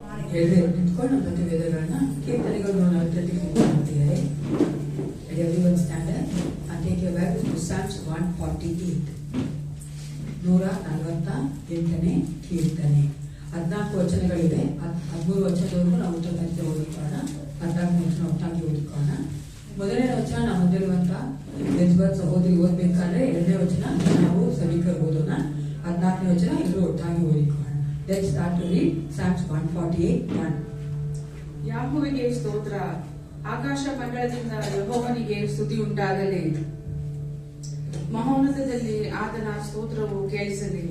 ಎಲ್ಲರೂ ನಿಂತ್ಕೊಂಡು ನಮ್ಮ ಪ್ರತಿ ವೇದಗಳನ್ನ ಕೀರ್ತನೆಗಳು ಮಾಡ್ತಿದ್ದಾರೆ. Everyone stand up and take your Bible to Psalms 148. 148ನೇ ಕೀರ್ತನೆ. 14 ವಚನಗಳಿವೆ. 13 ವಚನದವರೆಗೂ ನಾವು ಉತ್ತರದಂತೆ ಓದಿಕೊಳ್ಳೋಣ. 14ನೇ ವಚನ ಒಟ್ಟಾಗಿ ಓದಿಕೊಳ್ಳೋಣ. ಮೊದಲನೇ ವಚನ ನಾವು ಓದಿರುವಂತ ಎಲಿಜಬೆತ್ ಸಹೋದರಿ ಓದ್ಬೇಕಾದ್ರೆ 2ನೇ ವಚನ ನಾವು ಸಭಿಕರು ಓದೋಣ. 14ನೇ ವಚನ ಎಲ್ಲರೂ ಒಟ್ಟಾಗಿ ಓದಿಕೊಳ್ಳೋಣ. Let's start to read Psalms 148:1. ಯಾಹೋವನಿಗೆ ಸ್ತೋತ್ರ, ಆಕಾಶ ಮಂಡಲದಿಂದ ಯೆಹೋವನಿಗೆ ಸ್ತುತಿ ಉಂಟಾಗಲಿ. ಮಹೋನ್ನತದಲ್ಲಿ ಆತನ ಸ್ತೋತ್ರವು ಕೇಳಿಸಲಿ.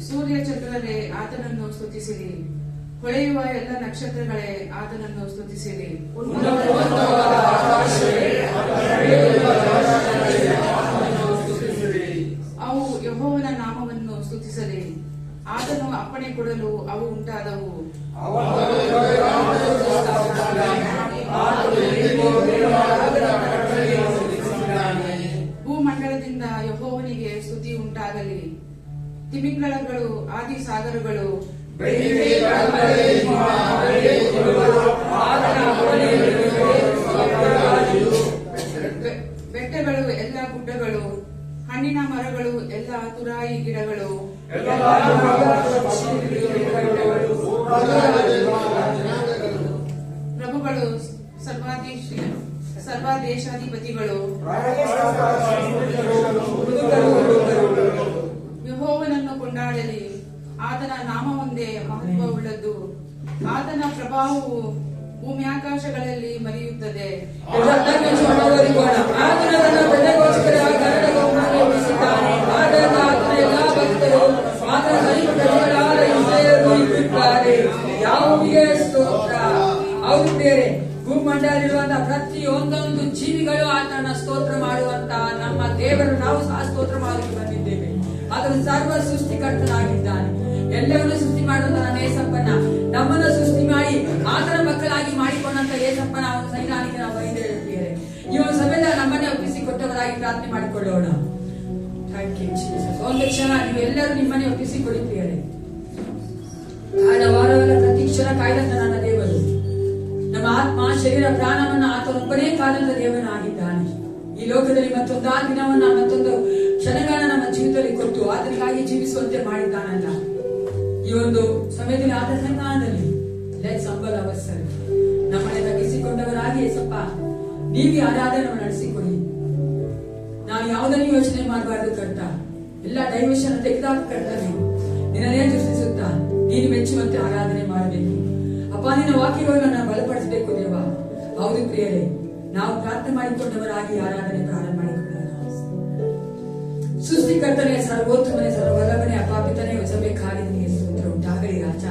ಸೂರ್ಯ ಚಂದ್ರರೇ ಆತನನ್ನು ಸ್ತುತಿಸಿರಿ, ಹೊಳೆಯುವ ಎಲ್ಲ ನಕ್ಷತ್ರಗಳೇ ಆತನನ್ನು ಸ್ತುತಿಸಿರಿ. ಅವು ಯೆಹೋವನ ನಾಮವನ್ನು ಸ್ತುತಿಸಲಿ, ಆತನು ಅಪ್ಪಣೆ ಕೊಡಲು ಅವು ಉಂಟಾದವು. ಭೂಮಂಡಲದಿಂದ ಯೆಹೋವನಿಗೆ ಸ್ತುತಿ ಉಂಟಾಗಲಿ. ತಿಮಿಂಗಳಗಳು ಆದಿ ಸಾಗರಗಳು ಬೆಟ್ಟಗಳು ಎಲ್ಲ ಗುಡ್ಡಗಳು, ಹಣ್ಣಿನ ಮರಗಳು ಎಲ್ಲ ತುರಾಯಿ ಗಿಡಗಳು, ಪ್ರಭುಗಳು ಸರ್ವಾದೇಶಾಧಿಪತಿಗಳು ಯೆಹೋವನನ್ನು ಕೊಂಡಾಡಲಿ. ಆತನ ನಾಮವೊಂದೇ ಮಹತ್ವವುಳ್ಳದ್ದು, ಆತನ ಪ್ರಭಾವವು ಭೂಮ್ಯಾಕಾಶಗಳಲ್ಲಿ ಮರೆಯುತ್ತದೆ. ಭೂಮಂಡಲಿರುವಂತಹ ಪ್ರತಿಯೊಂದೊಂದು ಜೀವಿಗಳು ಆತನ ಸ್ತೋತ್ರ ಮಾಡುವಂತ ನಮ್ಮ ದೇವರು ನಾವು ಸಹ ಸ್ತೋತ್ರ ಮಾಡಲು ಬಂದಿದ್ದೇವೆ. ಆತನು ಸರ್ವ ಸೃಷ್ಟಿಕರ್ತನಾಗಿದ್ದಾನೆ. ಎಲ್ಲವನ್ನೂ ಸೃಷ್ಟಿ ಮಾಡುವಂತ ನನ್ನ ಏಸಪ್ಪನ ನಮ್ಮನ್ನು ಸೃಷ್ಟಿ ಮಾಡಿ ಆತನ ಮಕ್ಕಳಾಗಿ ಮಾಡಿಕೊಂಡಂತ ಏಸಪ್ಪನ ಅವನ ಸೈನಿಕರಿಗೆ ನಾವು ಬೈದೇಳುತ್ತೇವೆ. ಈ ಒಂದು ಸಮಯದಲ್ಲಿ ನಮ್ಮನ್ನೇ ಒಪ್ಪಿಸಿಕೊಟ್ಟವರಾಗಿ ಪ್ರಾರ್ಥನೆ ಮಾಡಿಕೊಳ್ಳೋಣ. Thank you Jesus. ಒಂದು ಕ್ಷಣ ನೀವು ಎಲ್ಲರೂ ನಿಮ್ಮನ್ನೇ ಒಪ್ಪಿಸಿಕೊಡುತ್ತೀರಿ. ಕಾಲ ವಾರವಲ್ಲ ಪ್ರತಿ ಕ್ಷಣ ಕಾಯ್ದಂತ ನನ್ನ ದೇವರು, ನಮ್ಮ ಆತ್ಮ ಶರೀರ ಪ್ರಾಣವನ್ನ ಆತನೊಬ್ಬನೇ ಕಾಲದ ದೇವನಾಗಿದ್ದಾನೆ. ಈ ಲೋಕದಲ್ಲಿ ಮತ್ತೊಂದು ದಿನವನ್ನ ಮತ್ತೊಂದು ಕ್ಷಣಗಳನ್ನ ನಮ್ಮ ಜೀವಿತದಲ್ಲಿ ಕೊಟ್ಟು ಆತನಿಗಾಗಿ ಜೀವಿಸುವಂತೆ ಮಾಡಿದ್ದಾನಲ್ಲ. ಈ ಒಂದು ಸಮಯದಲ್ಲಿ ಆದ ಸನ್ನಿಧಾನದಲ್ಲಿ ನಮ್ಮನೆ ತಗ್ಗಿಸಿಕೊಂಡವರಾಗಿ ಏಸಪ್ಪ ನೀವೇ ಆರಾಧನೆ ನಡೆಸಿಕೊಡಿ. ನಾವು ಯಾವುದನ್ನು ಯೋಚನೆ ಮಾಡಬಾರ್ದು ಕರ್ತ. ಎಲ್ಲ ಡೈವರ್ಷನ್ ತೆಗೆದಾಕ ಕರ್ತ ನೀವು ನಿನ್ನೇ ದೃಷ್ಟಿಸುತ್ತಾ ನೀನು ಮೆಚ್ಚುವಂತೆ ಆರಾಧನೆ ಮಾಡಬೇಕು. ಅಪ್ಪ ನಿನ್ನ ವಾಕ್ಯಗಳನ್ನು ಬಲಪಡಿಸಬೇಕು ದೇವ. ಹೌದು ಪ್ರಿಯರೇ, ನಾವು ಪ್ರಾರ್ಥನೆ ಮಾಡಿಕೊಂಡವರಾಗಿ ಆರಾಧನೆ ಪ್ರಾರಂಭ ಮಾಡಿಕೊಳ್ಳೋಣ. ಸೃಷ್ಟಿಕರ್ತನೆ, ಸರ್ವೋತ್ತಮನೆ, ಸರ್ವಬಲವನೇ, ಅಪಾಪಿತನೇ ಹೊಸಬೇಕಾಗಿ ನಿನಗೆ ಸ್ತೋತ್ರ ಉಂಟಾಗಲಿ ರಾಜ.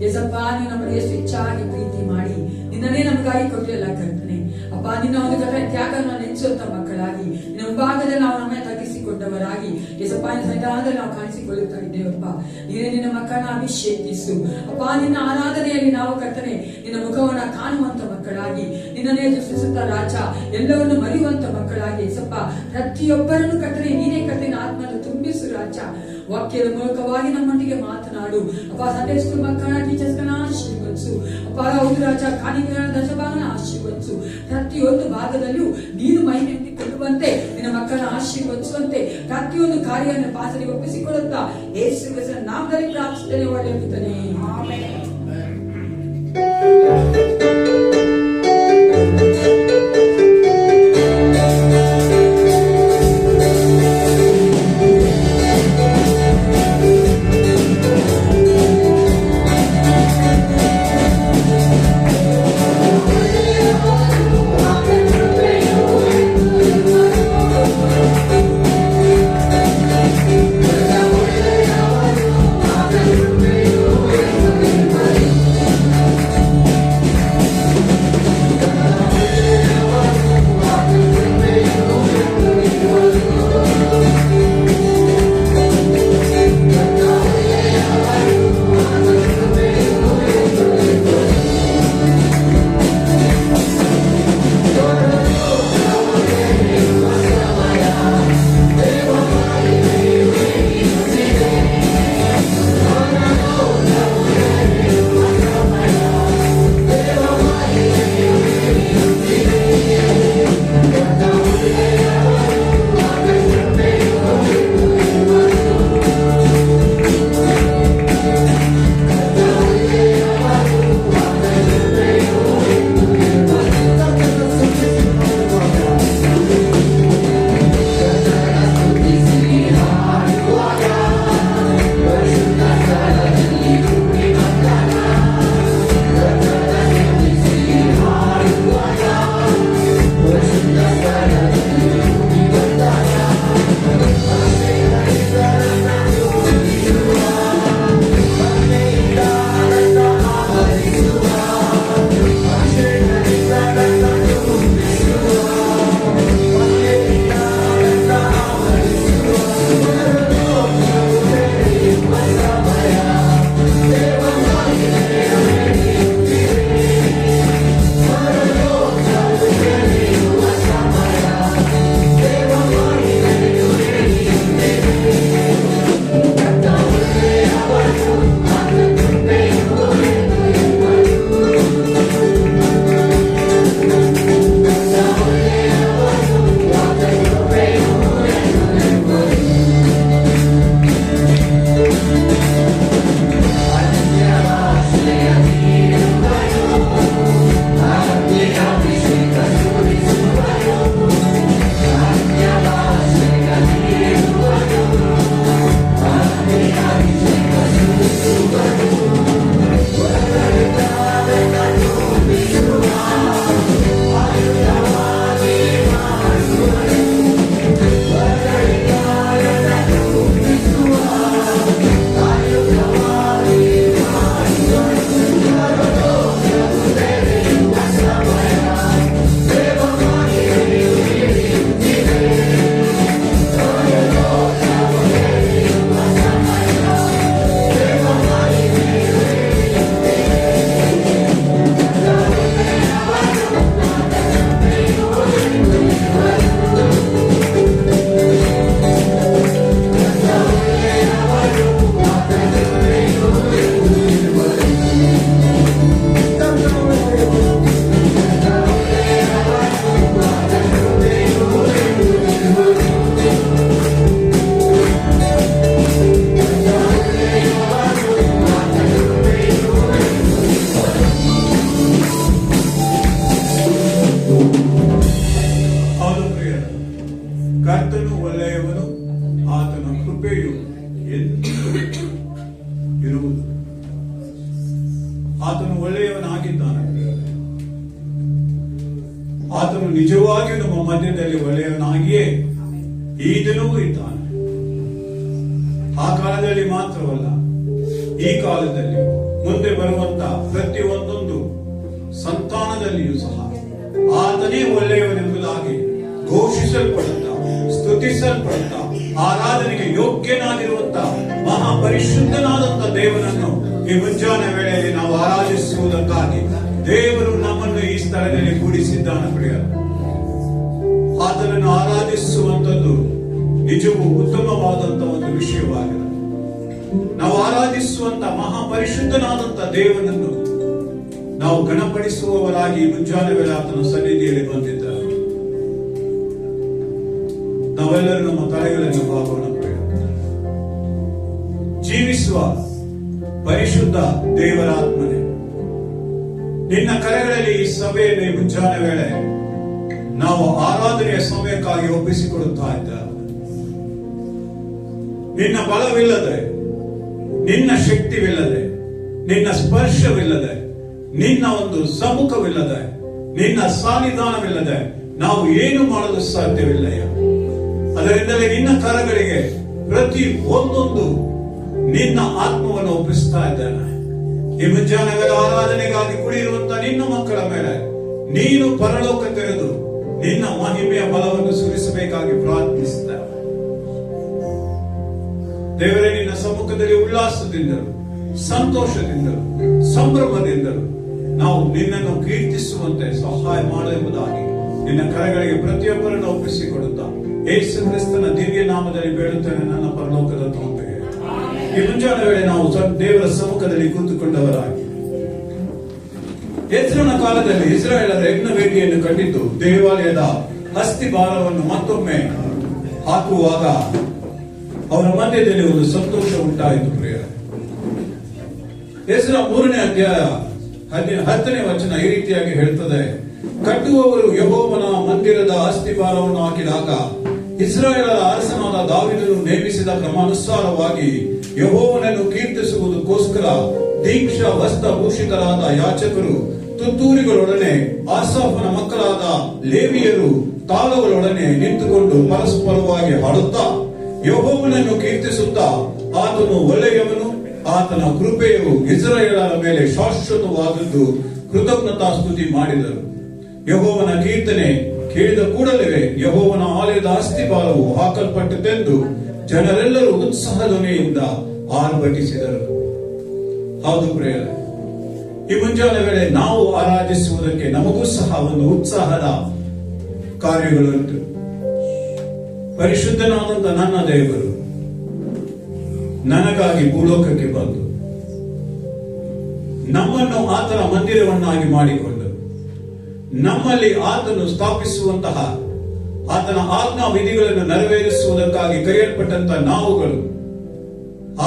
ಯೇಸಪ್ಪ ನೀನು ನಮ್ಮನ್ನು ಎಷ್ಟು ಹೆಚ್ಚಾಗಿ ಪ್ರೀತಿ ಮಾಡಿ ನಿನ್ನನ್ನೇ ನಮಗಾಗಿ ಕೊಟ್ಟಿಲ್ಲ ಕರ್ತನೆ. ಅಪ್ಪ ನಿನ್ನ ಒಂದು ಕರ್ತನೆ ತ್ಯಾಗವನ್ನು ನೆನೆಸುವಂತ ಮಕ್ಕಳಾಗಿ ನಿನ್ನ ಮುಂಭಾಗದಲ್ಲಿ ನಾವು ನಮ್ಮನ್ನು ತಗ್ಗಿಸಿಕೊಂಡವರಾಗಿ ಯೇಸಪ್ಪ ನಿನ್ನ ಸನ್ನಿಧಾನದಲ್ಲಿ ನಾವು ಕಾಣಿಸಿಕೊಳ್ಳುತ್ತಾ ಇದ್ದೇವಪ್ಪ. ನೀನೇ ನಿನ್ನ ಮಕ್ಕಳನ್ನ ಅಭಿಷೇಕಿಸು ಅಪ್ಪ. ನಿನ್ನ ಆರಾಧನೆಯಲ್ಲಿ ನಾವು ಕರ್ತನೆ ನಿನ್ನ ಮುಖವನ್ನ ಕಾಣುವಂತ ಮಕ್ಕಳಾಗಿ ನಿನ್ನನ್ನೇ ದೃಷ್ಟಿಸುತ್ತಾ ರಾಜ ಎಲ್ಲವನ್ನು ಮರೆಯುವಂತ ಮಕ್ಕಳಾಗಿ ಯೇಸಪ್ಪ ಪ್ರತಿಯೊಬ್ಬರನ್ನು ಕರ್ತನೆ ನೀನೇ ಕರ್ತನೆ ಆತ್ಮನ್ನು ತುಂಬಿಸು ರಾಜ. ವಾಕ್ಯದ ಮೂಲಕವಾಗಿ ನಮ್ಮೊಂದಿಗೆ ಮಾತನಾಡು ಅಪ್ಪ. ಸಂಡೇ ಸ್ಕೂಲ್ ಮಕ್ಕಳ ಟೀಚರ್ಸ್ ಗಳನ್ನ ಆಶೀರ್ವದಿಸು ಅಪ್ಪ. ಹೌದು ರಾಜ, ಕಾಣಿಕೆಗಳ ದಶಭಾಗನ ಆಶೀರ್ವದಿಸು. ಪ್ರತಿಯೊಂದು ಭಾಗದಲ್ಲೂ ನೀನು ಮಹಿಮೆಯನ್ನು ಕೊಡುವಂತೆ ನಿನ್ನ ಮಕ್ಕಳನ್ನ ಆಶೀರ್ವದಿಸುವಂತೆ ಪ್ರತಿಯೊಂದು ಕಾರ್ಯವನ್ನು ಪಾಸರಿಗೆ ಒಪ್ಪಿಸಿಕೊಳ್ಳುತ್ತಾ ಯೇಸು ಕ್ರಿಸ್ತನ ನಾಮದಲ್ಲಿ ಪ್ರಾರ್ಥಿಸುತ್ತೇನೆ. ಒಳ್ಳೆಯದಾಗುತ್ತಾನೆ. ಆಮೆನ್. ಕೃಪೆಯು ಎಂದು ಇರುವುದು. ಆತನು ಒಳ್ಳೆಯವನಾಗಿದ್ದಾನೆ. ಆತನು ನಿಜವಾಗಿಯೂ ನಮ್ಮ ಮಧ್ಯದಲ್ಲಿ ಒಳ್ಳೆಯವನಾಗಿಯೇ ಈ ದಿನವೂ ಇದ್ದಾನೆ. ಆ ಕಾಲದಲ್ಲಿ ಮಾತ್ರವಲ್ಲ, ಈ ಕಾಲದಲ್ಲಿ ಮುಂದೆ ಬರುವಂತ ಪ್ರತಿಯೊಂದೊಂದು ಸಂತಾನದಲ್ಲಿಯೂ ಸಹ ಆತನೇ ಒಳ್ಳೆಯವನೆಂಬುದಾಗಿ ಘೋಷಿಸಲ್ಪಡುತ್ತ, ಸ್ತುತಿಸಲ್ಪಡುತ್ತ, ಆರಾಧನೆಗೆ ಯೋಗ್ಯನಾಗಿರುವಂತ ಮಹಾಪರಿಶುದ್ಧನಾದಂತ ದೇವರನ್ನು ಈ ಮುಂಜಾನೆ ವೇಳೆಯಲ್ಲಿ ನಾವು ಆರಾಧಿಸುವುದಕ್ಕಾಗಿ ದೇವರು ನಮ್ಮನ್ನು ಈ ಸ್ಥಳದಲ್ಲಿ ಕೂಡಿಸಿದ್ದಾನೆ. ಪ್ರಿಯರೇ, ಆತನನ್ನು ಆರಾಧಿಸುವಂತದ್ದು ನಿಜವೂ ಉತ್ತಮವಾದಂತ ಒಂದು ವಿಷಯವಾಗಿದೆ. ನಾವು ಆರಾಧಿಸುವಂತ ಮಹಾಪರಿಶುದ್ಧನಾದಂತ ದೇವನನ್ನು ನಾವು ಗಣಪಡಿಸುವವರಾಗಿ ಮುಂಜಾನೆ ವೇಳೆ ಆತನ ಸನ್ನಿಧಿಯಲ್ಲಿ ಬಂದಿದ್ದಾರೆ. ನಾವೆಲ್ಲರೂ ನಮ್ಮ ತಲೆಗಳನ್ನು ಬಾಗೋಣ. ಜೀವಿಸುವ ಪರಿಶುದ್ಧ ದೇವರಾತ್ಮನೆ, ನಿನ್ನ ಕರೆಗಳಲ್ಲಿ ಈ ಸಭೆಯಲ್ಲಿ ಮುಂಜಾನೆ ವೇಳೆ ನಾವು ಆರಾಧನೆಯ ಸಮಯಕ್ಕಾಗಿ ಒಪ್ಪಿಸಿಕೊಡುತ್ತಾ ಇದ್ದೇವೆ. ನಿನ್ನ ಬಲವಿಲ್ಲದೆ, ನಿನ್ನ ಶಕ್ತಿವಿಲ್ಲದೆ, ನಿನ್ನ ಸ್ಪರ್ಶವಿಲ್ಲದೆ, ನಿನ್ನ ಒಂದು ಸಮ್ಮುಖವಿಲ್ಲದೆ, ನಿನ್ನ ಸಾನ್ನಿಧಾನವಿಲ್ಲದೆ ನಾವು ಏನು ಮಾಡಲು ಸಾಧ್ಯವಿಲ್ಲಯ್ಯ. ಅದರಿಂದಲೇ ನಿನ್ನ ಕರಗಳಿಗೆ ಪ್ರತಿ ಒಂದೊಂದು ನಿನ್ನ ಆತ್ಮವನ್ನು ಒಪ್ಪಿಸ್ತಾ ಇದ್ದಾನೆ. ಈ ಮುಂಜಾನೆ ವೇಳೆ ಆರಾಧನೆಗಾಗಿ ಕುಡಿಯಿರುವಂತ ನಿನ್ನ ಮಕ್ಕಳ ಮೇಲೆ ನೀನು ಪರಲೋಕ ತೆರೆದು ನಿನ್ನ ಮಹಿಮೆಯ ಬಲವನ್ನು ಸುರಿಸಬೇಕಾಗಿ ಪ್ರಾರ್ಥಿಸುತ್ತೇವೆ. ದೇವರೇ, ನಿನ್ನ ಸಮ್ಮುಖದಲ್ಲಿ ಉಲ್ಲಾಸದಿಂದಲೂ, ಸಂತೋಷದಿಂದಲೂ, ಸಂಭ್ರಮದಿಂದಲೂ ನಾವು ನಿನ್ನನ್ನು ಕೀರ್ತಿಸುವಂತೆ ಸಹಾಯ ಮಾಡೆಂಬುದಾಗಿ ನಿನ್ನ ಕರೆಗಳಿಗೆ ಪ್ರತಿಯೊಬ್ಬರನ್ನು ಒಪ್ಪಿಸಿಕೊಡುತ್ತಾ ಯೇಸು ಕ್ರಿಸ್ತನ ದಿವ್ಯ ನಾಮದಲ್ಲಿ ಬೇಡುತ್ತೇನೆ ನನ್ನ ಪರಲೋಕದ ತಂದೆಯೇ. ಈ ಮುಂಜಾನೆ ವೇಳೆ ನಾವು ದೇವರ ಸಮ್ಮುಖದಲ್ಲಿ ಕೂತುಕೊಂಡವರಾಗಿ, ಎಜ್ರನ ಕಾಲದಲ್ಲಿ ಇಸ್ರಾಯೇಲರ ಯಜ್ಞವೇದಿಯನ್ನು ಕಂಡಿದ್ದು ದೇವಾಲಯದ ಅಸ್ಥಿಭಾರವನ್ನು ಮತ್ತೊಮ್ಮೆ ಹಾಕುವಾಗ ಅವರ ಮಧ್ಯದಲ್ಲಿ ಒಂದು ಸಂತೋಷ ಉಂಟಾಯಿತು. ಪ್ರಿಯರೇ, ಎಜ್ರ 3ನೇ ಅಧ್ಯಾಯ 10ನೇ ವಚನ ಈ ರೀತಿಯಾಗಿ ಹೇಳ್ತದೆ: ಕಟ್ಟುವವರು ಯೆಹೋವನ ಮಂದಿರದ ಅಸ್ಥಿಭಾರವನ್ನು ಹಾಕಿದಾಗ ಇಸ್ರಾಯೇಲರ ಅರಸನಾದ ದಾವೀದನು ನೇಮಿಸಿದ ಕ್ರಮಾನುಸಾರವಾಗಿ ಯೆಹೋವನನ್ನು ಕೀರ್ತಿಸುವುದಕ್ಕೋಸ್ಕರ ದೀಕ್ಷಾ ವಸ್ತ್ರಭೂಷಿತರಾದ ಯಾಜಕರು ತುತ್ತೂರಿಗಳೊಡನೆ ಆಸಾಫನ ಮಕ್ಕಳಾದ ಲೇವಿಯರು ತಾಳಗಳೊಡನೆ ನಿಂತುಕೊಂಡು ಪರಸ್ಪರವಾಗಿ ಹಾಡುತ್ತಾ ಯೆಹೋವನನ್ನು ಕೀರ್ತಿಸುತ್ತಾ, ಆತನು ಒಳ್ಳೆಯವನು, ಆತನ ಕೃಪೆಯು ಇಸ್ರಾಯೇಲರ ಮೇಲೆ ಶಾಶ್ವತವಾದದ್ದು, ಕೃತಜ್ಞತಾ ಸ್ತುತಿ ಮಾಡಿದರು. ಯೆಹೋವನ ಕೀರ್ತನೆ ಕೇಳಿದ ಕೂಡಲೇ ಯೆಹೋವನ ಆಲಯದ ಅಸ್ಥಿಭಾರವು ಹಾಕಲ್ಪಟ್ಟಿತೆಂದು ಜನರೆಲ್ಲರೂ ಉತ್ಸಾಹಧ್ವನಿಯಿಂದ ಆರ್ಭಟಿಸಿದರು. ಹೌದು ಪ್ರಿಯರೇ, ಈ ಮುಂಜಾನೆ ವೇಳೆ ನಾವು ಆರಾಧಿಸುವುದಕ್ಕೆ ನಮಗೂ ಸಹ ಒಂದು ಉತ್ಸಾಹದ ಕಾರ್ಯಗಳುಂಟು. ಪರಿಶುದ್ಧನಾದಂತ ನನ್ನ ದೇವರು ನನಗಾಗಿ ಭೂಲೋಕಕ್ಕೆ ಬಂದು ನಮ್ಮನ್ನು ಆತನ ಮಂದಿರವನ್ನಾಗಿ ಮಾಡಿಕೊಂಡು ನಮ್ಮಲ್ಲಿ ಆತನು ಸ್ಥಾಪಿಸುವಂತಹ ಆತನ ಆಜ್ಞಾ ವಿಧಿಗಳನ್ನು ನೆರವೇರಿಸುವುದಕ್ಕಾಗಿ ಕರೆಯಲ್ಪಟ್ಟಂತ ನಾವುಗಳು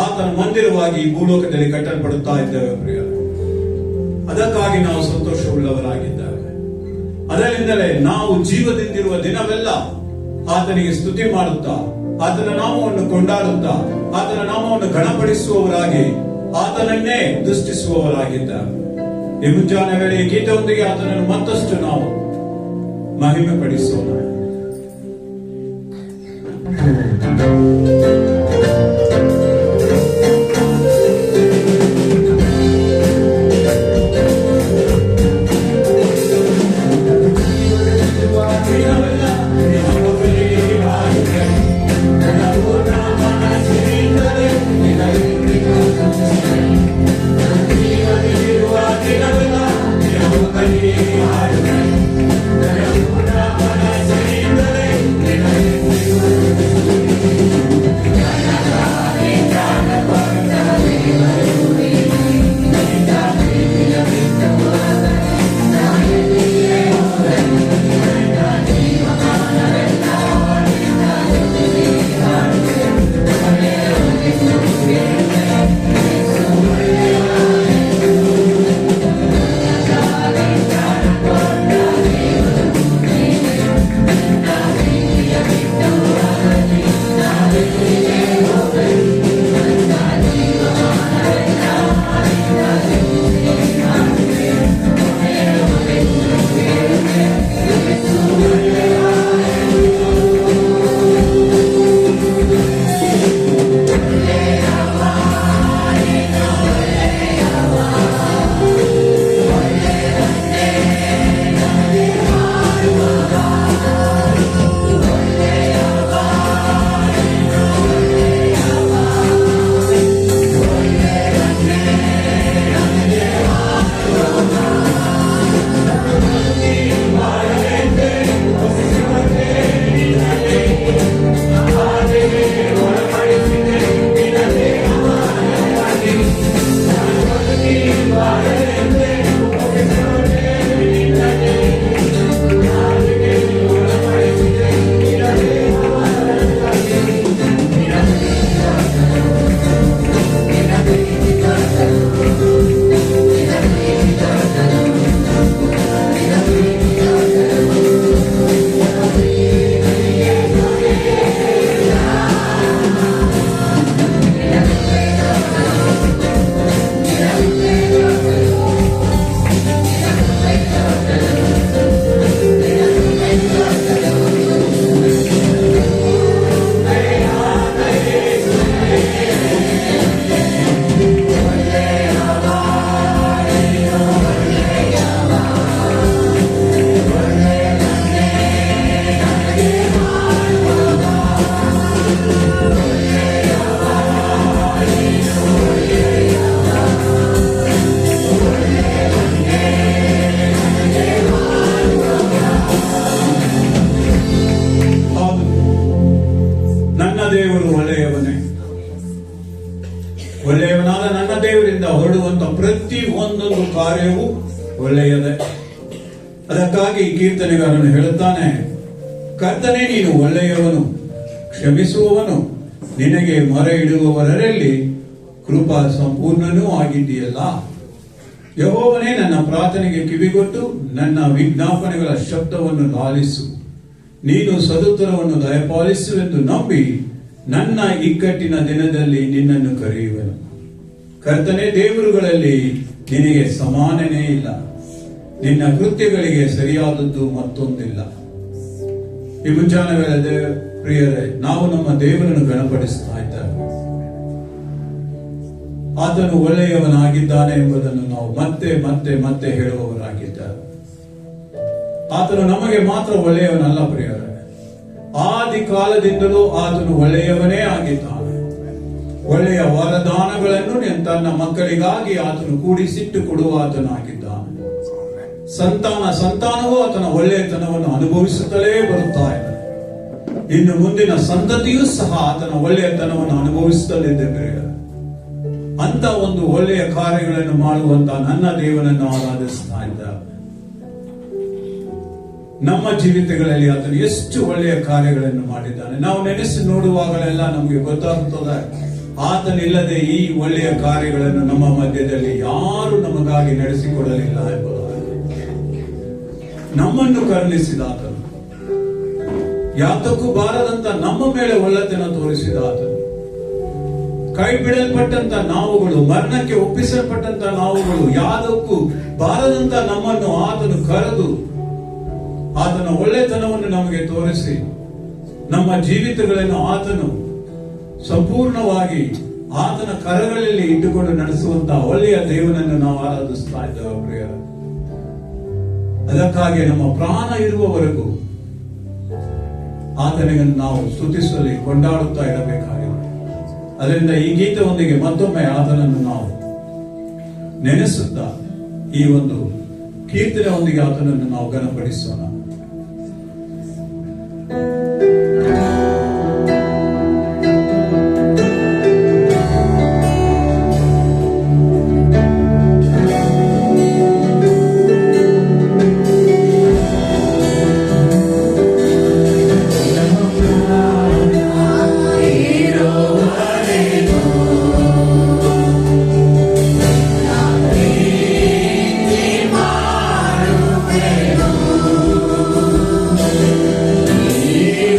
ಆತನ ಮಂದಿರವಾಗಿ ಈ ಭೂಲೋಕದಲ್ಲಿ ಕಟ್ಟಲ್ಪಡುತ್ತಾ ಇದ್ದೇವೆ ಪ್ರಿಯರೇ. ಅದಕ್ಕಾಗಿ ನಾವು ಸಂತೋಷವುಳ್ಳವರಾಗಿದ್ದೇವೆ. ಅದರಿಂದಲೇ ನಾವು ಜೀವದಿಂದಿರುವ ದಿನವೆಲ್ಲ ಆತನಿಗೆ ಸ್ತುತಿ ಮಾಡುತ್ತಾ, ಆತನ ನಾಮವನ್ನು ಕೊಂಡಾಡುತ್ತಾ, ಆತನ ನಾಮವನ್ನು ಗಣಪಡಿಸುವವರಾಗಿ, ಆತನನ್ನೇ ದೃಷ್ಟಿಸುವವರಾಗಿದ್ದಾರೆ. ಈ ಮುಂಜಾನೆ ವೇಳೆ ಗೀತೆಯೊಂದಿಗೆ ಆತನನ್ನು ಮತ್ತಷ್ಟು ನಾವು ಮಹಿಮೆ ಪಡಿಸೋಣ. ದೇವರಿಂದ ಹೊರಡುವಂತ ಪ್ರತಿ ಒಂದೊಂದು ಕಾರ್ಯವೂ ಒಳ್ಳೆಯದೇ. ಅದಕ್ಕಾಗಿ ಕೀರ್ತನೆಗಾರನು ಹೇಳುತ್ತಾನೆ, ಕರ್ತನೇ ನೀನು ಒಳ್ಳೆಯವನು, ಕ್ಷಮಿಸುವವನು, ನಿನಗೆ ಮೊರೆ ಇಡುವವರಲ್ಲಿ ಕೃಪಾ ಸಂಪೂರ್ಣನೂ ಆಗಿದ್ದೀಯಲ್ಲ. ಯೆಹೋವನೇ, ನನ್ನ ಪ್ರಾರ್ಥನೆಗೆ ಕಿವಿಗೊಟ್ಟು ನನ್ನ ವಿಜ್ಞಾಪನೆಗಳ ಶಬ್ದವನ್ನು ಲಾಲಿಸು. ನೀನು ಸದುತ್ತರವನ್ನು ದಯಪಾಲಿಸುವೆಂದು ನಂಬಿ ನನ್ನ ಇಕ್ಕಟ್ಟಿನ ದಿನದಲ್ಲಿ ನಿನ್ನನ್ನು ಕರೆಯುವೆನು. ಕರ್ತನೇ, ದೇವರುಗಳಲ್ಲಿ ನಿನಗೆ ಸಮಾನನೇ ಇಲ್ಲ, ನಿನ್ನ ಕೃತ್ಯಗಳಿಗೆ ಸರಿಯಾದದ್ದು ಮತ್ತೊಂದಿಲ್ಲ. ಈ ಮುಂಜಾನೆ ವೇಳೆ ಪ್ರಿಯರೇ, ನಾವು ನಮ್ಮ ದೇವರನ್ನು ಗಣಪಡಿಸ್ತಾ ಇದ್ದೇವೆ. ಆತನು ಒಳ್ಳೆಯವನಾಗಿದ್ದಾನೆ ಎಂಬುದನ್ನು ನಾವು ಮತ್ತೆ ಮತ್ತೆ ಮತ್ತೆ ಹೇಳುವವರಾಗಿದ್ದೇವೆ. ಆತನು ನಮಗೆ ಮಾತ್ರ ಒಳ್ಳೆಯವನಲ್ಲ ಪ್ರಿಯರೇ, ಆದಿ ಕಾಲದಿಂದಲೂ ಆತನು ಒಳ್ಳೆಯವನೇ ಆಗಿದ್ದಾನೆ. ಒಳ್ಳೆಯ ವರದಾನಗಳನ್ನು ತನ್ನ ಮಕ್ಕಳಿಗಾಗಿ ಆತನು ಕೂಡಿಸಿಟ್ಟು ಕೊಡುವ ಆತನಾಗಿದ್ದಾನೆ. ಸಂತಾನವೂ ಆತನ ಒಳ್ಳೆಯತನವನ್ನು ಅನುಭವಿಸುತ್ತಲೇ ಬರುತ್ತಾ ಇದೆ. ಇನ್ನು ಮುಂದಿನ ಸಂತತಿಯೂ ಸಹ ಆತನ ಒಳ್ಳೆಯತನವನ್ನು ಅನುಭವಿಸುತ್ತಲಿದೆ ಪ್ರಿಯರೇ. ಅಂತ ಒಂದು ಒಳ್ಳೆಯ ಕಾರ್ಯಗಳನ್ನು ಮಾಡುವಂತ ನನ್ನ ದೇವನನ್ನು ಆರಾಧಿಸ್ತಾ ಇದ್ದಾರೆ. ನಮ್ಮ ಜೀವಿತಗಳಲ್ಲಿ ಆತನು ಎಷ್ಟು ಒಳ್ಳೆಯ ಕಾರ್ಯಗಳನ್ನು ಮಾಡಿದ್ದಾನೆ. ನಾವು ನೆನೆಸಿ ನೋಡುವಾಗಲೆಲ್ಲ ನಮಗೆ ಗೊತ್ತಾಗುತ್ತದೆ, ಆತನಿಲ್ಲದೆ ಈ ಒಳ್ಳೆಯ ಕಾರ್ಯಗಳನ್ನು ನಮ್ಮ ಮಧ್ಯದಲ್ಲಿ ಯಾರು ನಮಗಾಗಿ ನಡೆಸಿಕೊಡಲಿಲ್ಲ ಎಂಬುದಾಗಿ. ನಮ್ಮನ್ನು ಕರುಣಿಸಿದ ಆತನು, ಯಾತಕ್ಕೂ ಬಾರದಂತ ನಮ್ಮ ಮೇಲೆ ಒಳ್ಳೆತನ ತೋರಿಸಿದ ಆತನು, ಕೈ ಬಿಡಲ್ಪಟ್ಟಂತ ನಾವುಗಳು, ಮರಣಕ್ಕೆ ಒಪ್ಪಿಸಲ್ಪಟ್ಟಂತ ನಾವುಗಳು, ಯಾವುದಕ್ಕೂ ಬಾರದಂತ ನಮ್ಮನ್ನು ಆತನು ಕರೆದು ಆತನ ಒಳ್ಳೆತನವನ್ನು ನಮಗೆ ತೋರಿಸಿ ನಮ್ಮ ಜೀವಿತಗಳನ್ನು ಆತನು ಸಂಪೂರ್ಣವಾಗಿ ಆತನ ಕರಗಳಲ್ಲಿ ಇಟ್ಟುಕೊಂಡು ನಡೆಸುವಂತಹ ಒಳ್ಳೆಯ ದೇವನನ್ನು ನಾವು ಆರಾಧಿಸ್ತಾ ಇದ್ದೇವೆ ಪ್ರಿಯರ. ಅದಕ್ಕಾಗಿ ನಮ್ಮ ಪ್ರಾಣ ಇರುವವರೆಗೂ ಆತನಿಗೆ ನಾವು ಸ್ತುತಿಸಲಿ, ಕೊಂಡಾಡುತ್ತಾ ಇರಬೇಕಾಗಿದೆ. ಅದರಿಂದ ಈ ಗೀತೆಯೊಂದಿಗೆ ಮತ್ತೊಮ್ಮೆ ಆತನನ್ನು ನಾವು ನೆನೆಸುತ್ತಾ ಈ ಒಂದು ಕೀರ್ತನೆಯೊಂದಿಗೆ ಆತನನ್ನು ನಾವು ಘನಪಡಿಸೋಣ. Yeah.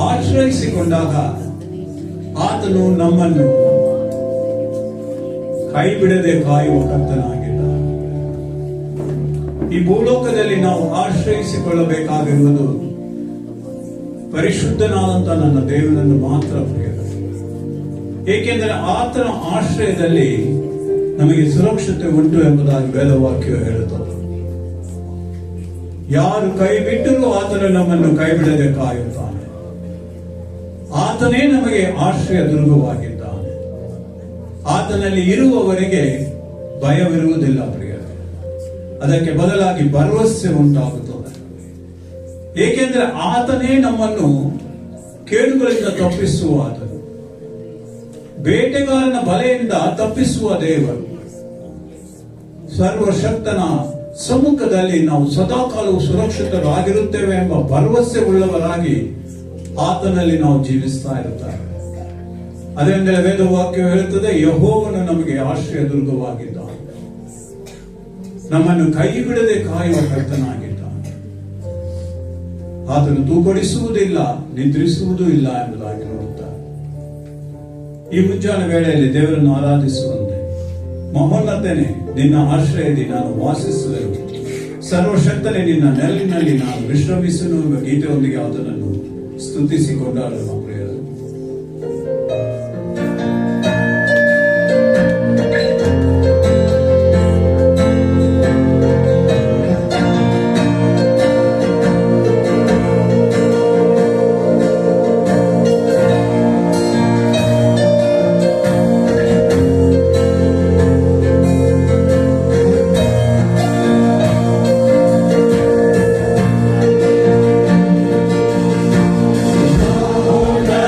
ಆಶ್ರಯಿಸಿಕೊಂಡಾಗ ಆತನು ನಮ್ಮನ್ನು ಕೈ ಬಿಡದೆ ಕಾಯುವ ಕರ್ತನಾಗಿದ್ದಾನೆ. ಈ ಭೂಲೋಕದಲ್ಲಿ ನಾವು ಆಶ್ರಯಿಸಿಕೊಳ್ಳಬೇಕಾಗಿರುವುದು ಪರಿಶುದ್ಧನಾದಂತ ನನ್ನ ದೇವನನ್ನು ಮಾತ್ರ ಪ್ರಿಯರೇ. ಏಕೆಂದರೆ ಆತನ ಆಶ್ರಯದಲ್ಲಿ ನಮಗೆ ಸುರಕ್ಷತೆ ಉಂಟು ಎಂಬುದಾಗಿ ವೇದವಾಕ್ಯ ಹೇಳುತ್ತದೆ. ಯಾರು ಕೈ ಬಿಟ್ಟರೂ ಆತನು ನಮ್ಮನ್ನು ಕೈ ಬಿಡದೆ ಕಾಯುತ್ತಾನೆ. ಆತನೇ ನಮಗೆ ಆಶ್ರಯ ದುರ್ಗವಾಗಿದ್ದಾನೆ. ಆತನಲ್ಲಿ ಇರುವವರಿಗೆ ಭಯವಿರುವುದಿಲ್ಲ ಪ್ರಿಯರೇ. ಅದಕ್ಕೆ ಬದಲಾಗಿ ಭರವಸೆ ಉಂಟಾಗುತ್ತದೆ. ಏಕೆಂದರೆ ಆತನೇ ನಮ್ಮನ್ನು ಕೇಡುಗಳಿಂದ ತಪ್ಪಿಸುವ ಆತನು, ಬೇಟೆಗಾರನ ಬಲೆಯಿಂದ ತಪ್ಪಿಸುವ ದೇವರು. ಸರ್ವಶಕ್ತನ ಸಮ್ಮುಖದಲ್ಲಿ ನಾವು ಸದಾಕಾಲವು ಸುರಕ್ಷಿತರಾಗಿರುತ್ತೇವೆ ಎಂಬ ಭರವಸೆ ಉಳ್ಳವರಾಗಿ ಆತನಲ್ಲಿ ನಾವು ಜೀವಿಸ್ತಾ ಇರುತ್ತೇವೆ. ಅದರಿಂದಲೇ ವೇದವಾಕ್ಯ ಹೇಳುತ್ತದೆ, ಯೆಹೋವನು ನಮಗೆ ಆಶ್ರಯ ದುರ್ಗವಾಗಿದ್ದಾನೆ, ನಮ್ಮನ್ನು ಕೈ ಬಿಡದೆ ಕಾಯುವ ಕರ್ತನಾಗಿದ್ದಾನೆ. ಆತನು ತೂಗೊಡಿಸುವುದಿಲ್ಲ, ನಿದ್ರಿಸುವುದೂ ಇಲ್ಲ ಎಂಬುದಾಗಿ ನೋಡುತ್ತಾರೆ. ಈ ಮುಂಜಾನೆ ವೇಳೆಯಲ್ಲಿ ದೇವರನ್ನು ಆರಾಧಿಸುವಂತೆ, ಮಹೋನ್ನತನೇ ನಿನ್ನ ಆಶ್ರಯದಿ ನಾನು ವಾಸಿಸುವೆನು, ಸರ್ವಶಕ್ತನೇ ನಿನ್ನ ನೆರಳಿನಲ್ಲಿ ನಾನು ವಿಶ್ರಮಿಸುವೆನು ಎಂಬ ಗೀತೆಯೊಂದಿಗೆ ಆತನನ್ನು ಸ್ತುತಿಸಿ ಕೊಂಡಾಡೋಣ ಪ್ರಿಯರೇ. Oh,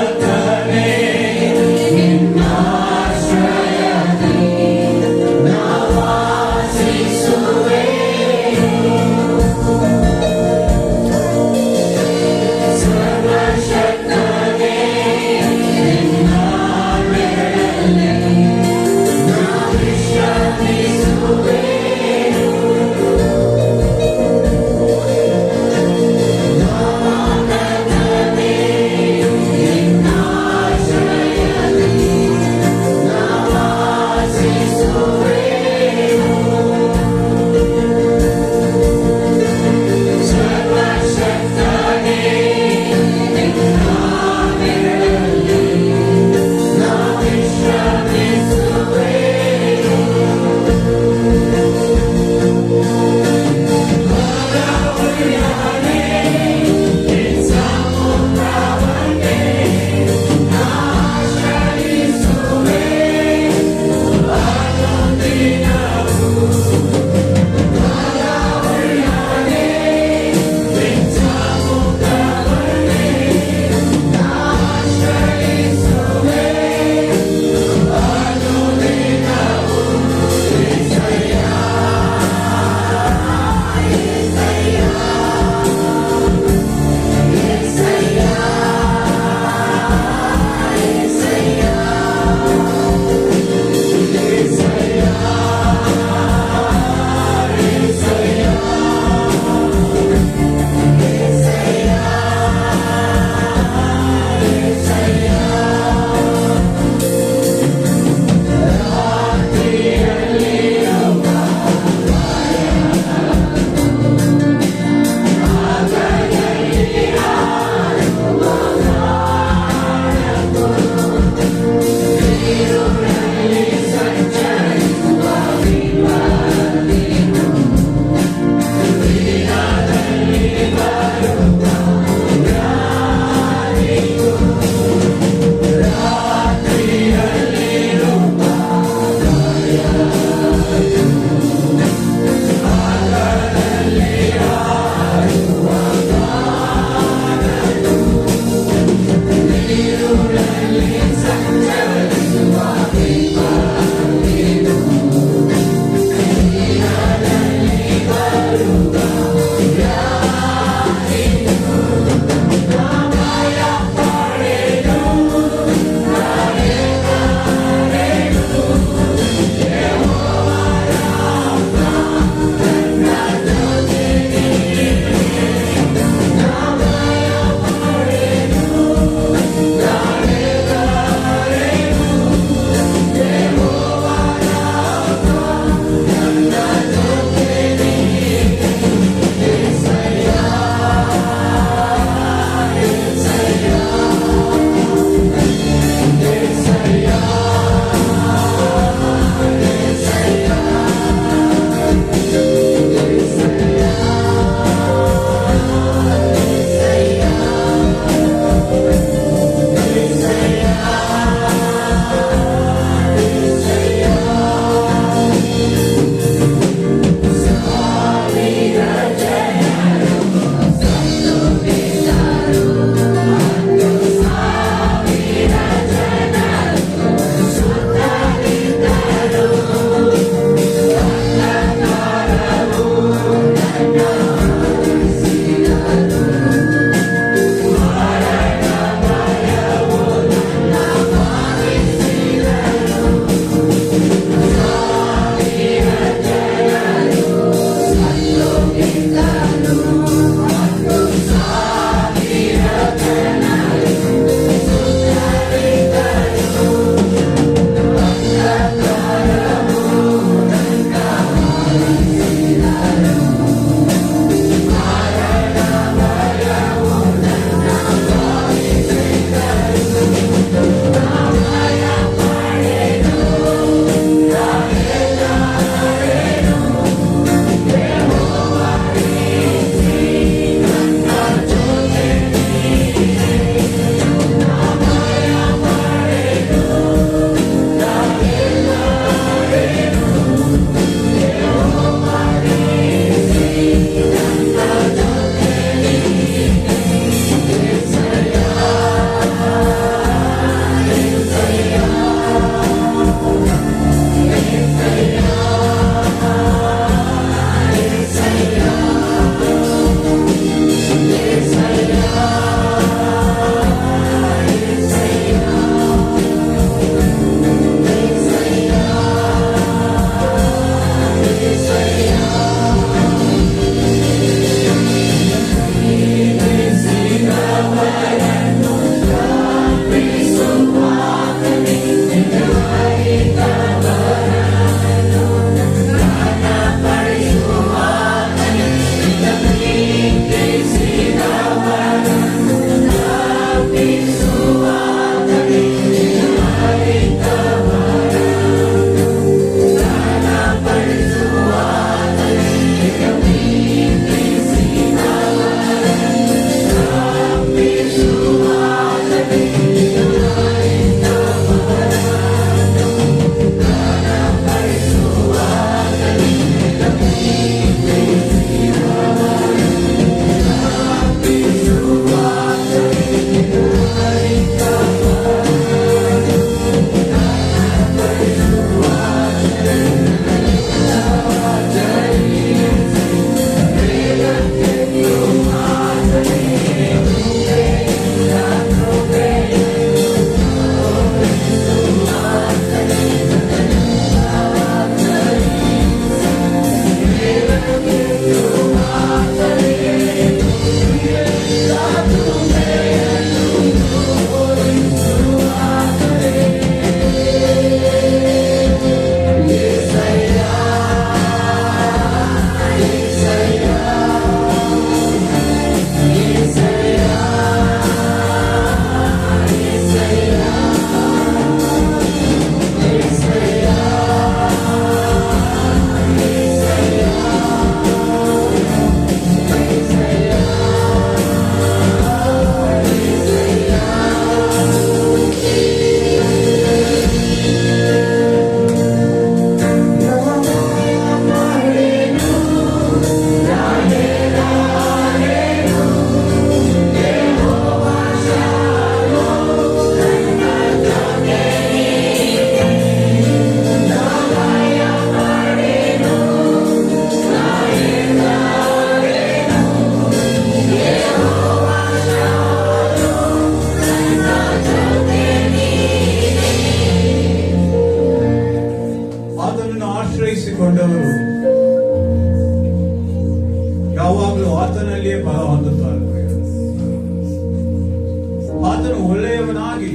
ಒಳ್ಳೆಯವನಾಗಿ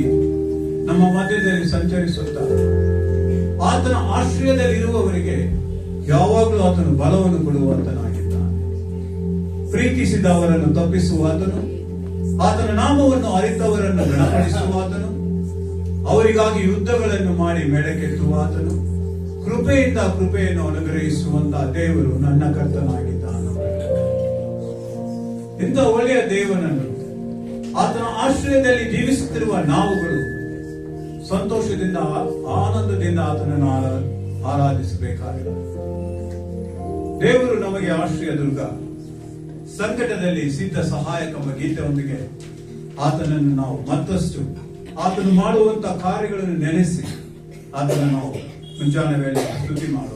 ನಮ್ಮ ಮಧ್ಯದಲ್ಲಿ ಸಂಚರಿಸುತ್ತಾ ಆತನ ಆಶ್ರಯದಲ್ಲಿರುವವರಿಗೆ ಯಾವಾಗಲೂ ಆತನು ಬಲವನ್ನು ಕೊಡುವಂತನಾಗಿದ್ದಾನೆ. ಪ್ರೀತಿಸಿದ ಅವರನ್ನು ತಪ್ಪಿಸುವ ಆತನು, ಆತನ ನಾಮವನ್ನು ಅರಿತವರನ್ನು ಗಣಪಡಿಸುವ ಆತನು, ಅವರಿಗಾಗಿ ಯುದ್ಧಗಳನ್ನು ಮಾಡಿ ಮೇಳಕ್ಕೆತ್ತುವ ಆತನು, ಕೃಪೆಯಿಂದ ಕೃಪೆಯನ್ನು ಅನುಗ್ರಹಿಸುವಂತಹ ದೇವರು ನನ್ನ ಕರ್ತನಾಗಿದ್ದಾನೆ. ಇಂಥ ಒಳ್ಳೆಯ ದೇವನನ್ನು, ಆತನ ಆಶ್ರಯದಲ್ಲಿ ಜೀವಿಸುತ್ತಿರುವ ನಾವುಗಳು ಸಂತೋಷದಿಂದ ಆನಂದದಿಂದ ಆತನನ್ನು ಆರಾಧಿಸಬೇಕಾಗಿದೆ. ದೇವರು ನಮಗೆ ಆಶ್ರಯ ದುರ್ಗ, ಸಂಕಟದಲ್ಲಿ ಸಿದ್ಧ ಸಹಾಯಕ ಗೀತೆಯೊಂದಿಗೆ ಆತನನ್ನು ನಾವು ಮತ್ತಷ್ಟು ಆತನು ಮಾಡುವಂತ ಕಾರ್ಯಗಳನ್ನು ನೆನೆಸಿ ಆತನನ್ನು ನಾವು ಮುಂಜಾನೆ ವೇಳೆ ಸ್ತುತಿ ಮಾಡೋಣ.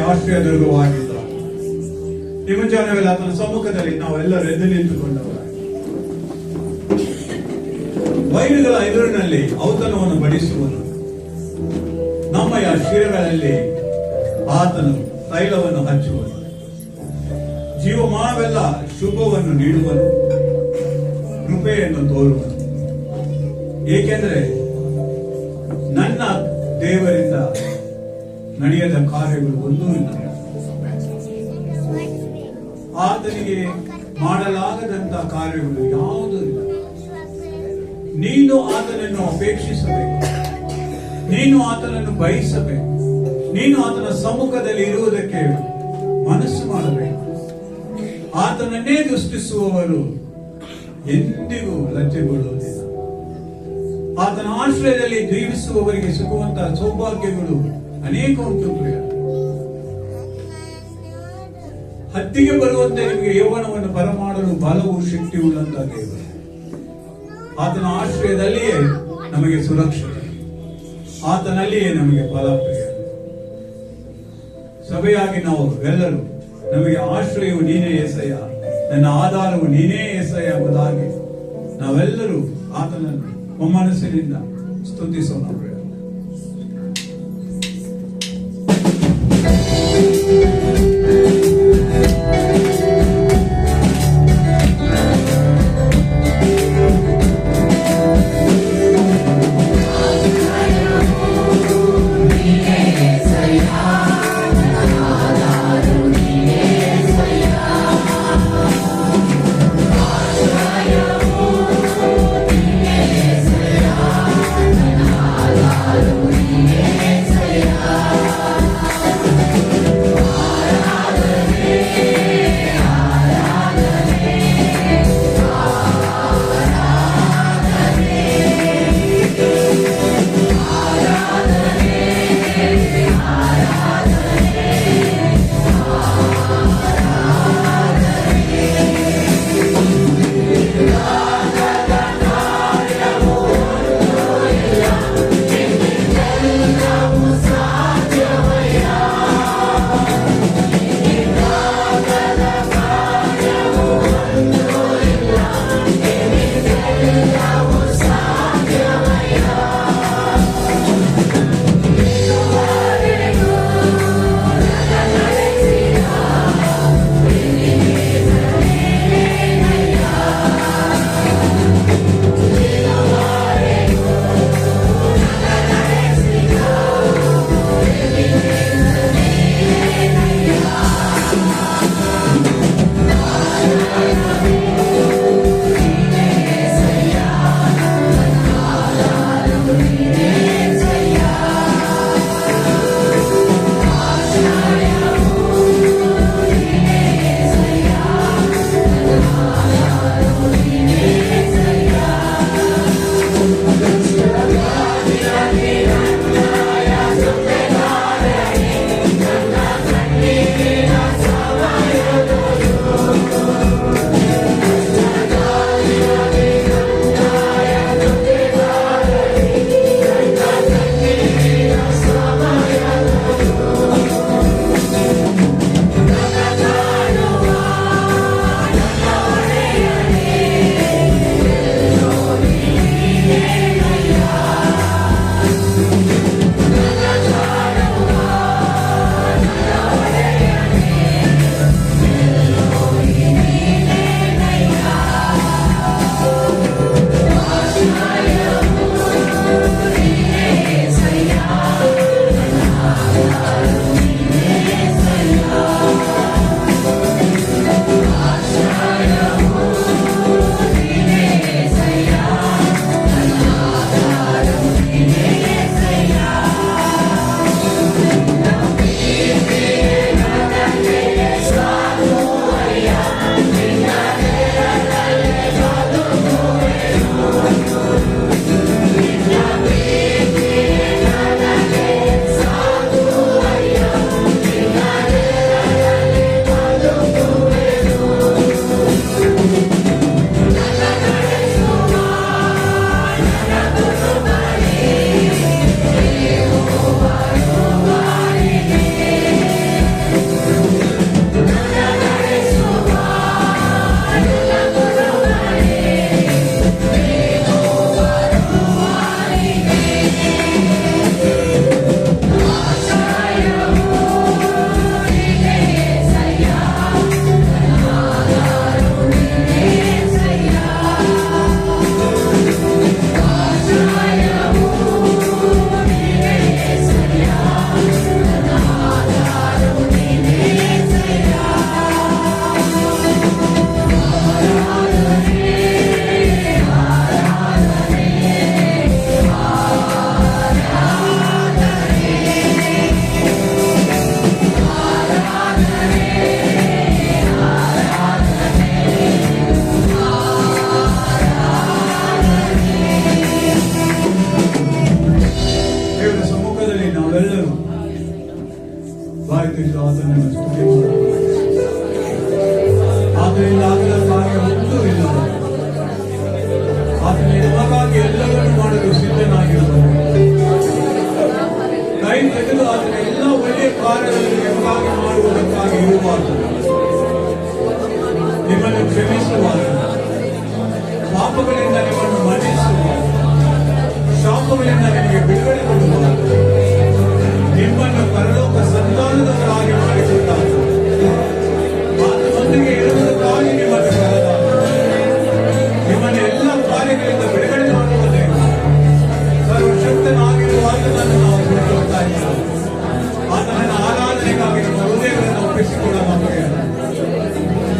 ಆಶ್ರಯ ದುರ್ಗವಾಗಿದ್ದಾನೆ. ಈ ಮುಂಜಾನೆವೆಲ್ಲ ಆತನ ಸಮ್ಮುಖದಲ್ಲಿ ನಾವೆಲ್ಲರೂ ಎದ್ದು ನಿಂತುಕೊಂಡವರಾಗಿ ವೈರಿಗಳ ಎದುರಿನಲ್ಲಿ ಔತಣವನ್ನು ಬಡಿಸುವನು. ನಮ್ಮಯ ಶಿರಗಳಲ್ಲಿ ಆತನು ತೈಲವನ್ನು ಹಚ್ಚುವನು. ಜೀವಮಾನವೆಲ್ಲ ಶುಭವನ್ನು ನೀಡುವನು, ಕೃಪೆಯನ್ನು ತೋರುವನು. ಏಕೆಂದರೆ ನನ್ನ ದೇವರಿಂದ ನಡೆಯದ ಕಾರ್ಯಗಳು ಒಂದೂ ಇಲ್ಲ. ಆತನಿಗೆ ಮಾಡಲಾಗದಂತ ಕಾರ್ಯಗಳು ಯಾವುದೂ ಇಲ್ಲ. ನೀನು ಆತನನ್ನು ಅಪೇಕ್ಷಿಸಬೇಕು, ನೀನು ಆತನನ್ನು ಬಯಸಬೇಕು, ನೀನು ಆತನ ಸಮ್ಮುಖದಲ್ಲಿ ಇರುವುದಕ್ಕೆ ಮನಸ್ಸು ಮಾಡಬೇಕು. ಆತನನ್ನೇ ದೃಷ್ಟಿಸುವವರು ಎಂದಿಗೂ ಲಜ್ಜೆಗೊಳ್ಳುವುದಿಲ್ಲ. ಆತನ ಆಶ್ರಯದಲ್ಲಿ ಜೀವಿಸುವವರಿಗೆ ಸಿಗುವಂತಹ ಸೌಭಾಗ್ಯಗಳು ಅನೇಕ ಉಂಟು. ಹತ್ತಿಗೆ ಬರುವಂತೆ ನಿಮಗೆ ಯೌವನವನ್ನು ಬರಮಾಡಲು ಬಲವು ಶಕ್ತಿ ಉಳ್ಳಂತ ದೇವರು. ಆತನ ಆಶ್ರಯದಲ್ಲಿಯೇ ನಮಗೆ ಸುರಕ್ಷತೆ, ಆತನಲ್ಲಿಯೇ ನಮಗೆ ಫಲಪ್ರಿಯ. ಸಭೆಯಾಗಿ ನಾವು ಎಲ್ಲರೂ ನಮಗೆ ಆಶ್ರಯವು ನೀನೇ ಏಸಯ್ಯ, ನನ್ನ ಆಧಾರವು ನೀನೇ ಏಸಯ್ಯ ಎಂಬುದಾಗಿ ನಾವೆಲ್ಲರೂ ಆತನನ್ನು ಒಮ್ಮನಸ್ಸಿನಿಂದ ಸ್ತುತಿಸೋಣ. Hallelujah. ಸ್ತುತಿಸಿದ ಆತನನ್ನು ಸ್ತುತಿ ಮಾಡೋಣ. ಆತನಿಂದ ಆಗದ ಕಾರ್ಯ ಒಂದೂ ಇಲ್ಲ. ಆತನ ನಮಗಾಗಿ ಎಲ್ಲವನ್ನೂ ಮಾಡಲು ಸಿದ್ಧನಾಗಿರುವನು. ಕೈ ತೆಗೆದು ಆತನ ಎಲ್ಲ ಒಳ್ಳೆಯ ಕಾರ್ಯಗಳನ್ನು ನಮಗಾಗಿ ಮಾಡುವುದಕ್ಕಾಗಿ ಇರುವಾಗ ನಿಮ್ಮನ್ನು ಕ್ಷಮಿಸುವಾಗ, ಪಾಪಗಳಿಂದ ನಿಮ್ಮನ್ನು ಮನ್ನಿಸುವಾಗ, ಶಾಪಗಳಿಂದ ನಿಮಗೆ ಬಿಡುಗಡೆ ಕೊಡುವಾಗ, ನಿಮ್ಮನ್ನು ಪರಲೋಕ ಸಂತಾನದವರಾಗಿ ಮಾಡಿಕೊಟ್ಟಾಗ, ಆತನೊಂದಿಗೆ ಇರುವುದಕ್ಕಾಗಿ ನಿಮ್ಮನ್ನು ಕರೆದಾಗ, ನಿಮ್ಮನ್ನು ಎಲ್ಲ ಕಾರ್ಯಗಳಿಂದ ಬಿಡುಗಡೆ ಮಾಡುವ ದೇವರು, ಸರ್ವಶಕ್ತನಾಗಿರುವ ಆತನನ್ನು ನಾವು ಕೊಂಡೋಗ್ತಾ ಇದ್ದೇವೆ. ಆತನ ಆರಾಧನೆಗಾಗಿ ನಮ್ಮ ಹೃದಯಗಳನ್ನು ಒಪ್ಪಿಸಿಕೊಳ್ಳೋಣ.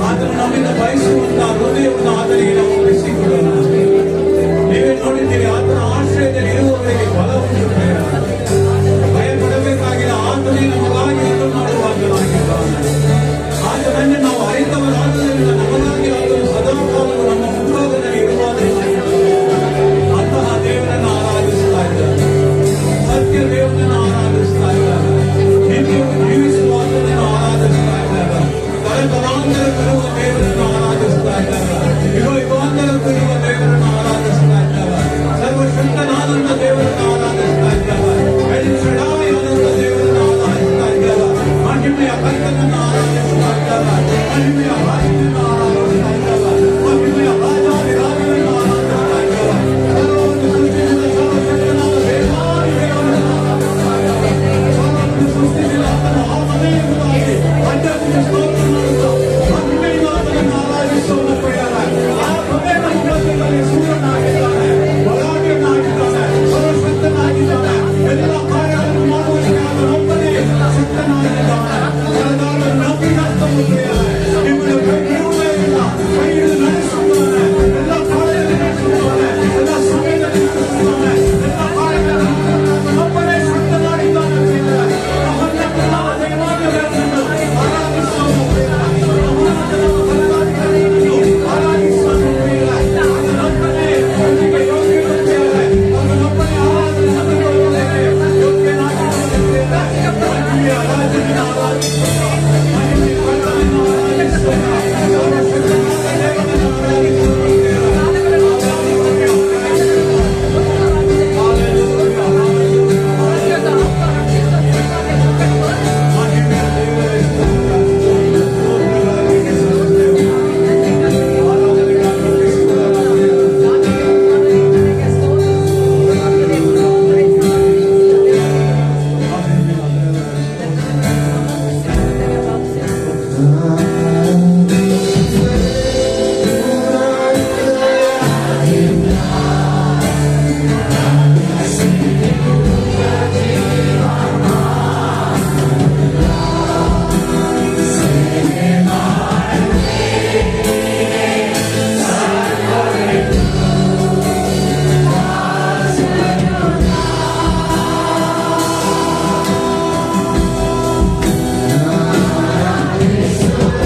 ಆತನು ನಮ್ಮಿಂದ ಬಯಸುವಂತಹ ಹೃದಯವನ್ನು ಆತನಿಗೆ ನಾವು ಒಪ್ಪಿಸಿಕೊಳ್ಳೋಣ. ನೀವೇ ನೋಡಿದ್ದೀರಿ, ಆತನ ಆಶ್ರಯದಲ್ಲಿ ಇರುವವರಿಗೆ ಬಲ ಉಂಟು. ಭಯ ಪಡಬೇಕಾಗಿಲ್ಲ. ಆತನೇ ನಮಗಾಗಿ ಏನು ಮಾಡುವಾಗಲಾಗಿದ್ದಾನೆ. ಆತನನ್ನು ನಾವು ಅರಿತವರಾದ್ದರಿಂದ ನಮಗಾಗಿ ಆತನು ಸದಾಕಾಲವು ನಮ್ಮ ಮುಂಭಾಗದಲ್ಲಿ ಇರುವಾಗ ಅಂತಹ ದೇವರನ್ನು ಆರಾಧಿಸ್ತಾ ಇದ್ದಾರೆ. ಸತ್ಯ ದೇವರನ್ನು ಆರಾಧಿಸ್ತಾ ಇದ್ದಾರೆ. ನಿತ್ಯವೂ ಜೀವಿಸುವ ಆತನನ್ನು ಆರಾಧಿಸ್ತಾ ಇದ್ದಾರೆ. ತಲೆತಲಾಂತರಕ್ಕಿರುವ ದೇವರನ್ನು ಆರಾಧಿಸ್ತಾ ಇದ್ದಾರೆ. ಯುಗಾಂತರಕ್ಕಿರುವ ದೇವರನ್ನು ಆರಾಧಿಸ್ತಾ ಇದ್ದಾರೆ. ಸರ್ವಶಕ್ತನಾದಂತ ದೇವರನ್ನು ಆರಾಧಿಸ್ತಾ ಇದ್ದಾರೆ. ಬೆಳ್ಳಿಸಡಾಯಿಯಾದಂತ ದೇವರನ್ನು ಆರಾಧಿಸ್ತಾ ಇದ್ದಾರೆ. ಮಹಿಮೆಯ ಕರ್ತನನ್ನು ಆರಾಧಿಸ್ತಾ ಇದ್ದಾರೆ. ಮಹಿಮೆಯ ರಾಜನನ್ನು ಆರಾಧಿಸ್ತಾ ಇದ್ದಾರೆ. ಮಹಿಮೆಯ ರಾಜಾದಿರಾಜನನ್ನು ಆರಾಧಿಸ್ತಾ ಇದ್ದಾರೆ. ಸರ್ವವನ್ನು ಸೃಷ್ಟಿಸಿದ ಸರ್ವಶಕ್ತನಾದ ದೇವಾದಿ ದೇವರನ್ನು ಆರಾಧಿಸ್ತಾ ಇದ್ದಾರೆ. ಸರ್ವವನ್ನು ಸೃಷ್ಟಿಸಿದ ಆತನ ಆತ್ಮನೇ ಎಂಬುದಾಗಿ ಅಡ್ಡಕ್ಕೆ ಸ್ತೋತ್ರ ಮಾಡುತ್ತಾ ಮಹಿಮೆಯಿಂದ ಆತನನ್ನು ಆರಾಧಿಸುವ ಪ್ರಿಯರೇ, ಆ ಹೃದಯದ ಮೂಲಕದಲ್ಲಿ ಸೂರ್ಯನಾಗಿದ್ದಾನೆ, ಬಲಾಢ್ಯನಾಗಿದ್ದಾನೆ, ಸರ್ವಶಕ್ತನಾಗಿದ್ದಾನೆ. ಎಲ್ಲ ಕಾರ್ಯಗಳನ್ನು ಮಾಡುವುದಕ್ಕೆ ಆತನೊಬ್ಬನೇ ಶಕ್ತನಾಗಿದ್ದಾನೆ. ಕಳೆದಾದ ನಂಬಿಕಸ್ತವು ಪ್ರಿಯರೇ, ನಿಮ್ಮನ್ನು ಕೈ ಬಿಡುವುದೇ ಇಲ್ಲ. ಕೈ ಹಿಡಿದು ನಡೆಸುತ್ತಾನೆ. ಎಲ್ಲ ಕಾರ್ಯದಲ್ಲಿ ನಡೆಸುತ್ತಾನೆ. ಎಲ್ಲ ಸಮಯದಲ್ಲಿ ನಡೆಸುತ್ತಾನೆ. ಎಲ್ಲ ಕಾರ್ಯಗಳನ್ನು ಆತನೊಬ್ಬನೇ ಶಕ್ತನಾಗಿದ್ದಾನೆ ಪ್ರಿಯರೇ. ನಮ್ಮನ್ನೆಲ್ಲ ದೇವಾದ ದೇವರನ್ನು ಆರಾಧಿಸುವ ಪ್ರಿಯರೇ, ನಮ್ಮನ್ನು ಆರಾಧಿಸುವ ಪ್ರಿಯರೇ, ಆತನೊಬ್ಬನೇ ನಮಗೆ ಯೋಗ್ಯನು ಪ್ರಿಯರೇ. ಆತನೊಬ್ಬನೇ ಆರಾಧನೆ ಹೊಂದಿಕೊಳ್ಳುವುದಕ್ಕೆ ಯೋಗ್ಯನಾಗಿದ್ದಾನೆ ಪ್ರಿಯರೇ. ಮಹಿಮೆಯ ರಾಜನನ್ನು ಆರಾಧಿಸೋಣ. ಮಹಿಮೆಯ ಕರ್ತನನ್ನು ಆರಾಧಿಸೋಣ. ಸರ್ವಶಕ್ತನಾದ ದೇವರನ್ನು ಆರಾಧಿಸೋಣ ಪ್ರಿಯರೇ. Yes.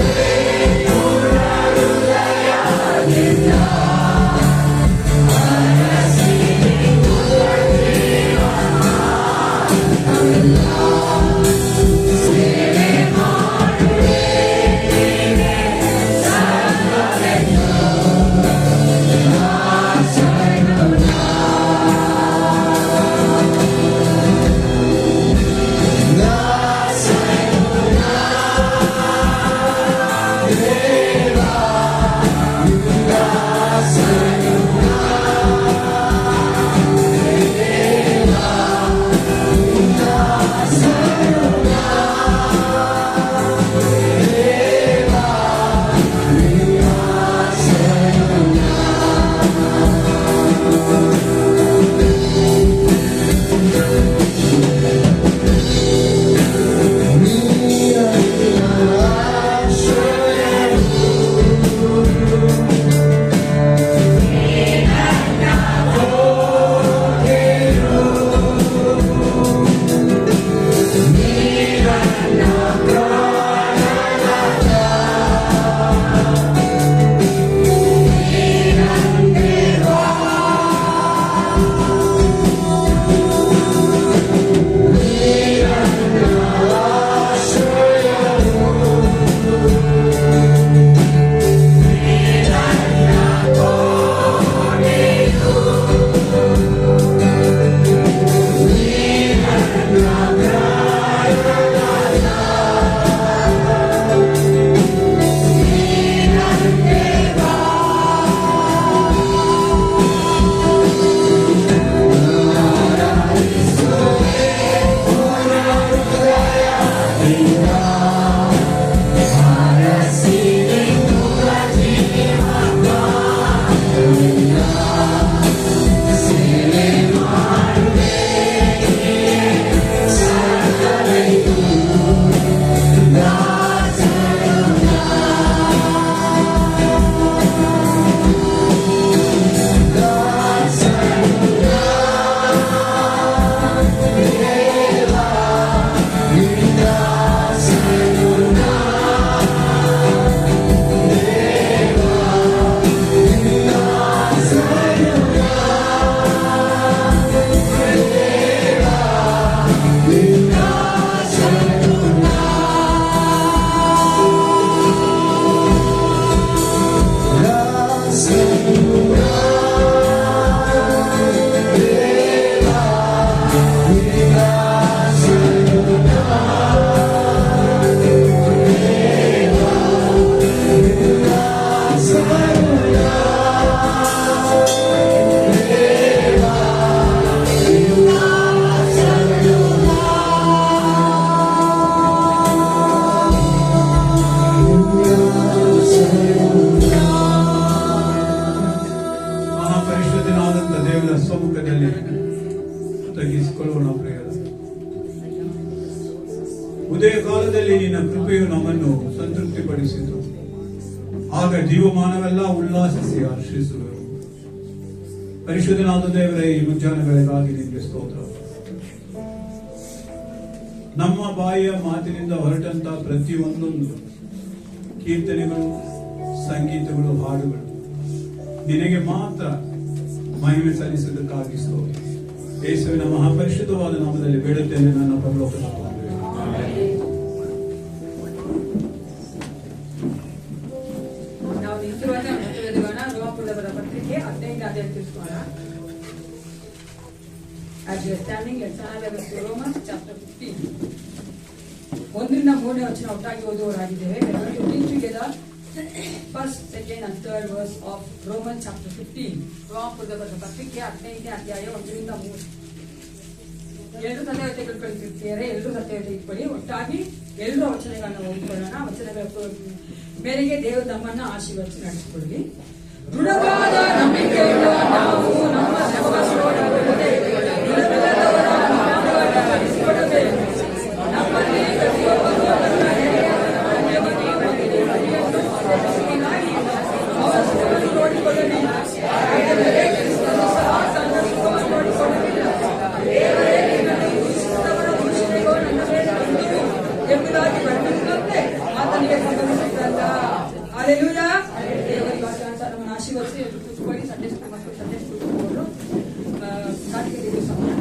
ತಗ್ಗಿಸಿಕೊಳ್ಳೋಣ ಪ್ರಿಯರ. ಉದಯ ಕಾಲದಲ್ಲಿ ನಿನ್ನ ಕೃಪೆಯು ನಮ್ಮನ್ನು ಸಂತೃಪ್ತಿಪಡಿಸಿತು. ಆಗ ಜೀವಮಾನವೆಲ್ಲ ಉಲ್ಲಾಸಿಸಿ ಹರ್ಷಿಸುವರು. ಪರಿಶುದ್ಧನಾದ ದೇವರೇ, ಈ ಮುಂಜಾನೆಗಳಿಗಾಗಿ ನಿಮಗೆ ಸ್ತೋತ್ರ. ನಮ್ಮ ಬಾಯಿಯ ಮಾತಿನಿಂದ ಹೊರಟಂತ ಪ್ರತಿಯೊಂದೊಂದು ಕೀರ್ತನೆಗಳು, ಸಂಗೀತಗಳು, ಹಾಡುಗಳು ನಿನಗೆ ಮಾತ್ರ ಮಹಿಮೆ ಸಲ್ಲಿಸುವುದಕ್ಕಾಗಿ ಸ್ತೋತ್ರ. ಯೇಸುವಿನ ಮಹಾಪರಿಶುದ್ಧವಾದ ನಾಮದಲ್ಲಿ ಬೇಡುತ್ತೇನೆ ನನ್ನ ಪರಲೋಕದ ತಂದೆಯೇ. ನಾವು ನಿಂತಿರುವಾಗ ರೋಮಾಪುರದವರ ಪತ್ರಿಕೆ 15 ಅಧ್ಯಾಯ ತಿಳಿಸೋಣ. As you are standing, let's have a Romans chapter 15. 1ರಿಂದ 3ನೇ ವಚನ ಒಟ್ಟಾಗಿ ಓದುವವರಾಗಿದ್ದೇವೆ. We are going to read together first, second and third verse of Romans chapter 15. ರೋಮಾಪುರದವರ ಪತ್ರಿಕೆ 15ನೇ ಅಧ್ಯಾಯ 1ರಿಂದ 3. ಎಲ್ಲರೂ ಸತ್ಯವೇತೆ ಕಳ್ಕೊಳ್ತಿರ್ತೀರಿ, ಎಲ್ಲರೂ ಸತ್ಯವೇತೆ ಇಟ್ಕೊಳ್ಳಿ. ಒಟ್ಟಾಗಿ ಎಲ್ಲರೂ ವಚನಗಳನ್ನ ಓದಿಕೊಳ್ಳೋಣ. ವಚನಗಳ ಮೇರೆಗೆ ದೇವರು ನಮ್ಮನ್ನ ಆಶೀರ್ವದಿಸಿ ನಡೆಸಿಕೊಳ್ಳಿ. ದೃಢವಾದ ನಂಬಿಕೆಯುಳ್ಳ ನಾವು ನಮ್ಮ ಸಹೋದರರೊಡನೆ ನಿಮ್ಮೆಲ್ಲರವರ ಮಾತುಗಳನ್ನು ನಡೆಸಿಕೊಡಬೇಕು. ನಮ್ಮಲ್ಲಿ ಪ್ರತಿಯೊಬ್ಬರು ಅವರನ್ನ ಅವರನ್ನು ನೋಡಿಕೊಳ್ಳಲಿ. ಯಾಕೆಂದರೆ ಕ್ರಿಸ್ತನು ಸಹ ತನ್ನ ಮುಖವನ್ನು ನೋಡಿಕೊಳ್ಳಲಿಲ್ಲ. ದೇವರೇ ನಿನ್ನನ್ನು ಕ್ರಿಸ್ತನವರ ದೃಷ್ಟಿಗೂ ನನ್ನ ಮೇಲೆ ಬಂದಿರು ಎಂಬುದಾಗಿ ಬರೆದಿರುವಂತೆ ಆತನಿಗೆ ಸಂಭವಿಸಿದ್ದಲ್ಲ. ಹಲ್ಲೆಲೂಯಾ. ದೇವರಿಗೆ ವಾಕ್ಯಾನುಸಾರ ನಮ್ಮನ್ನು ಆಶೀರ್ವದಿಸಿ ಕೂತ್ಕೊಳ್ಳಿ. ಸಂಡೇ ಸ್ಕೂಲ್ ಮಕ್ಕಳು ಸಂಡೇ ಸ್ಕೂಲ್ ಕೂತ್ಕೊಂಡು ಕಾರ್ತಿಕ ದೇವಿ ಸಮಯ.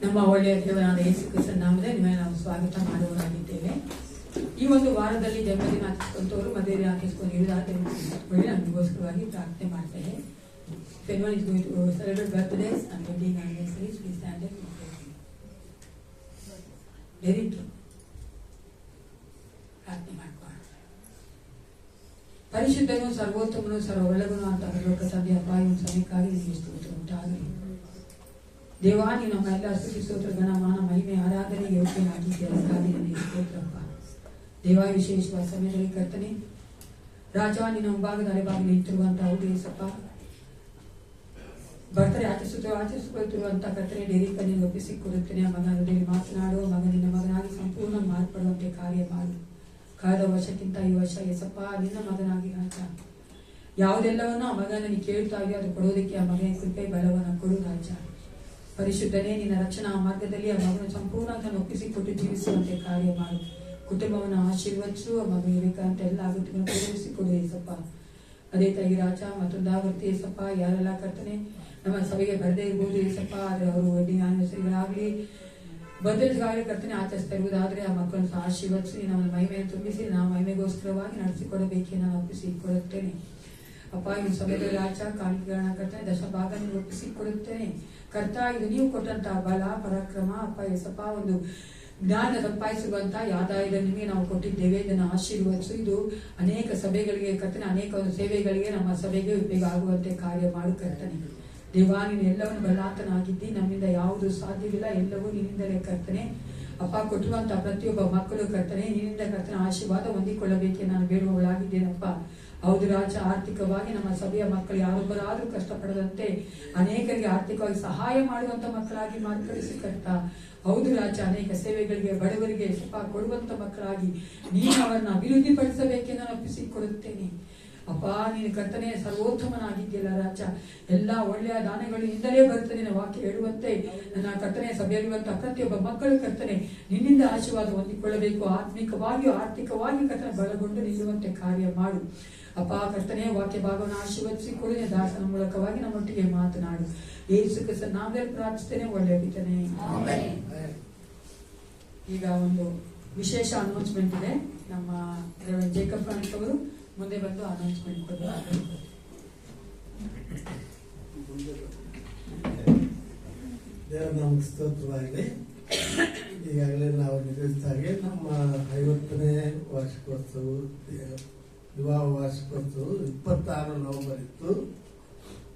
ನಮ್ಮ ಒಳ್ಳೆಯ ದೇವರಾದ ಯೇಸು ಕ್ರಿಸ್ತನ ನಾಮದಲ್ಲಿ ನಿಮಗೆ ನಾವು ಸ್ವಾಗತ ಮಾಡುವವರಾಗಿದ್ದೇವೆ. ಈ ಒಂದು ವಾರದಲ್ಲಿ ಜನ್ಮದಿನ ಆಚರಿಸುವಂತವರು ಮದುವೆ ಆಚರಿಸಿಕೊಂಡು ಇರುವುದಾದರೆ ನಮಗೋಸ್ಕರವಾಗಿ ಪ್ರಾರ್ಥನೆ ಮಾಡ್ತೇವೆ. If anyone is going to celebrate birthdays and wedding anniversaries, please stand up. Very true. ಪ್ರಾರ್ಥನೆ ಮಾಡ್ಕೊಳ್ಳೋಣ. ಪರಿಶುದ್ಧನು ಸರ್ವೋತ್ತಮನು ಸರ್ವೊಳಗನು ಅಂತ ಲೋಕ ತಂದೆ ಅಪ್ಪ ಈ ಸಮಯಕ್ಕಾಗಿ ನಿಮಗೆ ಸ್ತೋತ್ರ ಉಂಟಾಗಲಿ. ದೇವಾ ನೀನು ನಮ್ಮ ಎಲ್ಲ ಸ್ತುತಿ ಸ್ತೋತ್ರ ಗಣ ಮಾನ ಮಹಿಮೆ ಆರಾಧನೆಗೆ ಯೋಗ್ಯನಾಗಿದ್ದೀಯ. ಅದಕ್ಕಾಗಿ ನನಗೆ ಸ್ತೋತ್ರಪ್ಪ. ದೇವಾ ವಿಶೇಷವಾದ ಸಮಯದಲ್ಲಿ ಕರ್ತನೆ ರಾಜ ನಿನ್ನ ಮುಂಭಾಗದ ಅಲೆವಾಗಿ ನಿಂತಿರುವಂತಹ ಹೌದು ಏಸಪ್ಪ, ಬರ್ತಡೆ ಆಚರಿಸುತ್ತಿರುವಂತ ಕರ್ತನೆ ಡೇರಿ ಕಣ್ಣಿಗೆ ಒಪ್ಪಿಸಿಕೊಡುತ್ತೇನೆ. ಮಗನಲ್ಲಿ ಮಾತನಾಡುವ ಮಗನಿನ ಮಗನಾಗಿ ಸಂಪೂರ್ಣ ಮಾರ್ಪಡುವಂತೆ ಕಾರ್ಯ ಮಾಡು. ಕಳೆದ ವರ್ಷಕ್ಕಿಂತ ಈ ವರ್ಷ ಏಸಪ್ಪ ನಿನ್ನ ಮಗನಾಗಿ ರಾಜ ಯಾವುದೆಲ್ಲವನ್ನೂ ಆ ಮಗನಲ್ಲಿ ಕೇಳ್ತಾ ಇದೆಯೋ ಅದು ಕೊಡೋದಕ್ಕೆ ಆ ಮಗನ ಕೃಪೆ ಬಲವನ್ನು ಕೊಡು ರಾಜ. ಪರಿಶುದ್ಧನೇ ನಿನ್ನ ರಕ್ಷಣಾ ಮಾರ್ಗದಲ್ಲಿ ಆ ಮಗನ ಸಂಪೂರ್ಣ ತನ್ನ ಒಪ್ಪಿಸಿಕೊಟ್ಟು ಜೀವಿಸುವಂತೆ ಕಾರ್ಯ ಮಾಡು. ಕುಟುಂಬವನ್ನು ಆಶೀರ್ವದಿಸು. ಆ ಮಗನಿಗೆ ಬೇಕಾದಂತ ಎಲ್ಲ ಆಗುತ್ತನ್ನು ಪೂರೈಸಿಕೊಡು ಏಸಪ್ಪ. ಅದೇ ತಾಯಿ ರಾಜ ಮತ್ತೊಂದಾಗುತ್ತೆ ಏಸಪ್ಪ, ಯಾರೆಲ್ಲ ಕರ್ತನೆ ನಮ್ಮ ಸಭೆಗೆ ಬರದೇ ಇರ್ಬೋದು ಏಸಪ್ಪ, ಆದ್ರೆ ಅವರು ವೆಡ್ಡಿಂಗ್ ಆನಿವರ್ಸರಿಗಳಾಗ್ಲಿ ಬದಲಿಗಾಗಲಿ ಕರ್ತನೆ ಆಚರಿಸ್ತಾ ಇರುವುದಾದ್ರೆ ಆ ಮಕ್ಕಳನ್ನು ಆಶೀರ್ವದಿಸಿ ನಮ್ಮ ಮಹಿಮೆಯನ್ನು ತುಂಬಿಸಿ ನಾವು ಮಹಿಮೆಗೋಸ್ಕರವಾಗಿ ನಡೆಸಿಕೊಡಬೇಕೆ ನಾನು ಒಪ್ಪಿಸಿಕೊಡುತ್ತೇನೆ ಅಪ್ಪ. ಈ ಸಮಯದಲ್ಲಿ ರಾಜ ಕಾಣಿಕೆಗಳನ್ನ ಕರ್ತನೆ ದಶಭಾಗ ಒಪ್ಪಿಸಿಕೊಡುತ್ತೇನೆ ಕರ್ತ. ಇದು ನೀವು ಕೊಟ್ಟಂತಹ ಬಲ ಪರಾಕ್ರಮ ಅಪ್ಪ ಏಸಪ್ಪ, ಒಂದು ಜ್ಞಾನ ಸಂಪಾದಿಸುವಂತ ಆದಾಯದ ನಿಮಗೆ ನಾವು ಕೊಟ್ಟಿದ್ದೇವೆ. ಇದನ್ನು ಆಶೀರ್ವದಿಸು. ಇದು ಅನೇಕ ಸಭೆಗಳಿಗೆ ಕರ್ತನೆ, ಅನೇಕ ಒಂದು ಸೇವೆಗಳಿಗೆ ನಮ್ಮ ಸಭೆಗೆ ಉಪಯೋಗ ಆಗುವಂತೆ ಕಾರ್ಯ ಮಾಡು ಕರ್ತನೆ. ದೇವಾ ನೀನು ಎಲ್ಲವನ್ನು ಬಲಾತನಾಗಿದ್ದಿ, ನಮ್ಮಿಂದ ಯಾವುದು ಸಾಧ್ಯವಿಲ್ಲ, ಎಲ್ಲವೂ ನಿನ್ನಿಂದಲೇ ಕರ್ತನೆ. ಅಪ್ಪ ಕೊಟ್ಟುವಂತ ಪ್ರತಿಯೊಬ್ಬ ಮಕ್ಕಳು ಕರ್ತನೆ ನಿನ್ನಿಂದ ಕರ್ತನೆ ಆಶೀರ್ವಾದ ಹೊಂದಿಕೊಳ್ಳಬೇಕೆ ನಾನು ಬೇಡುವವಳಾಗಿದ್ದೇನಪ್ಪ. ಹೌದು ರಾಜ, ಆರ್ಥಿಕವಾಗಿ ನಮ್ಮ ಸಭೆಯ ಮಕ್ಕಳು ಯಾರೊಬ್ಬರಾದ್ರೂ ಕಷ್ಟಪಡದಂತೆ ಅನೇಕರಿಗೆ ಆರ್ಥಿಕವಾಗಿ ಸಹಾಯ ಮಾಡುವಂತ ಮಕ್ಕಳಾಗಿ ಮಾರ್ಪಡಿಸಿ ಕರ್ತ. ಹೌದು ರಾಜ, ಅನೇಕ ಸೇವೆಗಳಿಗೆ ಬಡವರಿಗೆ ಸ್ವಲ್ಪ ಕೊಡುವಂತ ಮಕ್ಕಳಾಗಿ ನೀನು ಅವರನ್ನ ಅಭಿವೃದ್ಧಿಪಡಿಸಬೇಕೆ ನಾನು ಒಪ್ಪಿಸಿಕೊಡುತ್ತೇನೆ ಅಪ್ಪ. ನೀನು ಕರ್ತನೆ ಸರ್ವೋತ್ತಮನಾಗಿದ್ಯಲ್ಲ ರಾಜ, ಎಲ್ಲಾ ಒಳ್ಳೆಯ ದಾನಗಳಿಂದಲೇ ಬರ್ತದೆ. ವಾಕ್ಯ ಹೇಳುವಂತೆ ನನ್ನ ಕರ್ತನೆ ಸಭೆಯಲ್ಲಿರುವಂತಹ ಪ್ರತಿಯೊಬ್ಬ ಮಕ್ಕಳು ಕರ್ತನೆ ನಿನ್ನಿಂದ ಆಶೀರ್ವಾದ ಹೊಂದಿಕೊಳ್ಳಬೇಕು. ಆತ್ಮಿಕವಾಗಿಯೂ ಆರ್ಥಿಕವಾಗಿ ಕರ್ತನೆ ಬಲಗೊಂಡು ನಿಲ್ಲುವಂತೆ ಕಾರ್ಯ ಮಾಡು ಅಪ್ಪ. ಕರ್ತನೆ ವಾಕ್ಯ ಭಾಗವನ್ನು ಆಶೀರ್ವದಿಸಿಕೊಳ್ಳಿ. ದಾಸನ ಮೂಲಕವಾಗಿ ನಮ್ಮೊಟ್ಟಿಗೆ ಮಾತನಾಡು. ಯೇಸು ಕ್ರಿಸ್ತನ ನಾಮದಲ್ಲಿ ಪ್ರಾರ್ಥಿಸ್ತೇನೆ, ಒಳ್ಳೆಯ ಬಿತ್ತನೆ. ಈಗ ಒಂದು ವಿಶೇಷ ಅನೌನ್ಸ್ಮೆಂಟ್ ಇದೆ. ನಮ್ಮ ಜೇಕಬ್ ಫ್ರಾನ್ಸ್ ಅವರು ಮುಂದೆ ಬಂದು ಅನೌನ್ಸ್ಮೆಂಟ್ ಕೊಡಬೇಕು. ದೇವರ ನಮಗೆ ಸ್ತೋತ್ರವಾಗಲಿ. ಈಗಾಗಲೇ ನಾವು ನಿರ್ವಹಿಸಿದಾಗೆ ನಮ್ಮ 50ನೇ ವಾರ್ಷಿಕೋತ್ಸವ ವಿವಾಹ ವಾರ್ಷಿಕೋತ್ಸವ 26 ನವೆಂಬರ್ ಇತ್ತು.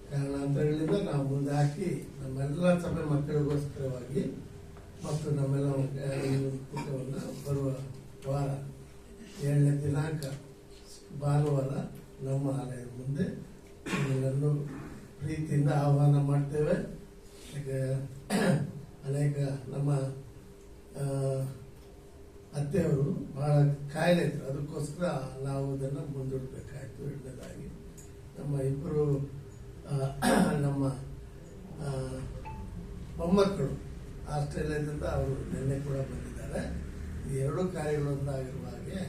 ಕಾರಣಾಂತರಗಳಿಂದ ನಾವು ಮುಂದೆ ಹಾಕಿ ನಮ್ಮೆಲ್ಲ ಸಭೆ ಮಕ್ಕಳಿಗೋಸ್ಕರವಾಗಿ ಮತ್ತು ನಮ್ಮೆಲ್ಲ ಕೂಟವನ್ನು ಬರುವ ವಾರ 7ನೇ ದಿನಾಂಕ ಭಾನುವಾರ ನಮ್ಮ ಆಲಯದ ಮುಂದೆ ನಿಮ್ಮನ್ನು ಪ್ರೀತಿಯಿಂದ ಆಹ್ವಾನ ಮಾಡ್ತೇವೆ. ಅನೇಕ ನಮ್ಮ ಅತ್ತೆಯವರು ಬಹಳ ಕಾಯಿಲೆ ಇದ್ರು, ಅದಕ್ಕೋಸ್ಕರ ನಾವು ಇದನ್ನು ಮುಂದೂಡಬೇಕಾಯ್ತು. ಎರಡನೇದಾಗಿ ನಮ್ಮ ಇಬ್ಬರು ನಮ್ಮ ಮೊಮ್ಮಕ್ಕಳು ಆಸ್ಟ್ರೇಲಿಯಾದಿಂದ ಅವರು ನಿನ್ನೆ ಕೂಡ ಬಂದಿದ್ದಾರೆ. ಈ ಎರಡೂ ಕಾರ್ಯಗಳೊಂದಾಗಿರುವ ಹಾಗೆ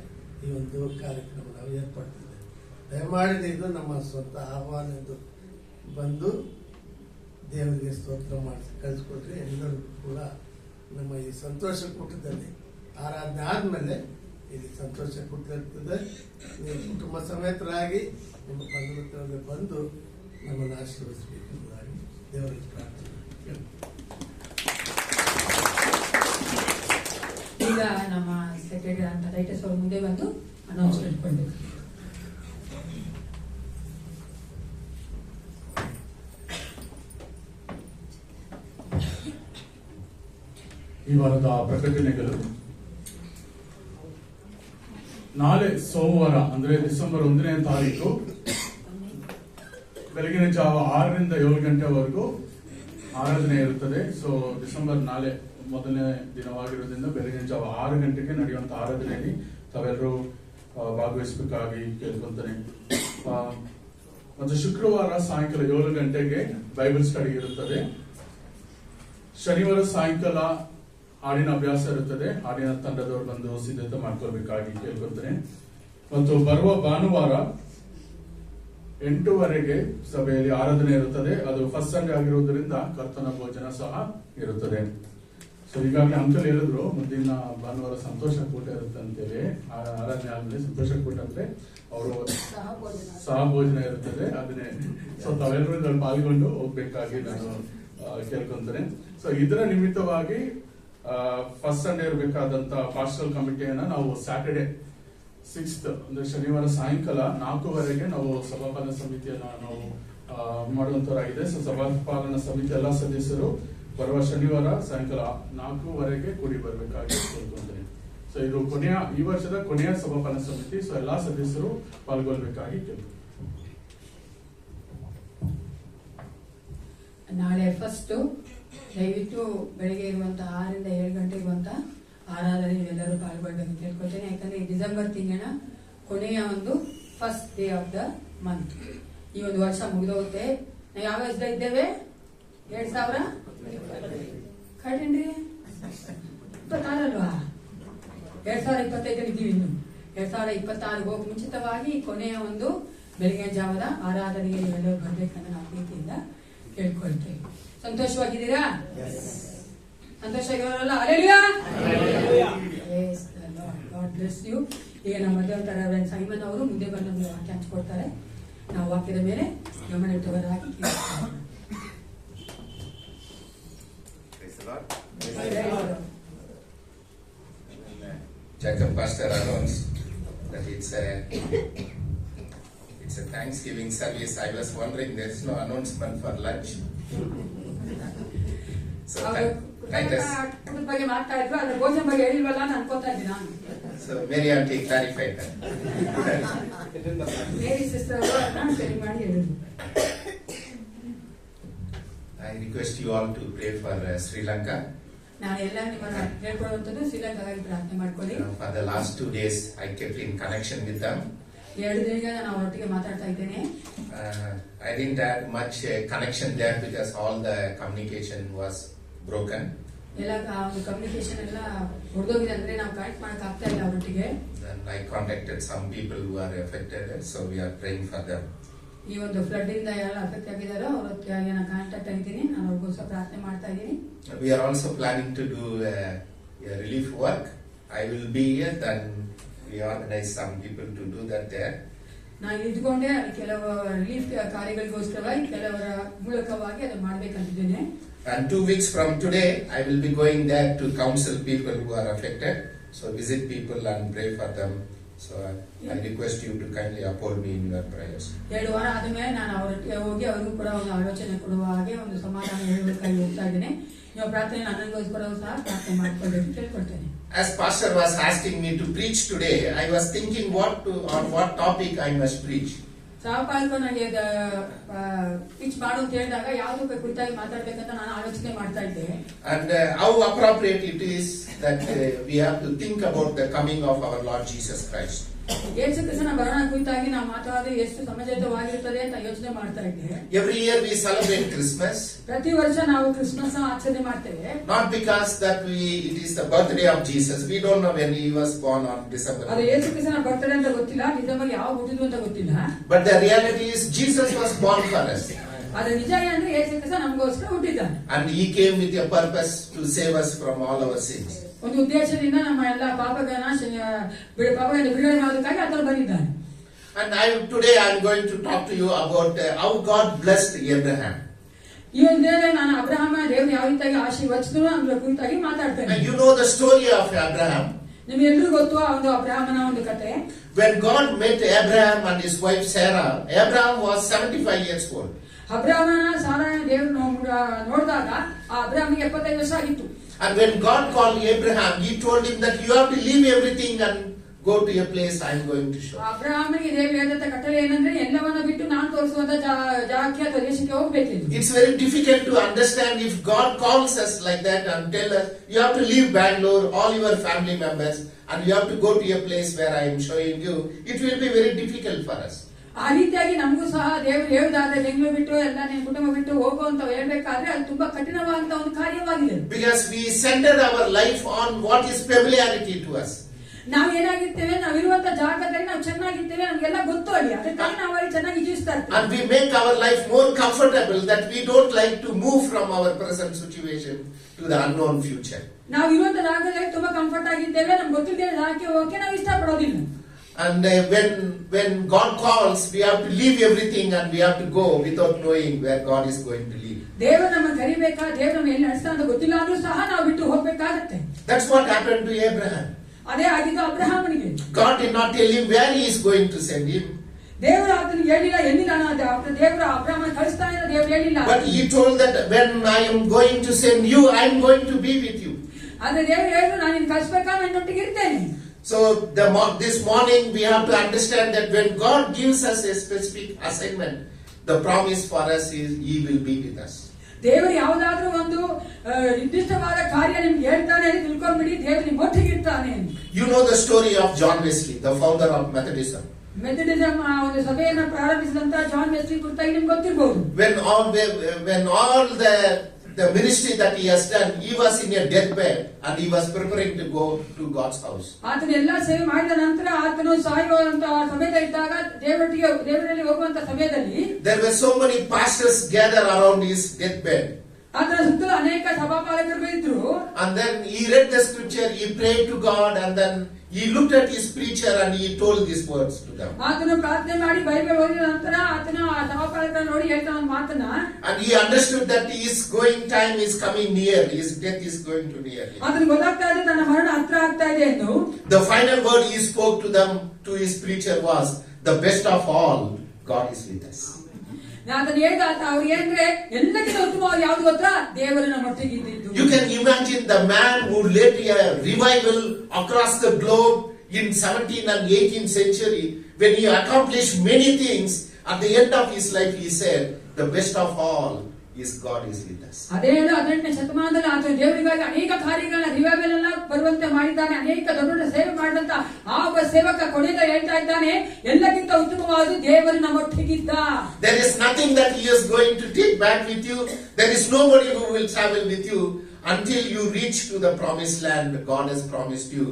ಈ ಒಂದು ಕಾರ್ಯಕ್ರಮ ನಾವು ಏರ್ಪಡ್ತಿದ್ದೇವೆ. ದಯಮಾಡಿ ಇದು ನಮ್ಮ ಸ್ವಂತ ಆಹ್ವಾನ ಎಂದು ಬಂದು ದೇವರಿಗೆ ಸ್ತೋತ್ರ ಮಾಡಿಸಿ ಕಳಿಸ್ಕೊಟ್ರಿ. ಎಲ್ಲರಿಗೂ ಕೂಡ ನಮ್ಮ ಈ ಸಂತೋಷ ಕೂಟದಲ್ಲಿ ಆರಾಧನೆ ಆದಮೇಲೆ ಇಲ್ಲಿ ಸಂತೋಷ ಕೂಟ ಇರ್ತದೆ. ನೀವು ಕುಟುಂಬ ಸಮೇತರಾಗಿ ನಿಮ್ಮ ಬಂಧುಗಳಿಗೆ ಬಂದು ನಮ್ಮನ್ನು ಆಶೀರ್ವದಿಸಬೇಕೆಂಬುದಾಗಿ ದೇವರಿಗೆ ಪ್ರಾರ್ಥನೆ. ಈಗ ನಮ್ಮ ಸೆಕ್ರೆಟರಿ ಅಂತ ಟೈಟಸ್ ಅವರು ಮುಂದೆ ಬಂದು ಅನೌನ್ಸ್ಮೆಂಟ್ ಕೊಡಬೇಕು. ಈ ವಾರದ ಪ್ರಕಟಣೆಗಳು ನಾಳೆ ಸೋಮವಾರ ಅಂದ್ರೆ ಡಿಸೆಂಬರ್ 1ನೇ ತಾರೀಕು ಬೆಳಗಿನ ಜಾವ 6ರಿಂದ 7 ಗಂಟೆವರೆಗೂ ಆರಾಧನೆ ಇರುತ್ತದೆ. ಸೊ ಡಿಸೆಂಬರ್ ನಾಳೆ ಮೊದಲನೇ ದಿನವಾಗಿರೋದ್ರಿಂದ ಬೆಳಗಿನ ಜಾವ 6 ಗಂಟೆಗೆ ನಡೆಯುವಂತ ಆರಾಧನೆಯಲ್ಲಿ ತಾವೆಲ್ಲರೂ ಭಾಗವಹಿಸಬೇಕಾಗಿ ಕೇಳ್ಕೊಂತಾನೆ. ಮತ್ತು ಶುಕ್ರವಾರ ಸಾಯಂಕಾಲ 7 ಗಂಟೆಗೆ ಬೈಬಲ್ ಸ್ಟಡಿ ಇರುತ್ತದೆ. ಶನಿವಾರ ಸಾಯಂಕಾಲ ಹಾಡಿನ ಅಭ್ಯಾಸ ಇರುತ್ತದೆ. ಹಾಡಿನ ತಂಡದವರು ಬಂದು ಸಿದ್ಧತೆ ಮಾಡ್ಕೊಳ್ಬೇಕಾಗಿ ಕೇಳ್ಕೊಳ್ತೇನೆ. ಮತ್ತು ಬರುವ ಭಾನುವಾರ 8:30ಗೆ ಸಭೆಯಲ್ಲಿ ಆರಾಧನೆ ಇರುತ್ತದೆ. ಅದು ಫಸ್ಟ್ ಸಂಡೇ ಆಗಿರುವುದರಿಂದ ಕರ್ತನ ಭೋಜನ ಸಹ ಇರುತ್ತದೆ. ಸೊ ಈಗಾಗಲೇ ಅಂಕಲ್ ಹೇಳಿದ್ರು ಮುಂದಿನ ಭಾನುವಾರ ಸಂತೋಷ ಕೂಟ ಇರುತ್ತೆ ಅಂತೇಳಿ. ಆರಾಧನೆ ಆದ್ಮೇಲೆ ಸಂತೋಷ ಕೂಟ ಅಂದ್ರೆ ಅವರು ಸಹ ಭೋಜನ ಇರುತ್ತದೆ. ಅದನ್ನೇ ಸೊ ತಾವೆಲ್ಲರೂ ಇದ್ರಲ್ಲಿ ಪಾಲ್ಗೊಂಡು ಹೋಗ್ಬೇಕಾಗಿ ನಾನು ಕೇಳ್ಕೊಂತೇನೆ. ಸೊ ಇದರ ನಿಮಿತ್ತವಾಗಿ ಫಸ್ಟ್ ಸಂಡೇ ಇರಬೇಕಾದಂತ ಪಾಸ್ಟಲ್ ಕಮಿಟಿಯನ್ನ ನಾವು ಸ್ಯಾಟರ್ಡೆ 6th ಅಂದ್ರೆ ಶನಿವಾರ ಸಾಯಂಕಾಲ 4:00 ನಾವು ಸಭಾಪಾಲನಾ ಸಮಿತಿಯನ್ನ ನಾವು ಮಾಡುವಂತವರಾಗಿದೆ. ಸೊ ಸಭಾಪಾಲನಾ ಸಮಿತಿ ಎಲ್ಲಾ ಸದಸ್ಯರು ಬರುವ ಶನಿವಾರ ಸಾಯಂಕಾಲ 4:00 ಕೂಡಿ ಬರಬೇಕಾಗಿ ಕೇಳ್ಕೊಂತೇನೆ. ಸೊ ಇದು ಈ ವರ್ಷದ ಕೊನೆಯ ಸಭಾಪಾಲನಾ ಸಮಿತಿ. ಸೊ ಎಲ್ಲಾ ಸದಸ್ಯರು ಪಾಲ್ಗೊಳ್ಬೇಕಾಗಿ ಕೇಳ್ಕೊಂತೀನಿ. ನಾಳೆ ಫಸ್ಟ್ ದಯವಿಟ್ಟು ಬೆಳಿಗ್ಗೆ ಇರುವಂತಹ 6ರಿಂದ 7 ಗಂಟೆ ಇರುವಂತಹ ಆರಾಧನೆ ಎಲ್ಲರೂ ಪಾಲ್ಗೊಳ್ಬೇಕು ಕೇಳ್ಕೊಳ್ತೇನೆ. ಯಾಕಂದ್ರೆ ಈ ಡಿಸೆಂಬರ್ ತಿಂಗಳ ಕೊನೆಯ ಒಂದು first day of the month. ಈ ಒಂದು ವರ್ಷ ಮುಗಿದೋಗುತ್ತೆ. ನಾವು ಯಾವ ವರ್ಷದ ಇದ್ದೇವೆ? 2000 ಕರೆಕ್ಟೇನ್ರಿ? 26 ಅಲ್ವಾ? 2025 ಇದ್ದೀವಿ. ಇನ್ನು 2026 ಹೋಗಿ ಮುಂಚಿತವಾಗಿ ಕೊನೆಯ ಒಂದು ಬೆಳಗಿನ ಜಾವದ ಆರಾಧನೆಗೆ ನೀವೆಲ್ಲರೂ ಬರ್ಬೇಕಂದ್ರೆ ನಾವು ಪ್ರೀತಿಯಿಂದ ಕೇಳ್ಕೊಳ್ತೇವೆ. ಸಂತೋಷವಾಗಿದ್ದೀರಾ? ಸಂತೋಷವಾಗಿರೋಲ್ಲ? ಅಲ್ಲೆಲೂಯಾ. God bless you. ಈಗ ನಮ್ಮ ಮಧ್ಯವರ್ತರ ಸೈಮನ್ ಅವರು ಮುಂದೆ ಬಂದು ನಮಗೆ ವಾಕ್ಯ ಹಂಚ್ಕೊಡ್ತಾರೆ. ನಾವು ವಾಕ್ಯದ ಮೇಲೆ ಗಮನ ಇಟ್ಟವರಾಗಿ Jacob Pastor announced that it's a Thanksgiving service. I was wondering there is no announcement for lunch. So thank us. ಬಗ್ಗೆ ಮಾತಾಡಿದ್ರು, ಅದ್ರ ಭೋಜನ ಬಗ್ಗೆ ಹೇಳಿಲ್ವಲ್ಲ ಅಂತ ಅನ್ಕೋತಾ ಇದ್ದೀನಿ ನಾನು. So Mary auntie clarified that. Mary sister ಅವರು ಸರಿ ಮಾಡಿ ಹೇಳಿದ್ರು. I request you all to pray for Sri Lanka. ನಾನು ಎಲ್ಲ ನಿಮ್ಮನ್ನ ಹೇಳ್ಕೊಳ್ಳುವಂಥದ್ದು ಶ್ರೀಲಂಕಾಗಾಗಿ ಪ್ರಾರ್ಥನೆ ಮಾಡ್ಕೊಳ್ಳಿ. For the last 2 days I kept in connection with them. 2 ದಿನಗಳ ನಾನು ಅವರೊಟ್ಟಿಗೆ ಮಾತಾಡ್ತಾ ಇದ್ದೇನೆ. I didn't have much connection there because all the communication was broken. ಎಲ್ಲ ಒಂದು ಕಮ್ಯುನಿಕೇಶನ್ ಎಲ್ಲ ಹೊಡೆದೋಗಿದೆ, ಅಂದ್ರೆ ನಾವು ಕನೆಕ್ಟ್ ಮಾಡಕ್ ಆಗ್ತಾ ಇಲ್ಲ ಅವರೊಟ್ಟಿಗೆ. Then I contacted some people who are affected, so we are praying for them. ಈ ಒಂದು ಫ್ಲಡ್ ಇಂದ ಯಾರು ಅಫೆಕ್ಟ್ ಆಗಿದಾರೋ ಅವರೊಟ್ಟಿಗೆ ನಾನು ಕಾಂಟ್ಯಾಕ್ಟ್ ಆಗಿದ್ದೀನಿ. ನಾನು ಅವ್ರಿಗೋಸ್ಕರ ಪ್ರಾರ್ಥನೆ ಮಾಡ್ತಾ ಇದ್ದೀನಿ. We are also planning to do a relief work. I will be here, then we organize some people to do that there. ನಾನು ಇದ್ಕೊಂಡೆ ಕೆಲವು ರಿಲೀಫ್ ಕಾರ್ಯಗಳಿಗೋಸ್ಕರವಾಗಿ ಕೆಲವರ ಮೂಲಕವಾಗಿ ಅದನ್ನು ಮಾಡ್ಬೇಕಂತಿದ್ದೇನೆ. And 2 weeks from today, I will be going there to counsel people who are affected. So visit people and pray for them. So I request you to kindly uphold me in your prayers. 2 ವಾರ ಆದ್ಮೇಲೆ ನಾನು ಅವರೊಟ್ಟಿಗೆ ಹೋಗಿ ಅವರಿಗೂ ಕೂಡ ಒಂದು ಆಲೋಚನೆ ಕೊಡುವ ಹಾಗೆ ಒಂದು ಸಮಾಧಾನ ಹೇಳಬೇಕಾಗಿ ಹೋಗ್ತಾ ಇದ್ದೇನೆ. ನೀವು ಪ್ರಾರ್ಥನೆ ನನಗೋಸ್ಕರ ಸಹ ಪ್ರಾರ್ಥನೆ ಮಾಡ್ಕೊಳ್ಬೇಕು ಕೇಳ್ಕೊಳ್ತೇನೆ. As Pastor was asking me to preach today, I was thinking on what topic I must preach. ಸಹಪಾಲಕರು ನನಗೆ ಪಿಚ್ ಮಾಡು ಅಂತ ಹೇಳಿದಾಗ ಯಾವ್ದು ಕುರಿತಾಗಿ ಮಾತಾಡ್ಬೇಕಂತ ನಾನು ಆಲೋಚನೆ ಮಾಡ್ತಾ ಇದ್ದೆ. And how appropriate it is that we have to think about the coming of our Lord Jesus Christ. ಯೇಸು ಕ್ರಿಸ್ತನ ಬರೋಣ ಕುರಿತಾಗಿ ನಾವು ಮಾತಾಡಿದ್ರೆ ಎಷ್ಟು ಸಮಂಜಸವಾಗಿರುತ್ತದೆ ಅಂತ ಯೋಚನೆ ಮಾಡ್ತಾ ಇದ್ದೆ. Every year we celebrate Christmas. ಪ್ರತಿ ವರ್ಷ ನಾವು ಕ್ರಿಸ್ಮಸ್ ಆಚರಣೆ ಮಾಡ್ತೇವೆ. Not because that it is the birthday of Jesus. We don't know when he was born on December. ಅದು ಯೇಸು ಕ್ರಿಸ್ತನ ಬರ್ತಡೇ ಅಂತ ಗೊತ್ತಿಲ್ಲ, ಡಿಸೆಂಬರ್ ಯಾವ ಹುಟ್ಟಿದ್ರು ಅಂತ ಗೊತ್ತಿಲ್ಲ. But the reality is Jesus was born for us. ಅದು ನಿಜ ಏನಂದ್ರೆ ಯೇಸು ಕ್ರಿಸ್ತ ನಮಗೋಸ್ಕರ ಹುಟ್ಟಿದ್ದಾನೆ. And he came with a purpose to save us from all our sins. ಒಂದು ಉದ್ದೇಶದಿಂದ ನಮ್ಮ ಎಲ್ಲ ಪಾಪಗಳನ್ನ ಬಿಡುಗಡೆ ಮಾಡೋದಕ್ಕಾಗಿ ಆತನು ಬಂದಿದ್ದಾನೆ. And today I am going to talk to you about how God blessed Abraham. ಈ ಒಂದು ದಿನದಲ್ಲಿ ನಾನು ಅಬ್ರಹಾಮ ದೇವರು ಯಾವ ರೀತಿಯಾಗಿ ಆಶೀರ್ವದಿಸಿದ್ರು ಅನ್ನೋದ್ರ ಕುರಿತಾಗಿ ಮಾತಾಡ್ತೇನೆ. You know the story of Abraham. ನಿಮ್ಗೆಲ್ಲರಿಗೂ ಗೊತ್ತು ಆ ಒಂದು ಅಬ್ರಹಾಮನ ಒಂದು ಕತೆ. When God met Abraham and his wife Sarah, Abraham was 75 years old. ಅಬ್ರಹಾಮನ ಸಾರಾಯಣ ದೇವರು ನೋಡಿದಾಗ ಆ ಅಬ್ರಹಾಮಿಗೆ 75 ವರ್ಷ ಆಗಿತ್ತು. And when God called Abraham, he told him that you have to leave everything and go to a place I am going to show. ಅಬ್ರಹಾಮನಿಗೆ ದೇವರು ಹೇಳಿದ ಕಟ್ಟಳೆ ಏನಂದ್ರೆ ಎಲ್ಲವನ್ನ ಬಿಟ್ಟು ನಾನು ತೋರಿಸುವಂತ ಜಾಗಕ್ಕೆ ಅಥವಾ ದೇಶಕ್ಕೆ ಹೋಗ್ಬೇಕಿತ್ತು. It's very difficult to understand if God calls us like that and tell us you have to leave Bangalore, all your family members, and you have to go to a place where I am showing you. It will be very difficult for us. ಆ ರೀತಿಯಾಗಿ ನಮಗೂ ಸಹ ದೇವರು ಹೇಳುದಾದ್ರೆ ಬೆಂಗಳೂರು ಬಿಟ್ಟು ಎಲ್ಲ ನಿಮ್ ಕುಟುಂಬ ಬಿಟ್ಟು ಹೋಗುವಂತ ಹೇಳ್ಬೇಕಾದ್ರೆ ಅದು ತುಂಬಾ ಕಠಿಣವಾದಂತ ಒಂದು ಕಾರ್ಯವಾಗಿದೆ. Because we centered our life on what is familiarity to us. ನಾವ್ ಏನಾಗಿರ್ತೇವೆ, ನಾವಿರುವಂತ ಜಾಗದಲ್ಲಿ ನಾವು ಚೆನ್ನಾಗಿರ್ತೇವೆ, ನಮ್ಗೆಲ್ಲ ಗೊತ್ತು ಅಲ್ಲಿ, ಅದಕ್ಕಾಗಿ ನಾವು ಅಲ್ಲಿ ಚೆನ್ನಾಗಿ ಜೀವಿಸ್ತಾ ಇರ್ತೇವೆ. And we make our life more comfortable that we don't like to move from our present situation to to the unknown future. ನಾವು ಇರುವಂತ ಜಾಗದಲ್ಲಿ ತುಂಬಾ ಕಂಫರ್ಟ್ ಆಗಿದ್ದೇವೆ, ನಮ್ಗೆ ಗೊತ್ತಿದ್ದೇವೆ ಜಾಗಕ್ಕೆ ಹೋಗಕ್ಕೆ ನಾವು ಇಷ್ಟಪಡೋದಿಲ್ಲ. And when God calls, we have to leave everything and we have to go without knowing where God is going to lead. ದೇವರು ನಮ್ಮ ಕರಿಬೇಕಾ, ದೇವರು ನಮ್ಮ ಎಲ್ಲಿ ನಡೆಸ್ತಾ ಅಂತ ಗೊತ್ತಿಲ್ಲ ಆದ್ರೂ ಸಹ ನಾವು ಬಿಟ್ಟು ಹೋಗ್ಬೇಕಾಗತ್ತೆ. That's what happened to Abraham. ಅದೇ ಆಗಿದ್ದು ಅಬ್ರಹಾಮನಿಗೆ. God did not tell him where he is going to send him. ದೇವರು ಆತನಿಗೆ ಹೇಳಿಲ್ಲ ಎಲ್ಲಿ ನಾನು ದೇವರು ಅಬ್ರಹಾಮನ ಕಳಿಸ್ತಾ ಇರೋ ದೇವರು ಹೇಳಿಲ್ಲ. But he told that when I am going to send you, I am going to be with you. ಆದ್ರೆ ದೇವರು ಹೇಳಿದ್ರು ನಾನು ನಿನ್ನ ಕಳಿಸ್ಬೇಕಾ, ನನ್ನೊಟ್ಟಿಗೆ ಇರ್ತೇನೆ. So this morning we have to understand that when God gives us a specific assignment, the promise for us is He will be with us. ದೇವರು ಯಾವುದಾದ್ರೂ ಒಂದು ನಿರ್ದಿಷ್ಟವಾದ ಕಾರ್ಯ ನಿಮ್ಗೆ ಹೇಳ್ತಾನೆ ಅಂತ ತಿಳ್ಕೊಂಡ್ಬಿಡಿ, ದೇವರು ನಿಮ್ಮ ಒಟ್ಟಿಗೆ ಇರ್ತಾನೆ. You know the story of John Wesley, the founder of Methodism. ಮೆಥಡಿಸಂ ಒಂದು ಸಭೆಯನ್ನ ಪ್ರಾರಂಭಿಸಿದಂತ ಜಾನ್ ವೆಸ್ಲಿ ಕುರಿತಾಗಿ ನಿಮ್ಗೆ ಗೊತ್ತಿರಬಹುದು. When all the ministry that he has done, he was in a deathbed and he was preparing to go to God's house. ಆತನ ಎಲ್ಲಾ ಸೇವೆ ಮಾಡಿದ ನಂತರ ಆತನು ಸಾಯುವಂತ ಸಮಯದಲ್ಲಿದ್ದಾಗ ದೇವರಲ್ಲಿ ಹೋಗುವಂತ ಸಮಯದಲ್ಲಿ There were so many pastors gathered around his deathbed. ಆತನ ಸುತ್ತಲೂ ಅನೇಕ ಸಭಾಪಾಲಕರು ಇದ್ರು. And then he read the scripture, he prayed to God, and then he looked at his preacher and he told these words to them. ಆತನು ಪ್ರಾರ್ಥನೆ ಮಾಡಿ Bible ಓದಿದ ನಂತರ ಆತನ ಸಭಾಪಾಲಕರನ್ನು ನೋಡಿ ಹೇಳ್ತಾನ ಒಂದು ಮಾತನ್ನ. And he understood that his going time is coming near, his death is going to near him. ಆತನಿಗೆ ಗೊತ್ತಾಗ್ತಾ ಇದೆ ತನ್ನ ಮರಣ ಹತ್ರ ಆಗ್ತಾ ಇದೆ ಎಂದು. The final word he spoke to them, to his preacher, was, the best of all, God is with us. ಆತನು ಹೇಳಿದ ಅವ್ರು ಏನಂದ್ರೆ ಎಲ್ಲಕ್ಕಿಂತ ಉತ್ತಮವಾಗಿ ಯಾವ್ದು ಗೊತ್ತಾ, ದೇವರು ನಮ್ಮೊಟ್ಟಿಗೆ ಇದ್ದಿದ್ದು. You can imagine the man who led a revival across the globe in 17th and 18th century, when he accomplished many things. At the end of his life, he said, the best of all is God is with us. ಅದೇ 18ನೇ ಶತಮಾನದಲ್ಲಿ ಆತನು ದೇವರಿಗಾಗಿ ಅನೇಕ ಕಾರ್ಯಗಳನ್ನ revival ಎಲ್ಲ ಬರುವಂತೆ ಮಾಡಿದ್ದಾನೆ, ಅನೇಕ ದೊಡ್ಡ ದೊಡ್ಡ ಸೇವೆ ಮಾಡಿದಂತ ಆ ಒಬ್ಬ ಸೇವಕ ಕೊನೆಯಿಂದ ಹೇಳ್ತಾ ಇದ್ದಾನೆ, ಎಲ್ಲಕ್ಕಿಂತ ಉತ್ತಮವಾದ ದೇವರು ನಮ್ಮೊಟ್ಟಿಗಿದ್ದ. There is nothing that he is going to take back with you. There is nobody who will travel with you until you reach to the promised land God has promised you.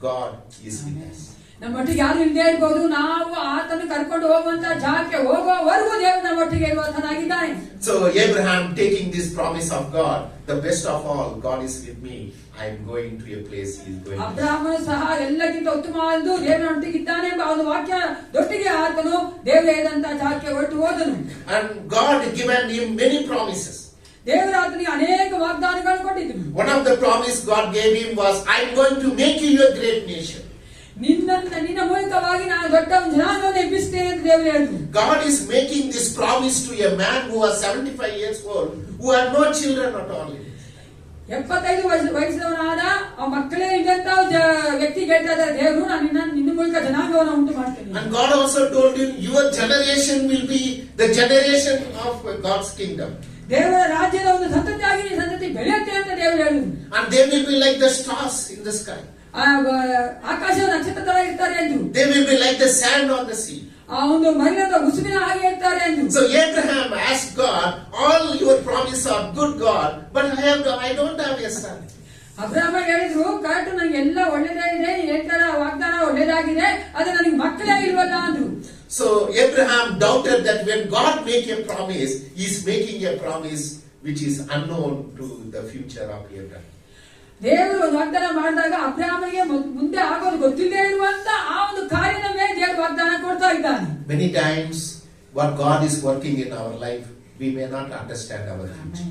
God is with us. ನಮ್ಮೊಟ್ಟಿಗೆ ಯಾರು ಇಲ್ಲದೆ ಇರ್ಬೋದು, ನಾವು ಆತನ ಕರ್ಕೊಂಡು ಹೋಗುವಂತ ಜಾಗಕ್ಕೆ ಹೋಗುವವರೆಗೂ ದೇವರು ನಮ್ಮೊಟ್ಟಿಗೆ ಇರುವಂತನಾಗಿದ್ದಾನೆ. So Abraham, taking this promise of God, the best of all, God is with me, I am going to a place he is going to. ಅಬ್ರಹಾಮನು ಸಹ ಎಲ್ಲಕ್ಕಿಂತ ಉತ್ತಮವಾದ್ದು ದೇವರೊಟ್ಟಿಗೆ ಇದ್ದಾನೆ ಎಂಬ ಒಂದು ವಾಕ್ಯದೊಟ್ಟಿಗೆ ಆತನು ದೇವರು ಹೇಳಿದಂತ ಜಾಗಕ್ಕೆ ಹೊರಟು ಹೋದನು. And God given him many promises. ದೇವರು ಆತನಿಗೆ ಅನೇಕ ವಾಗ್ದಾನಗಳನ್ನು ಕೊಟ್ಟಿದ್ದನು. One of the promise God gave him was, I am going to make you a great nation. ನಿನ್ನ ಮೂಲಕವಾಗಿ ನಾನು ದೊಡ್ಡ ಜನಾಂಗವನ್ನು ಎಬ್ಬಿಸ್ತೇನೆ ಅಂತ ದೇವರು ಹೇಳಿದ್ರು. God is making this promise to a man who was 75 years old, who had no children at all. 75 ವಯಸ್ಸಿನವನಾದ ಆ ಮಕ್ಕಳೇ ಇದ್ದಂತ ವ್ಯಕ್ತಿಗೆ ಹೇಳ್ತಾ ಇದ್ದಾರೆ ದೇವರು, ನಾನು ನಿನ್ನ ಮೂಲಕ ಜನಾಂಗವನ್ನು ಉಂಟು ಮಾಡ್ತೇನೆ. And God also told him, your generation will be the generation of God's kingdom. ದೇವರ ರಾಜ್ಯದ ಒಂದು ಸಂತತಿಯಾಗಿ ಈ ಸಂತತಿ ಬೆಳೆಯುತ್ತೆ ಅಂತ ದೇವರು ಹೇಳಿದ್ರು. And they will be like the stars in the sky. ಆಕಾಶದ ನಕ್ಷತ್ರ ತರ ಇರ್ತಾರೆ ಎಂದು. They will be like the sand on the sea. ಆ ಒಂದು ಮರಳಿನ ಉಸುಬಿನ ಹಾಗೆ ಇರ್ತಾರೆ ಎಂದು. So Abraham asked God, all your promises are good, God, but I don't have a son. Abraham ಹೇಳಿದ್ರು, ಕರೆಕ್ಟ್ ನನಗೆ ಎಲ್ಲ ಒಳ್ಳೇದೇ ಇದೆ, ಹೇಳ್ತಾರ ವಾಗ್ದಾನ ಒಳ್ಳೇದಾಗಿದೆ, ಆದ್ರೆ ನನಗೆ ಮಕ್ಕಳೇ ಇಲ್ವಲ್ಲ ಅಂದ್ರು. So Abraham doubted that when God make a promise, he is making a promise which is unknown to the future of Abraham. ದೇವರು ಒಂದು ವಾಗ್ದಾನ ಮಾಡಿದಾಗ ಅಬ್ರಹಾಮನಿಗೆ ಮುಂದೆ ಆಗೋದು ಗೊತ್ತಿಲ್ಲದೆ ಇರುವಂತ ಆ ಒಂದು ಕಾರ್ಯದ ಮೇಲೆ ದೇವರು ವಾಗ್ದಾನ ಕೊಡ್ತಾ ಇದ್ದಾನೆ. Many times what God is working in our life, we may not understand our future.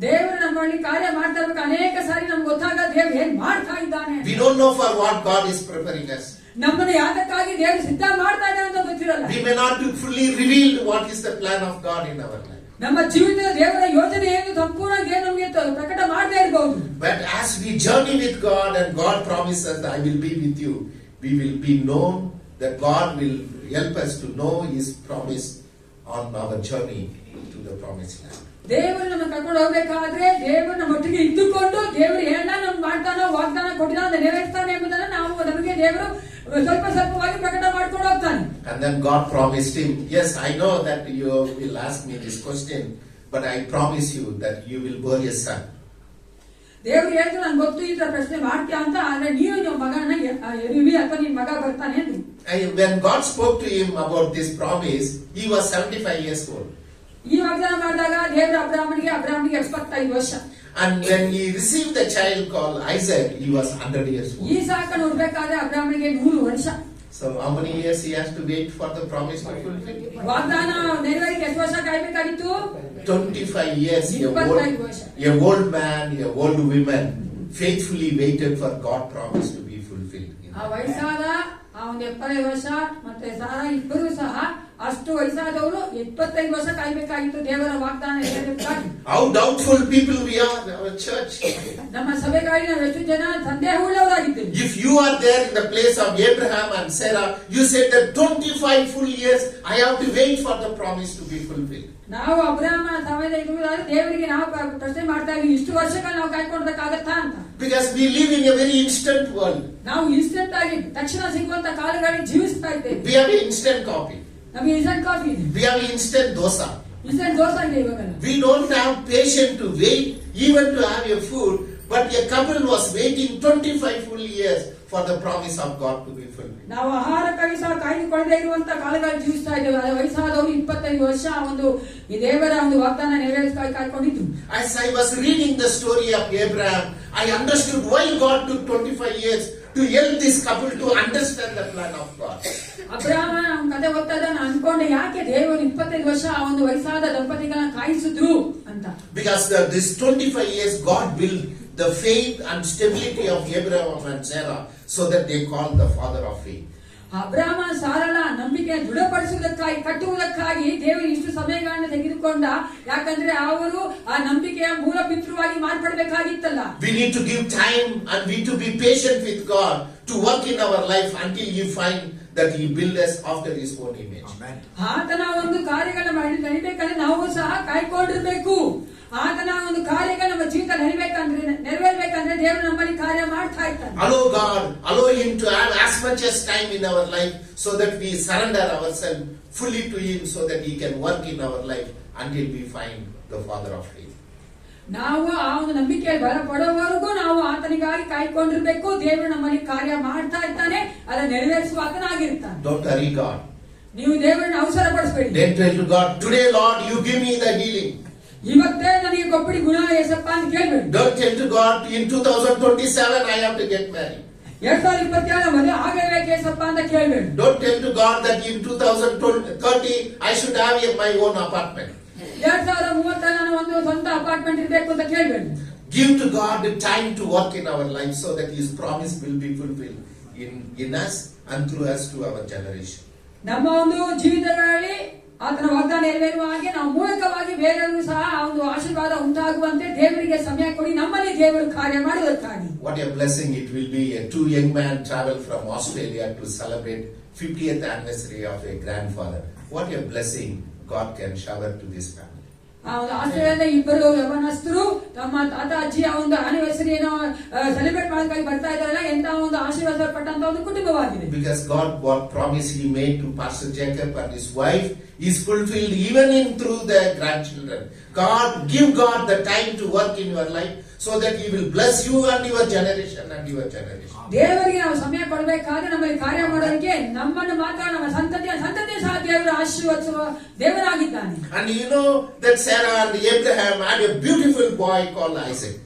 ದೇವರು ನಮ್ಮಲ್ಲಿ ಕಾರ್ಯ ಮಾಡ್ತಾ ಇರ್ಬೇಕು, ಅನೇಕ ಸಾರಿ ನಮ್ಗೆ ಗೊತ್ತಾಗ ದೇವರು ಏನ್ ಮಾಡ್ತಾ ಇದ್ದಾನೆ. We don't know for what God is preparing us. ನಮ್ಮನ್ನು ಯಾತಕ್ಕಾಗಿ ದೇವರು ಸಿದ್ಧ ಮಾಡ್ತಾ ಇದ್ದಾನೆ ಅಂತ ಗೊತ್ತಿರಲ್ಲ. We may not be fully revealed what is the plan of God in our life. ನಮ್ಮ ಜೀವಿತದ ದೇವರ ಯೋಜನೆ ಏನು ಸಂಪೂರ್ಣವಾಗಿ ನಮಗೆ ಪ್ರಕಟ ಮಾಡದೇ ಇರಬಹುದು. But as we journey with God and God promises that I will be with you, we will be known that God will help us to know His promise on our journey to the promised land. ದೇವರು ನಮ್ಮ ಕರ್ಕೊಂಡು ಹೋಗ್ಬೇಕಾದ್ರೆ ದೇವರು ನಮ್ಮೊಟ್ಟಿಗೆ ಇದ್ದುಕೊಂಡು ದೇವರು ಏನ ನಮ್ಗೆ ಮಾಡ್ತಾನೋ ವಾಗ್ದಾನ ಕೊಟ್ಟಿದ ನೆರವೇರಿಸ್ತಾನೆ ಎಂಬುದನ್ನು ನಾವು ನಮಗೆ ದೇವರು ಸ್ವಲ್ಪ ಸ್ವಲ್ಪವಾಗಿ ಪ್ರಕಟ ಮಾಡ್ಕೊಂಡು ಹೋಗ್ತಾನೆ. And then God promised him, yes, I know that you will ask me this question, but I promise you that you will bear a son. ದೇವರು ಹೇಳಿದ್ರು, ನಂಗೆ ಗೊತ್ತು ಈ ತರ ಪ್ರಶ್ನೆ ಮಾಡ್ತೀಯ ಅಂತ, ಆದ್ರೆ ನೀವು ನಿಮ್ಮ ಮಗನ ಎರುವಿ ಅಥವಾ ನಿಮ್ ಮಗ ಬರ್ತಾನೆ ಎಂದು. When God spoke to him about this promise, he was 75 years old. ಈ ವಾಗ್ದಾನ ಮಾಡಿದಾಗ ದೇವರು ಅಬ್ರಹಾಮನಿಗೆ 75 ವರ್ಷ. And when he received the child called Isaac, he was 100 years old. ಈ ಸಾಕನ್ನು ನೋಡ್ಬೇಕಾದ್ರೆ ಅಬ್ರಾಹ್ಮನಿಗೆ 100 ವರ್ಷ. So how many years he has to wait for the promise to fulfill? ವಾಗ್ದಾನ ನೆರವೇರಿಕೆ ಎಷ್ಟು ವರ್ಷ ಕಾಯ್ಬೇಕಾಗಿತ್ತು? 25 years. 25 ವರ್ಷ. A old man, a old woman faithfully waited for God's promise to be fulfilled. ಆ ವಯಸ್ಸಾದ ಆ ಒಂದು 75 ವರ್ಷ ಮತ್ತೆ ಸಾರಾ ಇಬ್ಬರು ಸಹ ಅಷ್ಟು ವಯಸ್ಸಾದವರು 25 ವರ್ಷ ಕಾಯ್ಬೇಕಾಗಿತ್ತು ದೇವರ ವಾಗ್ದಾನ ನೆರವೇರಬೇಕಾಗಿ. How doubtful people we are in our church. ನಮ್ಮ ಸಭೆಗಾಗಿ ನಾವು ಎಷ್ಟು ಜನ ಸಂದೇಹವುಳ್ಳವರಾಗಿದ್ದೇವೆ. If you are there in the place of Abraham and Sarah, you said that 25 full years I have to wait for the promise to be fulfilled. ನಾವು ಅಬ್ರಾಹ್ಮನ ಸಮಯದಲ್ಲಿ ಇರುವುದಾದ್ರೆ ದೇವರಿಗೆ ನಾವು ಪ್ರಶ್ನೆ ಮಾಡ್ತಾ ಇದ್ವಿ, ಇಷ್ಟು ವರ್ಷಗಳು ನಾವು ಕಾಯ್ಕೊಳ್ಬೇಕಾಗತ್ತಾ ಅಂತ. Because we live in a very instant world. ನಾವು ಇನ್ಸ್ಟೆಂಟ್ ಆಗಿ ತಕ್ಷಣ ಸಿಗುವಂತ ಕಾಲಗಳಲ್ಲಿ ಜೀವಿಸ್ತಾ ಇದ್ದೇವೆ. We have an instant coffee. ನಮಗೆ ಇನ್ಸ್ಟೆಂಟ್ ಕಾಫಿ ಇದೆ, We have instant dosa. Instant dosa ಇದೆ ಇವಾಗ. We don't have patience to wait even to have a food, but a couple was waiting 25 full years for the promise of God to be fulfilled. ನಾವು ಆಹಾರಕ್ಕಾಗಿ ಸಹ ಕಾಯ್ದುಕೊಳ್ಳದೆ ಇರುವಂತ ಕಾಲಗಳಲ್ಲಿ ಜೀವಿಸ್ತಾ ಇದ್ದೇವೆ. ವಯಸ್ಸಾದವರು 25 ವರ್ಷ ಒಂದು ಈ ದೇವರ ಒಂದು ವಾಗ್ದಾನ ನೆರವೇರಿಸಬೇಕಾಗಿ ಕಾಯ್ಕೊಂಡಿದ್ದು. As I was reading the story of Abraham, I understood why God took 25 years to help this couple to understand the plan of God. ಅಬ್ರಾಹ್ಮನ ಕಥೆ ಓದ್ತಾ ನಾನು ಅನ್ಕೊಂಡೆ, ಯಾಕೆ ದೇವರು 25 ವರ್ಷ ಆ ಒಂದು ವಯಸ್ಸಾದ ದಂಪತಿಗಳನ್ನ ಕಾಯಿಸಿದ್ರು ಅಂತ. Because this 25 years God built the faith and stability of Abraham and Sarah so that they called the father of faith. ಅಬ್ರಾಹ್ಮ ಸಾರಳ ನಂಬಿಕೆ ದೃಢಪಡಿಸುವುದಕ್ಕಾಗಿ ಕಟ್ಟುವುದಕ್ಕಾಗಿ ದೇವರು ಇಷ್ಟು ಸಮಯಗಳನ್ನು ತೆಗೆದುಕೊಂಡ. ಯಾಕಂದ್ರೆ ಅವರು ಆ ನಂಬಿಕೆಯ ಮೂಲ ಪಿತೃವಾಗಿ ಮಾರ್ಪಡಬೇಕಾಗಿತ್ತಲ್ಲ. We need to give time and we need to be patient with God to work in our life until you find that He built us after His own image. ಆತನ ಒಂದು ಕಾರ್ಯಗಳನ್ನ ನಡಿಬೇಕಂದ್ರೆ ನಾವು ಸಹ ಕಾಯ್ಕೊಂಡಿರ್ಬೇಕು. ಆತನ ಒಂದು ಕಾರ್ಯಗಳು ನಮ್ಮ ಜೀವಿತ ನೆರವೇರ್ಬೇಕಂದ್ರೆ ದೇವರು ನಮ್ಮಲ್ಲಿ ಕಾರ್ಯ ಮಾಡ್ತಾ ಇರ್ತಾನೆ. Allow God, allow Him to have as much as time in our life so that we surrender ourselves fully to Him so that He can work in our life until we find the Father of faith. ನಾವು ಆ ಒಂದು ನಂಬಿಕೆಯಲ್ಲಿ ಬಲ ಪಡುವವರೆಗೂ ನಾವು ಆತನಿಗಾಗಿ ಕಾಯ್ಕೊಂಡಿರ್ಬೇಕು. ದೇವರು ನಮ್ಮಲ್ಲಿ ಕಾರ್ಯ ಮಾಡ್ತಾ ಇರ್ತಾನೆ, ಅದನ್ನ ನೆರವೇರಿಸುವ ಆತನಾಗಿರ್ತಾನೆ. Don't hurry God. ನೀವು ದೇವರನ್ನ ಅವಸರ ಪಡಿಸಬೇಡಿ. Then tell to God, today Lord, you give me the healing. ಇವತ್ತೇ ನನಗೆ ಕೊಪ್ಪಡಿ ಗುಣ ಏಸಪ್ಪ ಅಂತ ಕೇಳ್ಬೇಡಿ. Don't tell to God, in 2027 I have to get married. 2027 ಮದುವೆ ಆಗಬೇಕು ಏಸಪ್ಪ ಅಂತ ಕೇಳ್ಬೇಡಿ. Don't tell to God that in 2030 I should have my own apartment. 2030 ನಾನು ಒಂದು ಸ್ವಂತ ಅಪಾರ್ಟ್ಮೆಂಟ್ ಇರಬೇಕು ಅಂತ ಕೇಳ್ಬೇಡಿ. Give to God the time to work in our life so that His promise will be fulfilled in us and through us to our generation. ನಮ್ಮ ಒಂದು ಜೀವಿತಗಳಲ್ಲಿ ಆತನ ವಾಗ್ದಾನ ನೆರವೇರುವ ಹಾಗೆ ನಾವು ಮೂಲಕವಾಗಿ ಬೇರೆಯವರು ಸಹ ಆ ಒಂದು ಆಶೀರ್ವಾದ ಉಂಟಾಗುವಂತೆ ದೇವರಿಗೆ ಸಮಯ ಕೊಡಿ, ನಮ್ಮಲ್ಲಿ ದೇವರು ಕಾರ್ಯ ಮಾಡುವುದಕ್ಕಾಗಿ. What a blessing it will be. Two young men travel from Australia to celebrate 50th anniversary of a grandfather. What a blessing God can shower to this family. ಆ ಒಂದು ಆಸ್ಟ್ರೇಲಿಯಾದ ಇಬ್ಬರು ಯವನಸ್ಥರು ತಮ್ಮ ತಾತ ಅಜ್ಜಿಯ ಒಂದು ಆನಿವರ್ಸರಿಯನ್ನು ಸೆಲೆಬ್ರೇಟ್ ಮಾಡೋದಕ್ಕಾಗಿ ಬರ್ತಾ ಇದ್ದಾರಲ್ಲ, ಎಂತ ಒಂದು ಆಶೀರ್ವಾದ ಪಟ್ಟಂತ ಒಂದು ಕುಟುಂಬವಾಗಿದೆ. Because God, what promise He made to Pastor Jacob and his wife is fulfilled even in through their grandchildren. God, give God the time to work in your life so that He will bless you and your generation and your generation. ದೇವರಿಗೆ ನಾವು ಸಮಯ ಕೊಡಬೇಕಾದ್ರೆ ನಮ್ಮಲ್ಲಿ ಕಾರ್ಯ ಮಾಡೋದಕ್ಕೆ ನಮ್ಮನ್ನು ಮಾತ್ರ ನಮ್ಮ ಸಂತತಿಯ ಸಹ ದೇವರು ಆಶೀರ್ವದಿಸುವ ದೇವರಾಗಿದ್ದಾನೆ. And you know that Sarah and Abraham had a beautiful boy called Isaac.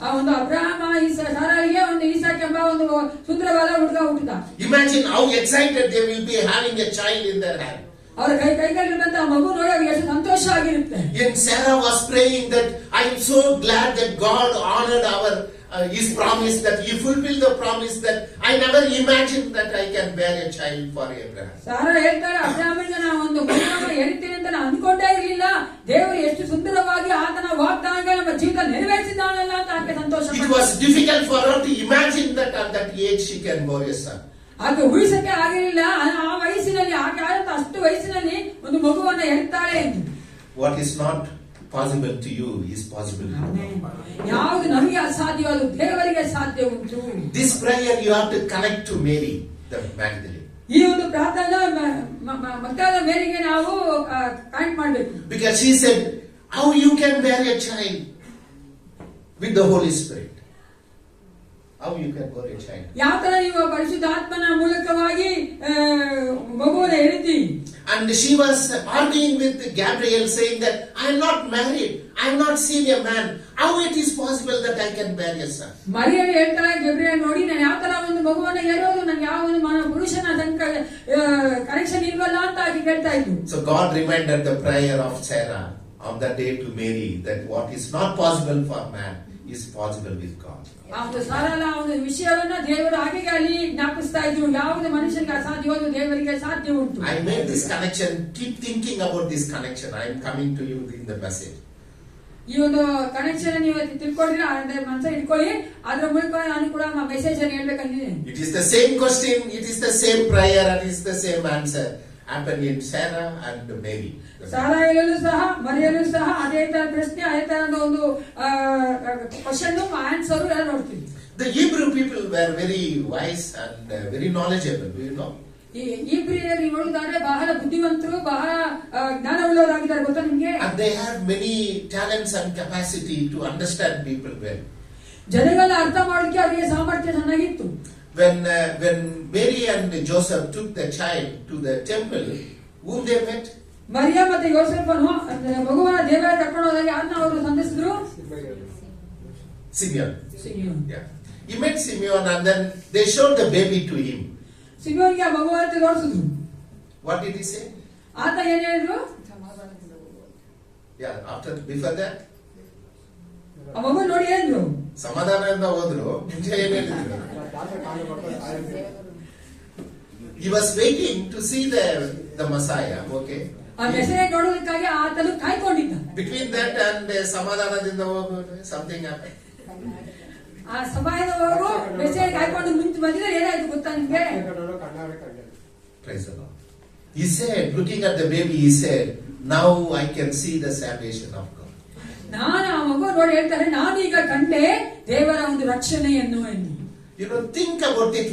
ಆ ಒಂದು ಅಬ್ರಹಾಮ ಸಾರಾಳಿಗೆ ಒಂದು ಈಸಾಕ್ ಎಂಬ ಒಂದು ಸುಂದರವಾದ ಹುಡುಗ ಹುಟ್ಟಿದ. Imagine how excited they will be having a child in their hand. ಅವರ ಕೈಗಳಿರುವಂತ ಮಗು ನೋಡುವಾಗ ಎಷ್ಟು ಸಂತೋಷ ಆಗಿರುತ್ತೆ. And Sarah was praying that I am so glad that God honored His promise, that He fulfilled the promise that I never imagined that I can bear a child for Abraham. Sara ಹೇಳ್ತಾರೆ, ಅಬ್ರಹಾಮನಿಗೆ ನಾವು ಒಂದು ಮಗುವನ್ನು ಹೆರಿತೇವೆ ಅಂತ ನಾನು ಅನ್ಕೊಂಡೇ ಇರಲಿಲ್ಲ. ದೇವರು ಎಷ್ಟು ಸುಂದರವಾಗಿ ಆತನ ವಾಗ್ದಾನ ನಮ್ಮ ಜೀವಿತ ನೆರವೇರಿಸಿದಾನಲ್ಲ ಅಂತ ಆಕೆ ಸಂತೋಷ. It was difficult for her to imagine that at that age she can bear a son. ಆಕೆ ಊಹಿಸಕ್ಕೆ ಆಗಿರಲಿಲ್ಲ ಆ ವಯಸ್ಸಿನಲ್ಲಿ, ಆಕೆ ಆದಂತ ಅಷ್ಟು ವಯಸ್ಸಿನಲ್ಲಿ ಒಂದು ಮಗುವನ್ನ ಹೆರ್ತಾಳೆ ಎಂದು. What is not possible to you is possible to God. ಯಾವುದು ನಮಗೆ ಅಸಾಧ್ಯ ಅದು ದೇವರಿಗೆ ಸಾಧ್ಯ ಉಂಟು. This prayer you have to connect to Mary the Magdalene. ಈ ಒಂದು ಪ್ರಾರ್ಥನಾ ಮಕ್ಕಳ ಮೇರೆಗೆ ನಾವು ಕನೆಕ್ಟ್ ಮಾಡಬೇಕು. Because she said, how you can bear a child with the Holy Spirit? How you can bear a child? ಯಾವ ತರ ನೀವು ಪರಿಶುದ್ಧಾತ್ಮನ ಮೂಲಕವಾಗಿ ಮಗುವನ್ನು ಹೆರಿತಿ. And she was arguing with Gabriel saying that I am not married, I have not seen a man, How it is possible that I can bear a son? ಮರಿಯಳು ಹೇಳ್ತಾಳೆ ಗಬ್ರಿಯಲ್ ನೋಡಿ ನಾನು ಯಾವ ತರ ಒಂದು ಮಗುವನ್ನ ಹೇಳೋದು, ನಂಗೆ ಯಾವ ಒಂದು ಪುರುಷನ ಕನೆಕ್ಷನ್ ಇಲ್ವಲ್ಲ ಅಂತ ಆಗಿ ಕೇಳ್ತಾ ಇದ್ಲು. So God reminded the prayer of Sarah on that day to Mary that what is not possible for man is possible with God. ಒಂದು ಸರಳ ಒಂದು ವಿಷಯವನ್ನ ದೇವರು ಹಾಗೆ ಅಲ್ಲಿ ಜ್ಞಾಪಿಸ್ತಾ ಇದ್ರು, ಯಾವುದು ಮನುಷ್ಯನಿಗೆ ಅಸಾಧ್ಯವೋ ದೇವರಿಗೆ ಸಾಧ್ಯ ಉಂಟು. I made this connection. Keep thinking about this connection. I am coming to you in the message. ಈ ಒಂದು ಕನೆಕ್ಷನ್ ನೀವು ತಿಳ್ಕೊಂಡ್ರೆ ಮನಸ್ಸ ಇಟ್ಕೊಳ್ಳಿ, ಅದ್ರ ಮೂಲಕ ನಾನು ಕೂಡ ಮೆಸೇಜ್ ಅನ್ನು ಹೇಳ್ಬೇಕಂದಿದ್ದೀನಿ. It is the same question, it is the same prayer, and it is the same answer happened in Sarah and Mary. ಸಾರಾಯಲ್ಲೂ ಸಹ ಮರಿಯಲ್ಲೂ ಸಹ ಅದೇ ತರ ಪ್ರಶ್ನೆ, ಅದೇ ತರದ ಒಂದು ಕ್ವಶನ್ ಆನ್ಸರ್ ಎಲ್ಲ ನೋಡ್ತೀವಿ. The Hebrew people were very wise and very knowledgeable, do you know? ಈ ಇಬ್ರಿಯರು ನೋಡಿದರೆ ಬಹಳ ಬುದ್ಧಿವಂತರು, ಬಹಳ ಜ್ಞಾನವುಳ್ಳವರಾಗಿದ್ದಾರೆ, ಗೊತ್ತಾ ನಿಮ್ಗೆ? And they had many talents and capacity to understand people well. ಜನಗಳನ್ನ ಅರ್ಥ ಮಾಡೋಕೆ ಅವರಿಗೆ ಸಾಮರ್ಥ್ಯ ಚೆನ್ನಾಗಿತ್ತು. When Mary and Joseph took the child to the temple, whom they met? ಮರಿಯ ಮತ್ತೆ ಯೋಸೇಫನು ಮಗುವನ್ನ ದೇವರ ಕರ್ಕೊಂಡು ಹೋದಾಗ ಯಾರನ್ನ ಅವರು ಸಂಧಿಸಿದ್ರು? Simeon. Simeon. Yeah. He met Simeon and then they showed the baby to him. ಸಿಮಿಯೋನ್ಗೆ ಆ ಮಗುವನ್ನು ತೋರಿಸಿದ್ರು. What did he say? ಆತ ಏನ್ ಹೇಳಿದ್ರು? Yeah, before that? ಆ ಮಗು ನೋಡಿ ಹೇಳಿದ್ರು ಸಮಾಧಾನದಿಂದ ಹೋದ್ರು. ಮುಂಚೆ ಏನ್ ಹೇಳಿದ್ರು? He was waiting to see the Messiah, okay? ಆ ಮೆಸೇಜ್ ನೋಡೋದಕ್ಕಾಗಿ ಆತನು ಕಾಯ್ಕೊಂಡಿದ್ದ. Between that and ಸಮಾಧಾನದಿಂದ ಹೋಗೋದು something happened. ಆ ಸಮಯದವರೆಗೂ ಮೆಸೇಜ್ ಕಾಯ್ಕೊಂಡು ಮುಂಚೆ ಬಂದಿದ್ರೆ ಏನಾಯ್ತು ಗೊತ್ತಾ ನಿಮ್ಗೆ? Praise the Lord. He said, looking at the baby, he said, now I can see the salvation of God. ನಾನು ಆ ಮಗು ನೋಡಿ ಹೇಳ್ತಾರೆ, ನಾನು ಈಗ ಕಂಡೆ ದೇವರ ಒಂದು ರಕ್ಷಣೆಯನ್ನು ಎಂದು. You know, think about it.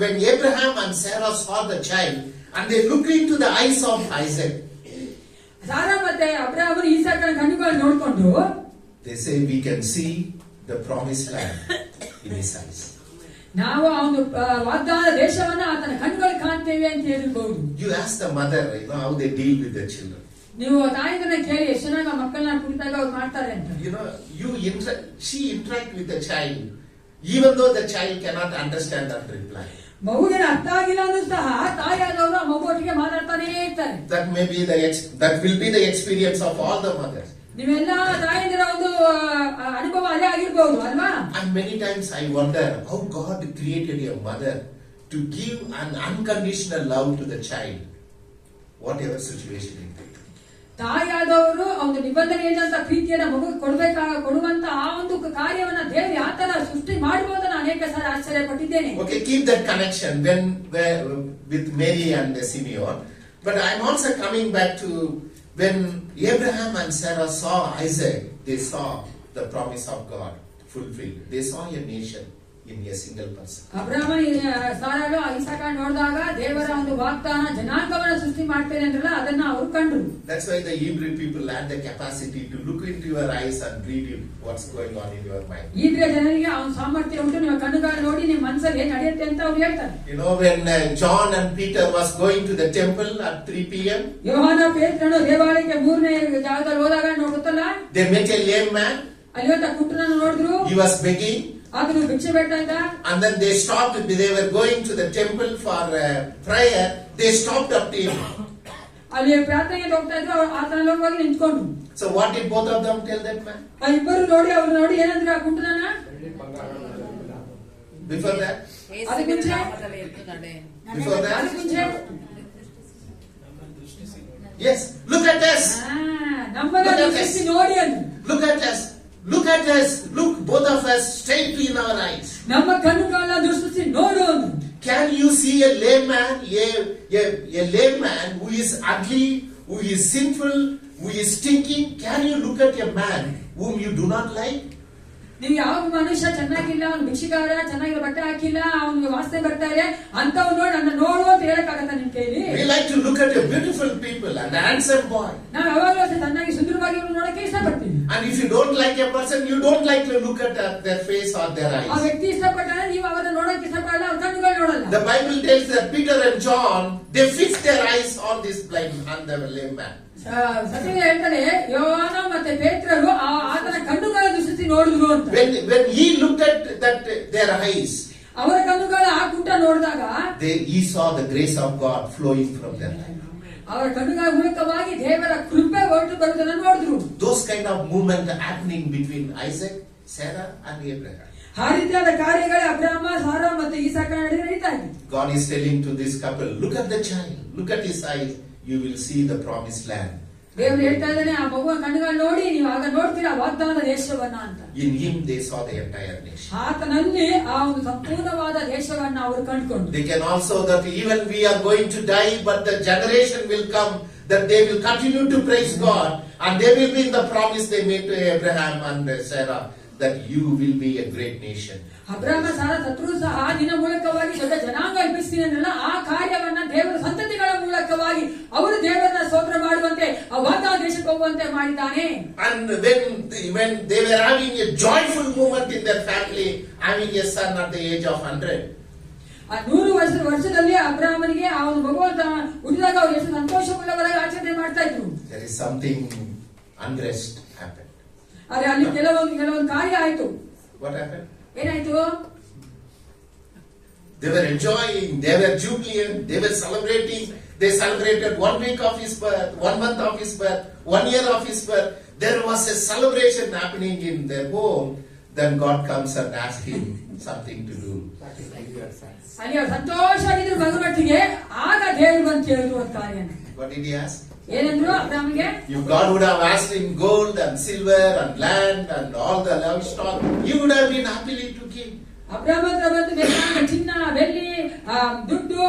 When Abraham and Sarah saw the child and they looked into the eyes of Isaac, Sara ಮತ್ತೆ ಅಬ್ರಹಾಮನು ಈಸಾಕನ ಕಣ್ಣುಗಳನ್ನು ನೋಡ್ಕೊಂಡು they say we can see the promised land in his eyes. ನಾವು ಆ ಒಂದು ವಾಗ್ದಾನ ದೇಶವನ್ನ ಆತನ ಕಣ್ಣುಗಳು ಕಾಣ್ತೇವೆ ಅಂತ ಹೇಳಿರಬಹುದು. You ask the mother, how they deal with their children. ನೀವು ತಾಯಿಯನ್ನ ಕೇಳಿ ಎಷ್ಟು ಚೆನ್ನಾಗಿ ಮಕ್ಕಳನ್ನ ಕುರಿತಾಗ ಅವ್ರು ಮಾಡ್ತಾರೆ ಅಂತ. She interact with the child, even though the child cannot understand and reply. ಮಗುವಿಗೆ ಅರ್ಥ ಆಗಿಲ್ಲ ಅಂದ್ರೂ ಸಹ ತಾಯಿಯಾದವರು ಆ ಮಗುವೊಟ್ಟಿಗೆ ಮಾತಾಡ್ತಾನೇ ಇರ್ತಾರೆ. That will be the experience of all the mothers. ನೀವೆಲ್ಲ ತಾಯಿಯಂದಿರ ಒಂದು ಅನುಭವ ಅದೇ ಆಗಿರ್ಬಹುದು ಅಲ್ವಾ? And many times I wonder how God created a mother to give an unconditional love to the child, whatever situation it is. ತಾಯಿಯಾದವರು ಒಂದು ನಿಬಂಧನೆ ಇಲ್ಲದಂತ ಪ್ರೀತಿಯನ್ನ ಮಗು ಕೊಡುವಂತ ಆ ಒಂದು ಕಾರ್ಯವನ್ನ ದೇವರು ಯಾವ ತರ ಸೃಷ್ಟಿ ಮಾಡಬಹುದು ನಾನು ಅನೇಕ ಸಾರಿ ಆಶ್ಚರ್ಯ ಪಟ್ಟಿದ್ದೇನೆ. Okay, keep that connection with Mary and Simeon. But I'm also coming back to when Abraham and Sarah saw Isaac, they saw the promise of God fulfilled. They saw a nation in a single person. ಅಬ್ರಹಾಮನ ಸಾರಾಳು ಇಸಾಕ ನೋಡಿದಾಗ ದೇವರ ಒಂದು ವಾಗ್ದಾನ ಜನಾಂಗವನ್ನು ಸೃಷ್ಟಿ ಮಾಡ್ತೇನೆ ಅಂದ್ರಲ್ಲ ಅದನ್ನ ಅವರು ಕಂಡ್ರು. That's why the Hebrew people had the capacity to look into your eyes and read what's going on in your mind. ಇಬ್ರಿಯ ಜನರಿಗೆ ಅವನ ಸಾಮರ್ಥ್ಯ ಉಂಟು, ನಿಮ್ಮ ಕಣ್ಣುಗಳನ್ನು ನೋಡಿ ನಿಮ್ಮ ಮನಸ್ಸಲ್ಲಿ ಏನ್ ನಡೆಯುತ್ತೆ ಅಂತ ಅವ್ರು ಹೇಳ್ತಾರೆ. You know, when John and Peter was going to the temple at 3 p.m. ಯೋಹಾನ ಪೇತ್ರನು ದೇವಾಲಯಕ್ಕೆ 3ನೇ ಜಾಗದಲ್ಲಿ ಹೋದಾಗ ನೋಡುತ್ತಲ್ಲ, they met a lame man. ಅಲ್ಲಿ ಒಬ್ಬ ಕುಂಟನನ್ನು ನೋಡಿದ್ರು. He was begging. ಆತನು ಭಿಕ್ಷೆ ಬೇಡ್ತಾ ಇದ್ದ. And then they stopped. They were going to the temple for prayer. They stopped up to him. ಅಲ್ಲಿ ಪ್ರಾರ್ಥನೆಗೆ ಹೋಗ್ತಾ ಇದ್ರು. ಆತನ ಹೋಗಿ ನಿಂತ್ಕೊಂಡ್ರು. So what did both of them tell that man? ಆ ಇಬ್ಬರು ನೋಡಿ ಏನಂದ್ರೆ ಆ ಕುಂಟನನ್ನ Before that? ಅದಕ್ಕೆ ಮುಂಚೆ Yes. Look at us. ನಮ್ಮನ್ನ ದೃಷ್ಟಿ ನೋಡಿ ಅಂತ. Look at us. Look at us. Look, both of us straight in our eyes. ನಮ್ಮ ಕಣ್ಣುಗಳನ್ನ ದೃಷ್ಟಿಸಿ ನೋಡು. Can you see a lame man, a lame man who is ugly, who is sinful, who is stinking? Can you look at a man whom you do not like? ನೀವು ಯಾವ ಮನುಷ್ಯ ಚೆನ್ನಾಗಿಲ್ಲ, ಅವ್ನು ಭಿಕ್ಷಿಕಾರ, ಚೆನ್ನಾಗಿರೋ ಬಟ್ಟೆ ಹಾಕಿಲ್ಲ, ಅವ್ನಿಗೆ ವಾಸನೆ ಬರ್ತಾರೆ ಅಂತವ್ ನೋಡಿ ನನ್ನ ನೋಡು ಅಂತ ಹೇಳಕ್ಕಾಗತ್ತ ನಿಮ್ ಕೈಲಿ? We like to look at a beautiful people and handsome boy. ನಾವು ಯಾವಾಗಲೂ ಚೆನ್ನಾಗಿ ಸುಂದರವಾಗಿ ನೋಡಕ್ಕೆ ಇಷ್ಟಪಡ್ತೀವಿ. And if you don't like a person, you don't like to look at their face or their eyes. ಆ ವ್ಯಕ್ತಿ ಇಷ್ಟಪಟ್ಟಾರೆ ನೀವು ಅವರನ್ನ ನೋಡಕ್ಕೆ ಇಷ್ಟಪಡಲ್ಲ, ಅವ್ರ ಕಣ್ಣುಗಳು ನೋಡಲ್ಲ. The Bible tells that Peter and John, they fixed their eyes on this blind and the lame man. ಸತ್ಯ ಹೇಳ್ತಾರೆ, ಯೋಹಾನ ಮತ್ತೆ ಪೇತ್ರರು ಆತನ ಕಣ್ಣುಗಳ ದೃಷ್ಟಿ ನೋಡಿದ್ರು ಅಂತ. When he looked at their eyes, ಅವರ ಕಣ್ಣುಗಳ ಆ ಕುಂಟ ನೋಡಿದಾಗ he saw the grace of God flowing from them. ಅವರ ಕಣ್ಣುಗಳ ಮೂಲಕವಾಗಿ ದೇವರ ಕೃಪೆ ಹೊರಟು ಬರುವುದನ್ನು ನೋಡಿದ್ರು. Those kind of movement happening between Isaac, Sarah and Abraham. ಆ ರೀತಿಯಾದ ಕಾರ್ಯಗಳೇ ಅಬ್ರಹಾಮ, ಸಾರಾ ಮತ್ತೆ ಈಸಾಕನ ನಡುವೆ ನಡೀತಾ ಇದೆ. God is telling to this couple, look at the child, look at his eyes, you will see the promised land. ದೇವರು ಹೇಳ್ತಾ ಇದ್ದಾನೆ, ಆ ಮಗುವ ಕಣ್ಣುಗಳು ನೋಡಿ ನೀವು ಆಗ ನೋಡ್ತೀರಾ ವಾಗ್ದಾನದ ದೇಶವನ್ನ ಅಂತ. In him they saw the entire nation. ಆತನಲ್ಲಿ ಆ ಒಂದು ಸಂಪೂರ್ಣವಾದ ದೇಶವನ್ನ ಅವರು ಕಂಡುಕೊಂಡು. They can also that even we are going to die, but the generation will come that they will continue to praise God, and they will be in the promise they made to Abraham and Sarah, that you will be a great nation. Abraham Sara ಸತ್ರು ಸಹ ನಿನ್ನ ಮೂಲಕವಾಗಿ ದೊಡ್ಡ ಜನಾಂಗ ಎಬ್ಬಿಸ್ತೀನಲ್ಲ, ಆ ಕಾರ್ಯವನ್ನ ದೇವರ ಸಂತತಿಗಳ ಮೂಲಕವಾಗಿ ಅವರು ದೇವರನ್ನ ಸ್ತೋತ್ರ ಮಾಡುವಂತೆ ಆ ವಾಗ್ದಾನ ದೇಶಕ್ಕೆ ಹೋಗುವಂತೆ ಮಾಡಿದ್ದಾನೆ. And when they were having a joyful moment in their family, having a son at the age of 100. ಆ 100 ವರ್ಷದಲ್ಲಿ ಅಬ್ರಹಾಮನಿಗೆ ಆ ಒಂದು ಭಗವಂತ ಹುಟ್ಟಿದಾಗ ಅವರು ಎಷ್ಟು ಸಂತೋಷವುಳ್ಳವರಾಗಿ ಆಚರಣೆ ಮಾಡ್ತಾ ಇದ್ರು. There is something unrest happened. ಆದ್ರೆ ಅಲ್ಲಿ ಕೆಲವೊಂದು ಕಾರ್ಯ ಆಯ್ತು. What happened? ಏನಾಯ್ತು? They were enjoying, they were jubilant, they were celebrating. They celebrated 1 week of his birth, 1 month of his birth, 1 year of his birth. There was a celebration happening in their home. Then God comes and asks him something to do. ಅಲ್ಲಿ ಅವ್ರು ಸಂತೋಷವಾಗಿದ್ರು ಮಗುನೊಟ್ಟಿಗೆ, ಆಗ ದೇವರು ಬಂದು ಕೇಳಿದ್ರು ಒಂದು ಕಾರ್ಯನ. What did he ask? ಏನಂದ್ರು ಅಬ್ರಹಾಮಿಗೆ? If God would have asked him gold and silver and land and all the livestock, he would have been happily to give. Abraham ಹತ್ರ ಬಂದು ಬೇಕಾದ ಚಿನ್ನ, ಬೆಳ್ಳಿ, ದುಡ್ಡು,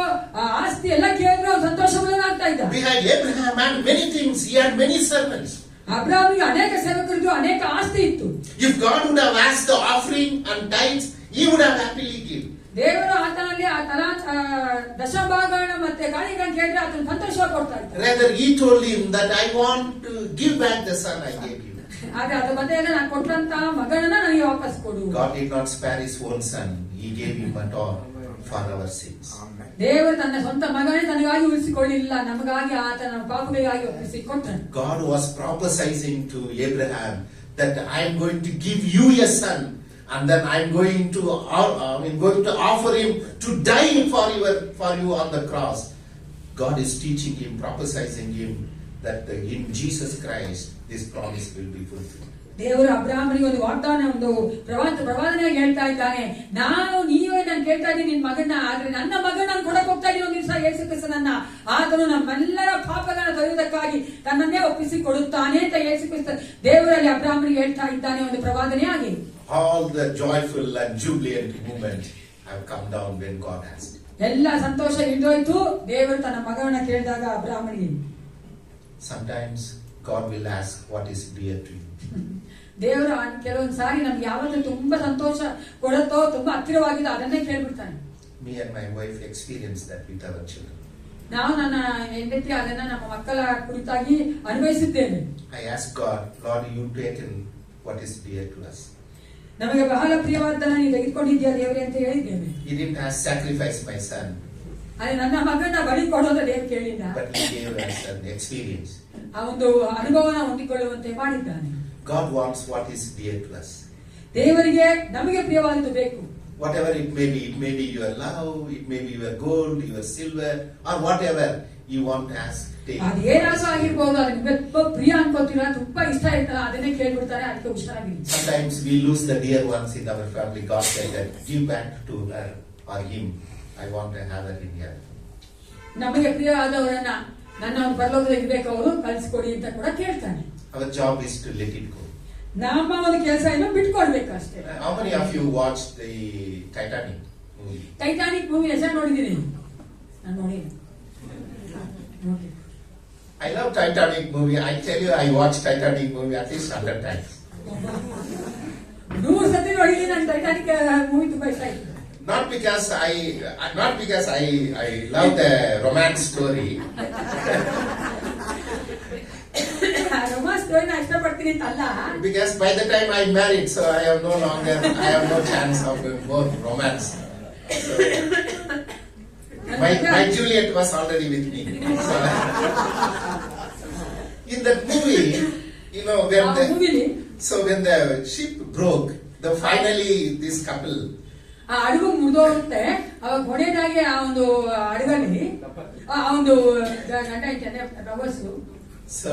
ಆಸ್ತಿ ಎಲ್ಲ ಕೇಳಿದ್ರು ಅವ್ರು ಸಂತೋಷವುಳ್ಳನಾಗ್ತಾ ಇದ್ದ. Behind Abraham had many things. He had many servants. ಅಬ್ರಹಾಮಿಗೆ ಅನೇಕ ಸೇವಕರಿದ್ದು, ಅನೇಕ ಆಸ್ತಿ ಇತ್ತು. If God would have asked the offering and tithes, he would have happily given. ದೇವರು ಆತನಲ್ಲಿ ಆ ದಶಭಾಗಗಳನ್ನ ಮತ್ತೆ ಕಾಣಿಕೆಗಳನ್ನು ಕೇಳಿದ್ರೆ ಆತನ ಸಂತೋಷ ಕೊಡ್ತಾ ಇದ್ದ. Rather, he told him that I want to give back the son I gave you. ಆದ್ರೆ ಅದ್ರ ಬದಲಿಗೆ ನಾನು ಕೊಟ್ಟಂತ ಮಗನನ್ನ ನನಗೆ ವಾಪಸ್ ಕೊಡು. God did not spare his own son. He gave him at all for our sins. ದೇವರು ತನ್ನ ಸ್ವಂತ ಮಗನೇ ತನಗಾಗಿ ಉಳಿಸಿಕೊಳ್ಳಿಲ್ಲ, ನಮಗಾಗಿ ಆತನ ಪಾಪಗಳಿಗಾಗಿ ಒಪ್ಪಿಸಿ ಕೊಟ್ಟನು. God was prophesying to Abraham that I am going to give you a son, and then I am going to offer him to die for you on the cross. God is teaching him, prophesying him that in Jesus Christ this promise will be fulfilled. ದೇವರು ಅಬ್ರಹಾಮನಿಗೆ ಒಂದು ವಾಗ್ದಾನ, ಒಂದು ಪ್ರವಾದನೆಯಾಗಿ ಹೇಳ್ತಾ ಇದ್ದಾನೆ, ನೀವೇ ನಾನು ಕೇಳ್ತಾ ಇದ್ದೀನಿ ನಿನ್ ಮಗನ, ಆದ್ರೆ ನನ್ನ ಮಗನ ನಾನು ಕೊಡಕ್ ಹೋಗ್ತಾ ಇದ್ದೀನಿ ಒಂದು ದಿವಸ ಯೇಸು ಕ್ರಿಸ್ತನನ್ನ. ಆತನು ನಮ್ಮೆಲ್ಲರ ಪಾಪಗಳನ್ನ ತೊರೆಯುವುದಕ್ಕಾಗಿ ತನ್ನನ್ನೇ ಒಪ್ಪಿಸಿ ಕೊಡುತ್ತಾನೆ ಅಂತ ಯೇಸು ಕ್ರಿಸ್ತ ದೇವರಲ್ಲಿ ಅಬ್ರಹಾಮನಿಗೆ ಹೇಳ್ತಾ ಇದ್ದಾನೆ ಒಂದು ಪ್ರವಾದನೆಯಾಗಿ. All the joyful and jubilant moments have come down when God asked. ಎಲ್ಲ ಸಂತೋಷ ಇಳಿದೋಯ್ತು ದೇವರು ತನ್ನ ಮಗನನ್ನ ಕೇಳಿದಾಗ ಅಬ್ರಹಾಮನಿಗೆ. Sometimes God will ask what is dear to you. ದೇವರು ಕೆಲವೊಂದು ಸಾರಿ ನಮ್ಗೆ ಯಾವತ್ತೂ ತುಂಬಾ ಸಂತೋಷ ಕೊಡುತ್ತೋ, ತುಂಬಾ ಹತ್ತಿರವಾಗಿದೆ ಅದನ್ನೇ ಕೇಳ್ಬಿಡ್ತಾನೆ. Me and my wife experienced that with our children. ನಾವು ನನ್ನ ಹೆಂಡತಿ ಅದನ್ನ ನಮ್ಮ ಮಕ್ಕಳ ಕುರಿತಾಗಿ ಅನುಭವಿಸಿದ್ದೇನೆ. I asked God, Lord, you taken what is dear to us. ನಮಗೆ ಬಹಳ ಪ್ರಿಯವಾದನ್ನ ನೀವು ತೆಗೆದುಕೊಂಡಿದ್ಯಾ ದೇವರೇ ಅಂತ ಹೇಳಿದ್ದೇನೆ. He didn't ask sacrifice my son, ಅದೇ ನನ್ನ ಮಗನ ಬಲಿ ಕೊಡೋದ ದೇವರು ಕೇಳಿಲ್ಲ, but he gave us an experience. ಆ ಒಂದು ಅನುಭವನ ಹೊಂದಿಕೊಳ್ಳುವಂತೆ ಮಾಡಿದ್ದಾನೆ. God wants what is dear to us. ದೇವರಿಗೆ ನಮಗೆ ಪ್ರಿಯವಾದದ್ದು ಬೇಕು. Whatever it may be your love, it may be your gold, your silver, or whatever you want to ask. ಅದು ಏನಾದ್ರೂ ಆಗಿರ್ಬೋದು, ಅದು ನಿಮಗೆ ತುಂಬಾ ಪ್ರಿಯ ಅನ್ಕೋತೀರಾ, ತುಂಬಾ ಇಷ್ಟ ಇರ್ತಲ್ಲ, ಅದನ್ನೇ ಕೇಳ್ಬಿಡ್ತಾರೆ. ಅದಕ್ಕೆ ಹುಷಾರಾಗಿ. Sometimes we lose the dear ones in our family. God said that give back to her or him. I want to have her in here. ನಮಗೆ ಪ್ರಿಯವಾದವರನ್ನ ನನ್ನ ಪರಲೋಕದಲ್ಲಿ ಇರ್ಬೇಕು, ಅವರು ಕಳಿಸ್ಕೊಡಿ ಅಂತ ಕೂಡ ಕೇಳ್ತಾನೆ. Our job is to let it go. ನಮ್ಮ ಒಂದು ಕೆಲಸ ಏನು ಬಿಟ್ಕೊಡ್ಬೇಕು ಅಷ್ಟೇ. How many of you watched the Titanic movie? Titanic movie ಹೆಸರು ನೋಡಿದ್ದೀನಿ ನಾನು? ನೋಡಿಲ್ಲ. I love Titanic movie. I tell you, I watched Titanic movie at least 100 times. 100 ಸತಿ ನೋಡಿದ್ದೀನಿ ನಾನು ಟೈಟಾನಿಕ್ ಮೂವಿ, ತುಂಬಾ ಇಷ್ಟ ಆಯ್ತು. Not because I love the romance story. Romance ಸ್ಟೋರಿನ ಇಷ್ಟಪಡ್ತೀನಿ ಅಂತ ಅಲ್ಲ. Because by the time I married, so I have no chance of more romance. So, My Juliet was already with me. So, in that movie, you know, ಆ ಮೂವಿಲಿ when the ship broke, finally this couple, ಆ ಹಡಗು ಮುರಿದೋಗುತ್ತೆ. ಅವಾಗ ಕೊನೆಯದಾಗಿ ಆ ಒಂದು ಹಡಗಲ್ಲಿ ಆ ಒಂದು ಗಂಡ ಹೆಂಡತಿ ಪ್ರವಾಸು. so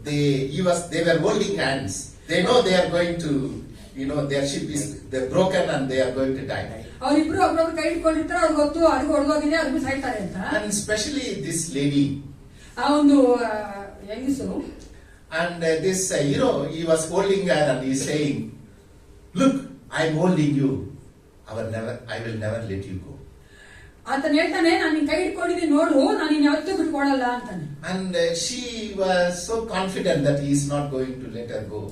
they were holding hands. They know they are going to, you know, their ship is broken and they are going to die. ಅವರಿಬ್ರು ಒಬ್ಬರೊಬ್ರು ಕೈ ಇಟ್ಕೊಂಡಿರ್ತಾರೆ. ಅವ್ರಿಗೆ ಗೊತ್ತು ಹಡಗು ಹೊಡೆದೋಗಿದೆ, ಅವ್ರಿಗೂ ಸಾಯ್ತಾರೆ ಅಂತ. And especially this lady. ಆ ಒಂದು ಹೆಂಗಸು. And this hero, he was holding her and he is saying, "Look, I am holding you. I will never let you go." ಆತನ ಹೇಳ್ತಾನೆ, ನಾನು ನಿನ್ ಕೈ ಇಟ್ಕೊಂಡಿದ್ದೀನಿ ನೋಡು, ನಾನು ನಿನ್ನ ಯಾವತ್ತೂ ಬಿಟ್ಕೊಡಲ್ಲ ಅಂತಾನೆ. And she was so confident that he is not going to let her go.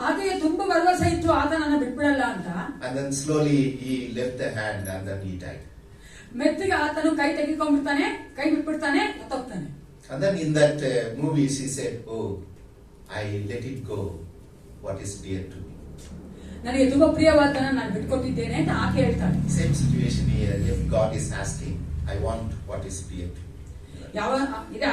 ಆಕೆಗೆ ತುಂಬಾ ಭರವಸೆ ಇತ್ತು, ಆತ ನನ್ನ ಬಿಟ್ಬಿಡಲ್ಲ ಅಂತ. And then slowly he left the hand and then he died. ಮೆತ್ತಿಗೆ ಆತನು ಕೈ ತೆಗೆದುಕೊಂಡ್ಬಿಡ್ತಾನೆ, ಕೈ ಬಿಟ್ಬಿಡ್ತಾನೆ, ಹೋಗ್ತಾನೆ. And then in that movie she said, "Oh, I let it go. What is dear to me." ನನಗೆ ತುಂಬಾ ಪ್ರಿಯವಾದನ್ನ ನಾನು ಬಿಟ್ಕೊಟ್ಟಿದ್ದೇನೆ ಅಂತ ಆಕೆ ಹೇಳ್ತಾಳೆ. Same situation here. If God is asking, "I want what is dear to me."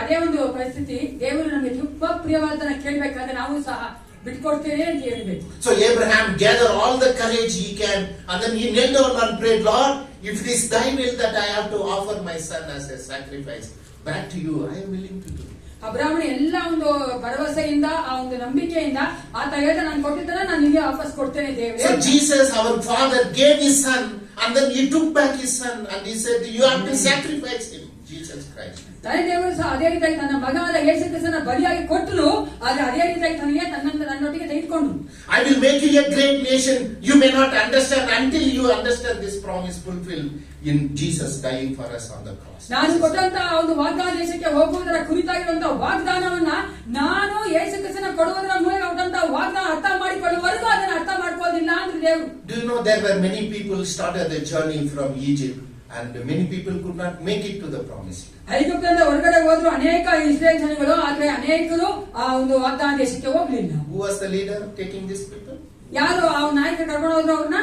ಅದೇ ಒಂದು ಪರಿಸ್ಥಿತಿ. ದೇವರು ನಮಗೆ ತುಂಬಾ ಪ್ರಿಯವಾದನ್ನ ಕೇಳ್ಬೇಕಾದ್ರೆ ನಾವು ಸಹ ಬಿಟ್ಕೊಡ್ತೇವೆ ಅಂತ ಹೇಳ್ಬೇಕು. So Abraham gathered all the courage he can, and then he knelt down and prayed, "Lord, if it is thy will that I have to offer my son as a sacrifice back to you, I am willing to do." ಅಬ್ರಾಹ್ಮಣ ಎಲ್ಲ ಒಂದು ಭರವಸೆಯಿಂದ, ಆ ಒಂದು ನಂಬಿಕೆಯಿಂದ ಆತ ಹೇಳ್ದ, ನಾನು ಕೊಟ್ಟಿದ್ದನ್ನ ನಾನು ನಿಮಗೆ ವಾಪಸ್ ಕೊಡ್ತೇನೆ ದೇವರೇ. So Jesus, our Father, gave his son, and then he took back his son, and he said, "You have to sacrifice him, Jesus Christ." ತಾಯಿ ದೇವರು ಸಹ ಅದೇ ರೀತಿಯಾಗಿ ತನ್ನ ಮಗನಾದ ಯೇಸು ಕ್ರಿಸ್ತನ ಬಲಿಯಾಗಿ ಕೊಟ್ಟನು. ಆದ್ರೆ ಅದೇ ರೀತಿಯಾಗಿ ತನಗೆ ನನ್ನೊಟ್ಟಿಗೆ ತೆಗೆದುಕೊಂಡು, "I will make you a great nation." You may not understand until you understand this promise fulfilled in Jesus dying for us on the cross. ನಾನು ಕೊಟ್ಟಂತಹ ಒಂದು ವಾಗ್ದಾನ ದೇಶಕ್ಕೆ ಹೋಗುವುದರ ಕುರಿತಾಗಿರುವಂತಹ ವಾಗ್ದಾನವನ್ನ ನಾನು ಯೇಸು ಕ್ರಿಸ್ತನ ಕೊಡುವುದರ ಮೂಲಕ ಕೊಟ್ಟಂತಹ ವಾಗ್ದಾನ ಅರ್ಥ ಮಾಡಿಕೊಳ್ಳುವವರೆಗೂ ಅದನ್ನು ಅರ್ಥ ಮಾಡ್ಕೊಳ್ಳೋದಿಲ್ಲ ಅಂದ್ರೆ ದೇವರು. Do you know there were many people started the journey from Egypt, and many people could not make it to the promised land. ಐಗುಪ್ತದಿಂದ ಹೊರಗಡೆ ಹೋದ್ರು ಅನೇಕ ಇಸ್ರೇಲ್ ಜನಗಳು, ಆದ್ರೆ ಅನೇಕರು ಆ ಒಂದು ವಾಗ್ದಾನ ದೇಶಕ್ಕೆ ಹೋಗ್ಲಿಲ್ಲ. Who was the leader taking these people? ಯಾರು ಆ ನಾಯಕರು ಕರ್ಕೊಂಡು ಹೋದ್ರು ಅವ್ರನ್ನ?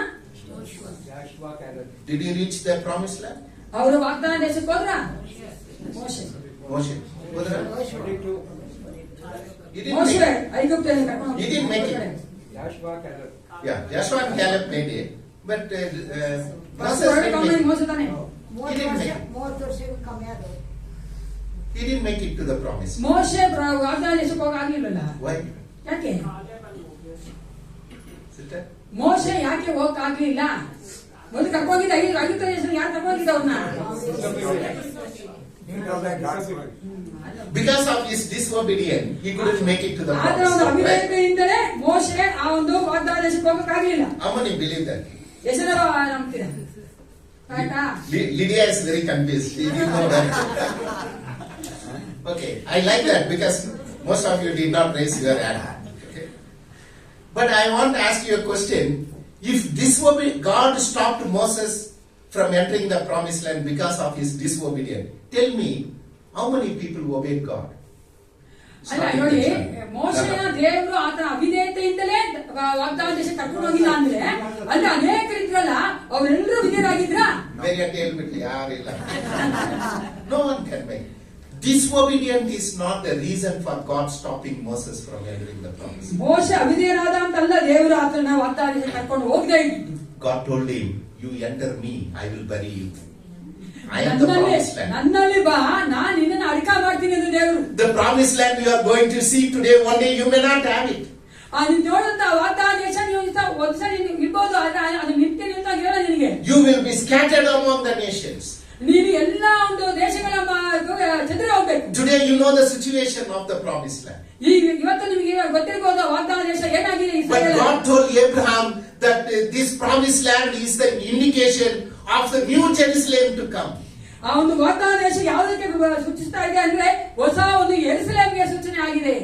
Did he reach the promised land? ಅವರು ವಾಗ್ದಾನ ದೇಶಕ್ಕೆ ಹೋದ್ರ? ಮೋಶೆ. Moshe. Hodra? He didn't ಮೋಶೆ make it. ಐಗುಪ್ತದಿಂದ ಕರ್ಕೊಂಡು He didn't make it. Yeah, Joshua and Caleb made it, but Moses didn't make it. ಮೋಸ ತಾನೆ. He didn't make it. He didn't make it to the promise. ಮೋಶೆ ವಾಗ್ದಾನ ದೇಶಕ್ಕೆ ಹೋಗಾಗ್ಲಿಲ್ಲ. Why? ಯಾಕೆ? Sister? ಮೋಶೆ ಯಾಕೆ ಹೋಗಕ್ಕಾಗ್ಲಿಲ್ಲ? ಮೊದಲು ಕರ್ಕೊಂಡಿದ್ದ ಐಗುಪ್ತ ದೇಶದಲ್ಲಿ ಯಾರು ಕರ್ಕೊಂಡಿದ್ದ ಅವ್ರನ್ನ? Because of his disobedience, he couldn't make it to the ಆದ್ರೆ ಒಂದು promise. Right? ಅವಿವೇಕದಿಂದಲೇ ಮೋಶೆ ಆ ಒಂದು ವಾಗ್ದಾನ ದೇಶಕ್ಕೆ ಹೋಗಕ್ಕಾಗ್ಲಿಲ್ಲ. How many believe that? ಎಷ್ಟು ಜನ ನಂಬ್ತೀರಾ? ಆಯ್ತಾ? Lydia is very confused. She didn't know that. Okay, I like that because most of you did not raise your hand. Okay. But I want to ask you a question. If God stopped Moses from entering the promised land because of his disobedience, tell me, how many people obeyed God? ಅಲ್ಲ ನೋಡಿ, ಮೋಶೆನ ದೇವರು ಆತನ ಅವಿಧೇಯತೆಯಿಂದಲೇ ವಾಗ್ದಾನ ದೇಶಕ್ಕೆ ಕರ್ಕೊಂಡು ಹೋಗಿಲ್ಲ ಅಂದ್ರೆ ಅಲ್ಲಿ ಅನೇಕರಿದ್ರಲ್ಲ, ಅವರೆಲ್ಲರೂ ವಿಧೇಯರಾಗಿದ್ರ? No one can make. Disobedience is not the reason for God stopping Moses from entering the promise. ಮೋಶೆ ಅವಿಧೇಯರಾದ ಅಂತಲ್ಲ ದೇವರು ಆತನ ವಾಗ್ದಾನ ದೇಶಕ್ಕೆ ಕರ್ಕೊಂಡು ಹೋಗದೇ ಇದ್ದು. God told him, "You enter me, I will bury you. I am the promised land." ನನ್ನಲ್ಲಿ ಬಾ, ನಾನು ನಿನ್ನನ್ನು ಅಡಕ ಮಾಡ್ತೀನಿ ಎಂದು ದೇವರು. The promised land you are going to see today, one day you may not have it. ನೀನು ನೋಡುವಂತ ವಾಗ್ದಾನ ದೇಶ ನೀವು ಒಂದ್ಸರಿ ಇರ್ಬೋದು, ಆದ್ರೆ ಅದು ನಿತ್ಯ ನಿಂತಾಗಿರಲ್ಲ ನಿನಗೆ. You will be scattered among the nations. ನೀನು ಎಲ್ಲ ಒಂದು ದೇಶಗಳ ಚದುರಿ ಹೋಗ್ಬೇಕು. Today you know the situation of the promised land. ಇವತ್ತು ನಿಮಗೆ ಗೊತ್ತಿರಬಹುದು ವಾಗ್ದಾನ ದೇಶ ಏನಾಗಿದೆ. But God told Abraham that this promised land is the indication of the new Jerusalem to come. ಆ ಒಂದು ವಾಗ್ದಾನ ದೇಶ ಯಾವುದಕ್ಕೆ ಸೂಚಿಸ್ತಾ ಇದೆ ಅಂದ್ರೆ ಹೊಸ ಒಂದು ಯೆರೂಸಲೇಮಿಗೆ ಸೂಚನೆ ಆಗಿದೆ.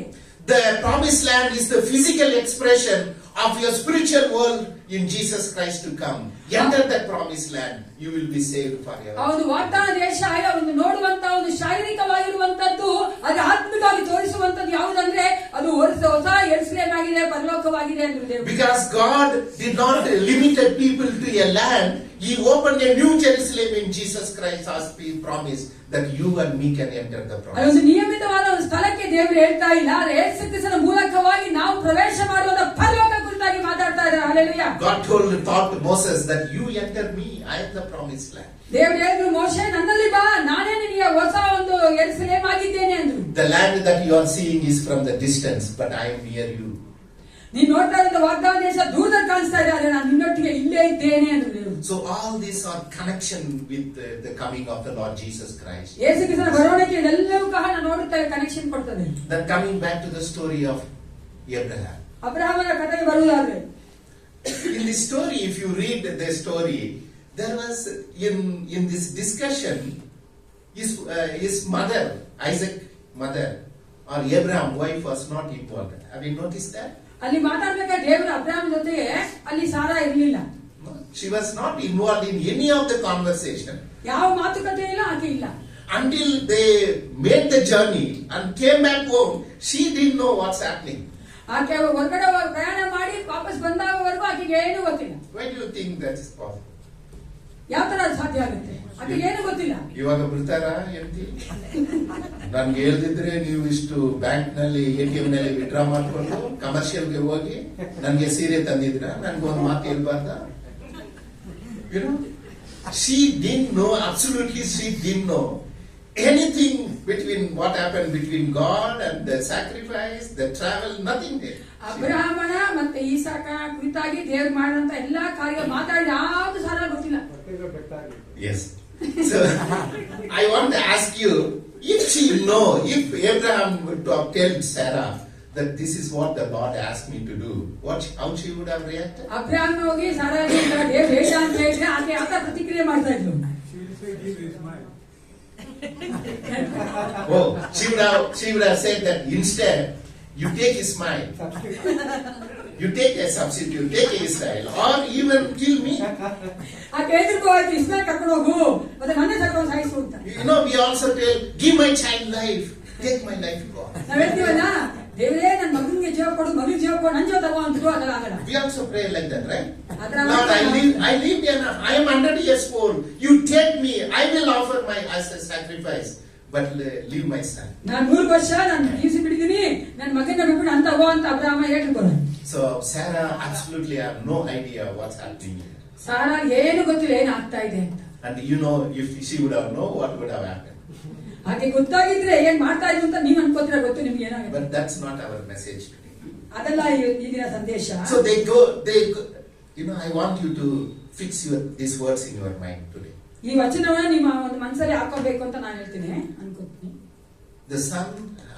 The promised land is the physical expression of your spiritual world in Jesus Christ to come. Enter that promised land, you will be saved forever. ಆ ಒಂದು ವಾಗ್ದಾನ ದೇಶ ಒಂದು ನೋಡುವಂತ ಒಂದು ಶಾರೀರಿಕವಾಗಿರುವಂತದ್ದು, ಅದು ಆತ್ಮಿಕವಾಗಿ ತೋರಿಸುವಂತದ್ದು ಯಾವುದಂದ್ರೆ ಅದು ಹೊಸ ಯೆರೂಸಲೇಮ್ ಆಗಿದೆ, ಪರಲೋಕವಾಗಿದೆ ಅಂದ್ರೆ. Because God did not limit people to a land, He He opened a new Jerusalem in Jesus Christ has been promised that you and me can enter the promise. ಅದೊಂದು ನಿಯಮಿತವಾದ ಒಂದು ಸ್ಥಳಕ್ಕೆ ದೇವರು ಹೇಳ್ತಾ ಇಲ್ಲ, ಆದರೆ ಯೇಸು ಕ್ರಿಸ್ತನ ಮೂಲಕವಾಗಿ ನಾವು ಪ್ರವೇಶ ಮಾಡುವ ಪರಲೋಕ ಕುರಿತಾಗಿ ಮಾತಾಡ್ತಾ ಇದ್ದಾರೆ. Hallelujah. God taught Moses that you enter me, I am the promised land. ದೇವರು ಹೇಳಿದ್ರು, ಮೋಶೆ ನನ್ನಲ್ಲಿ ಬಾ, ನಾನೇ ನಿನಗೆ ಹೊಸ ಒಂದು ಯೆರೂಸಲೇಮ್ ಆಗಿದ್ದೇನೆ ಅಂದ್ರು. The land that you are seeing is from the distance, but I am near you. ನೀನು ನೋಡ್ತಾ ಇರೋ ವಾಗ್ದಾನ ದೇಶ ದೂರದಲ್ಲಿ ಕಾಣಿಸ್ತಾ ಇದೆ, ಆದರೆ ನಾನು ನಿನ್ನೊಟ್ಟಿಗೆ ಇಲ್ಲೇ ಇದ್ದೇನೆ ಅಂದ್ರು ದೇವರು. So all these are connection with the coming of the Lord Jesus Christ. ಯೇಸು ಕ್ರಿಸ್ತನ ಬರುವಿಕೆ ಇದೆಲ್ಲವೂ ನಾನು ನೋಡುತ್ತಾ ಕನೆಕ್ಷನ್ ಕೊಡ್ತದೆ. Then coming back to the story of Abraham. ಅಬ್ರಹಾಮನ ಕಥೆಗೆ ಬರುವುದಾದ್ರೆ, In this story, if you read the story, there was in this discussion, his mother, Isaac mother, or Abraham wife was not involved. Have you noticed that? ಅಲ್ಲಿ ಮಾತಾಡ್ಬೇಕಾದ್ರೆ ದೇವರು Abraham ಜೊತೆಗೆ ಅಲ್ಲಿ ಸಾರಾ ಇರಲಿಲ್ಲ. No, she was not involved in any of the conversation. ಯಾವ ಮಾತುಕತೆ ಇಲ್ಲ, ಆಕೆ ಇಲ್ಲ. Until they made the journey and came back home, she didn't know what's happening. ಆಕೆ ಹೊರಗಡೆ ಪ್ರಯಾಣ ಮಾಡಿ ವಾಪಸ್ ಬಂದಾಗವರೆಗೂ ಆಕೆಗೆ ಏನೂ ಗೊತ್ತಿಲ್ಲ. Why do you think that is possible? ಯಾವ ತರ ಅದು ಸಾಧ್ಯ ಆಗುತ್ತೆ? ಆಕೆಗೆ ಏನೂ ಗೊತ್ತಿಲ್ಲ. ಇವಾಗ ಬಿಡ್ತಾರಾ ಎಂತಿ? ನನ್ಗೆ ಹೇಳ್ದಿದ್ರೆ ನೀವು ಇಷ್ಟು ಬ್ಯಾಂಕ್ ನಲ್ಲಿ ATM ನಲ್ಲಿ ವಿಡ್ರಾ ಮಾಡ್ಕೊಂಡು ಕಮರ್ಷಿಯಲ್ ಗೆ ಹೋಗಿ ನನ್ಗೆ ಸೀರೆ ತಂದಿದ್ರ, ನನ್ಗೊಂದು ಮಾತು ಹೇಳ್ಬಾರ್ದ? You know, she didn't know, absolutely she didn't know anything between what happened between God and the sacrifice, the travel, nothing there. ಅಬ್ರಹಾಮನ ಮತ್ತೆ ಈಸಾಕ ಕುರಿತಾಗಿ ದೇವರು ಮಾಡಿದಂತ ಎಲ್ಲಾ ಕಾರ್ಯ ಮಾತಾಡಿ ಯಾವ್ದು ಸಾರ ಗೊತ್ತಿಲ್ಲ. Yes. So I want to ask you, if Abraham would have told Sarah that this is what the Lord asked me to do, how she would have reacted? Abraham ಹೋಗಿ ಸಾರಾ ದೇವ್ರು ಹೇಳ ಅಂತ ಹೇಳಿದ್ರೆ ಆಕೆ ಯಾವ ಪ್ರತಿಕ್ರಿಯೆ ಮಾಡ್ತಾ ಇದ್ಲು? Oh, she would have said that instead, you take Ismail, you take a substitute, take Israel, or even kill me. ಆಕೆ ಎದುರ್ಕೋಯ್ತು, ಇಸ್ಮಾಯಿಲ್ ಕರ್ಕೊಂಡು ಹೋಗು ಮತ್ತೆ ನನ್ನ ಕರ್ಕೊಂಡು ಸಾಯಿಸು ಅಂತ. You know, we also tell, give my child life, take my life, God. ನಾವ್ ಹೇಳ್ತೀವಲ್ಲ, ದೇವರೇ ನನ್ನ ಮಗನಿಗೆ ಜೀವ ಕೊಡು, ಮಗನಿಗೆ ಜೀವ ಕೊಡು, ನನ್ನ ಜೀವ ತಗೋ ಅಂದ್ರು, ಅದೆಲ್ಲ ಆಗಲ್ಲ. We also pray like that, right? ಅದರ Lord, I live enough. I am 100 years old. You take me. I will offer my as a sacrifice, but leave my son. ನಾನು 3 ವರ್ಷ ನಾನು ಜೀವಿಸಿ ಬಿಟ್ಟಿದ್ದೀನಿ, ನನ್ನ ಮಗನ ಬಿಟ್ಬಿಟ್ಟು ಅಂತ ಹೋಗೋ ಅಂತ Abraham ಹೇಳ್ಕೊಳ. So Sarah absolutely have no idea what's happening here. Sara ಏನು ಗೊತ್ತಿಲ್ಲ ಏನು ಆಗ್ತಾ ಇದೆ ಅಂತ. And you know, if she would have known, what would have happened? ಹಾಗೆ ಗೊತ್ತಾಗಿದ್ರೆ ಏನ್ ಮಾಡ್ತಾ ಇದ್ರು ಅಂತ ನೀವ್ ಅನ್ಕೋತೀರ, ಗೊತ್ತು ನಿಮ್ಗೆ ಏನಾಗುತ್ತೆ. But that's not our message today. ಅದೆಲ್ಲ ಈ ದಿನ ಸಂದೇಶ. So they go, you know, I want you to fix these words in your mind today. ಈ ವಚನವನ್ನ ನಿಮ್ಮ ಒಂದು ಮನಸ್ಸಲ್ಲಿ ಹಾಕೋಬೇಕು ಅಂತ ನಾನು ಹೇಳ್ತೀನಿ, ಅನ್ಕೋತೀನಿ. The son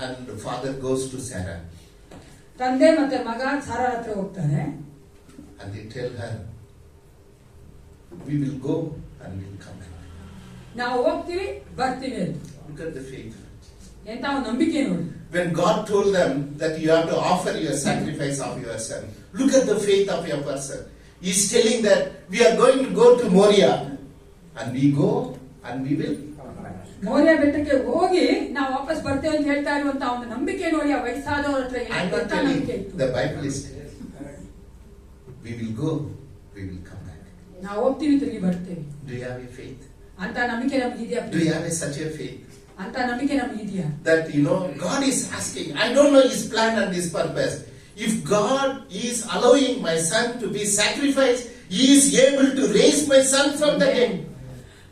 and the father goes to Sarah. ತಂದೆ ಮತ್ತೆ ಮಗ ಸಾರಾ ಹತ್ರ ಹೋಗ್ತಾರೆ. And they tell her, we will go and we will come back. ನಾವು ಹೋಗ್ತೀವಿ ಬರ್ತೀವಿ ಅಂತ. Look at the faith. ಎಂತ ಒಂದು ನಂಬಿಕೆ ನೋಡಿ. When God told them that you have to offer your sacrifice of your son, look at the faith of your person. He's telling that we are going to go to Moriah, and we go and we will. ಮೋರಿಯಾ ಬೆಟ್ಟಕ್ಕೆ ಹೋಗಿ ನಾವು ವಾಪಸ್ ಬರ್ತೇವೆ ಅಂತ ಹೇಳ್ತಾ ಇರುವಂತ ಒಂದು ನಂಬಿಕೆ ನೋಡಿ ಆ ವಯಸ್ಸಾದವರ ಹತ್ರ ಎಂತ ನಂಬಿಕೆ ಇತ್ತು. The Bible is we will go, we will come back. ನಾವು ಹೋಗ್ತೀವಿ ತಿರುಗಿ ಬರ್ತೇವೆ. Do you have a faith? ಅಂತ ನಂಬಿಕೆ ನಮಗಿದೆಯಾ? Do you have such a faith? ಅಂತ ನಂಬಿಕೆ ನಮಗಿದೆಯಾ? That you know God is asking. I don't know His plan and His purpose. If God is allowing my son to be sacrificed, He is able to raise my son from the dead.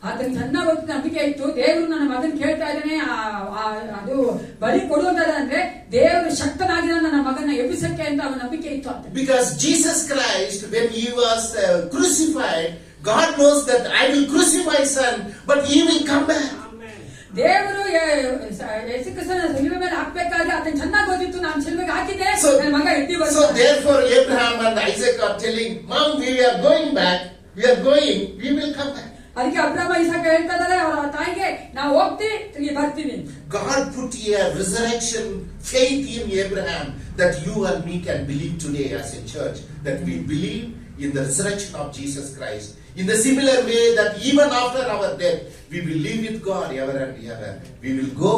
ಆತನ ಸಣ್ಣ ಹೊತ್ತು ನಂಬಿಕೆ ಇತ್ತು, ದೇವರು ನನ್ನ ಮಗನ್ ಕೇಳ್ತಾ ಇದ್ದಾನೆ, ಅದು ಬಲಿ ಕೊಡುವಂತದ ಅಂದ್ರೆ ದೇವರು ಶಕ್ತನಾಗಿ ನನ್ನ ಮಗನ ಎಬ್ಬಿಸಕ್ಕೆ ಅಂತ ಅವನ ನಂಬಿಕೆ ಇತ್ತು ಆತ. Because Jesus Christ, when He was crucified, God knows that I will crucify son, but He will come back. ದೇವರು ಯೇಸು ಕ್ರಿಸ್ತನ ಶಿಲುಬೆ ಮೇಲೆ ಹಾಕ್ಬೇಕಾದ್ರೆ ಆತನ ಚೆನ್ನಾಗಿ ಗೊತ್ತಿತ್ತು, ನಾನು ಶಿಲುಬೆಗೆ ಹಾಕಿದ್ದೆ, ನನ್ನ ಮಗ ಎತ್ತಿ So therefore Abraham and Isaac are telling, Mom, we are going back, we are going, we will come back. ಅದಕ್ಕೆ ಅಬ್ರಹಾಮ ಇಸಾಕ ಹೇಳ್ತಾ ಇದ್ದಾರೆ ಅವರ ತಾಯಿಗೆ, ನಾವು ಹೋಗ್ತೀವಿ ತಿರುಗಿ ಬರ್ತೀವಿ. God put a resurrection faith in Abraham that you and me can believe today as a church, that we believe in the resurrection of Jesus Christ. In the similar way that even after our death, we will live with God ever and ever. We will go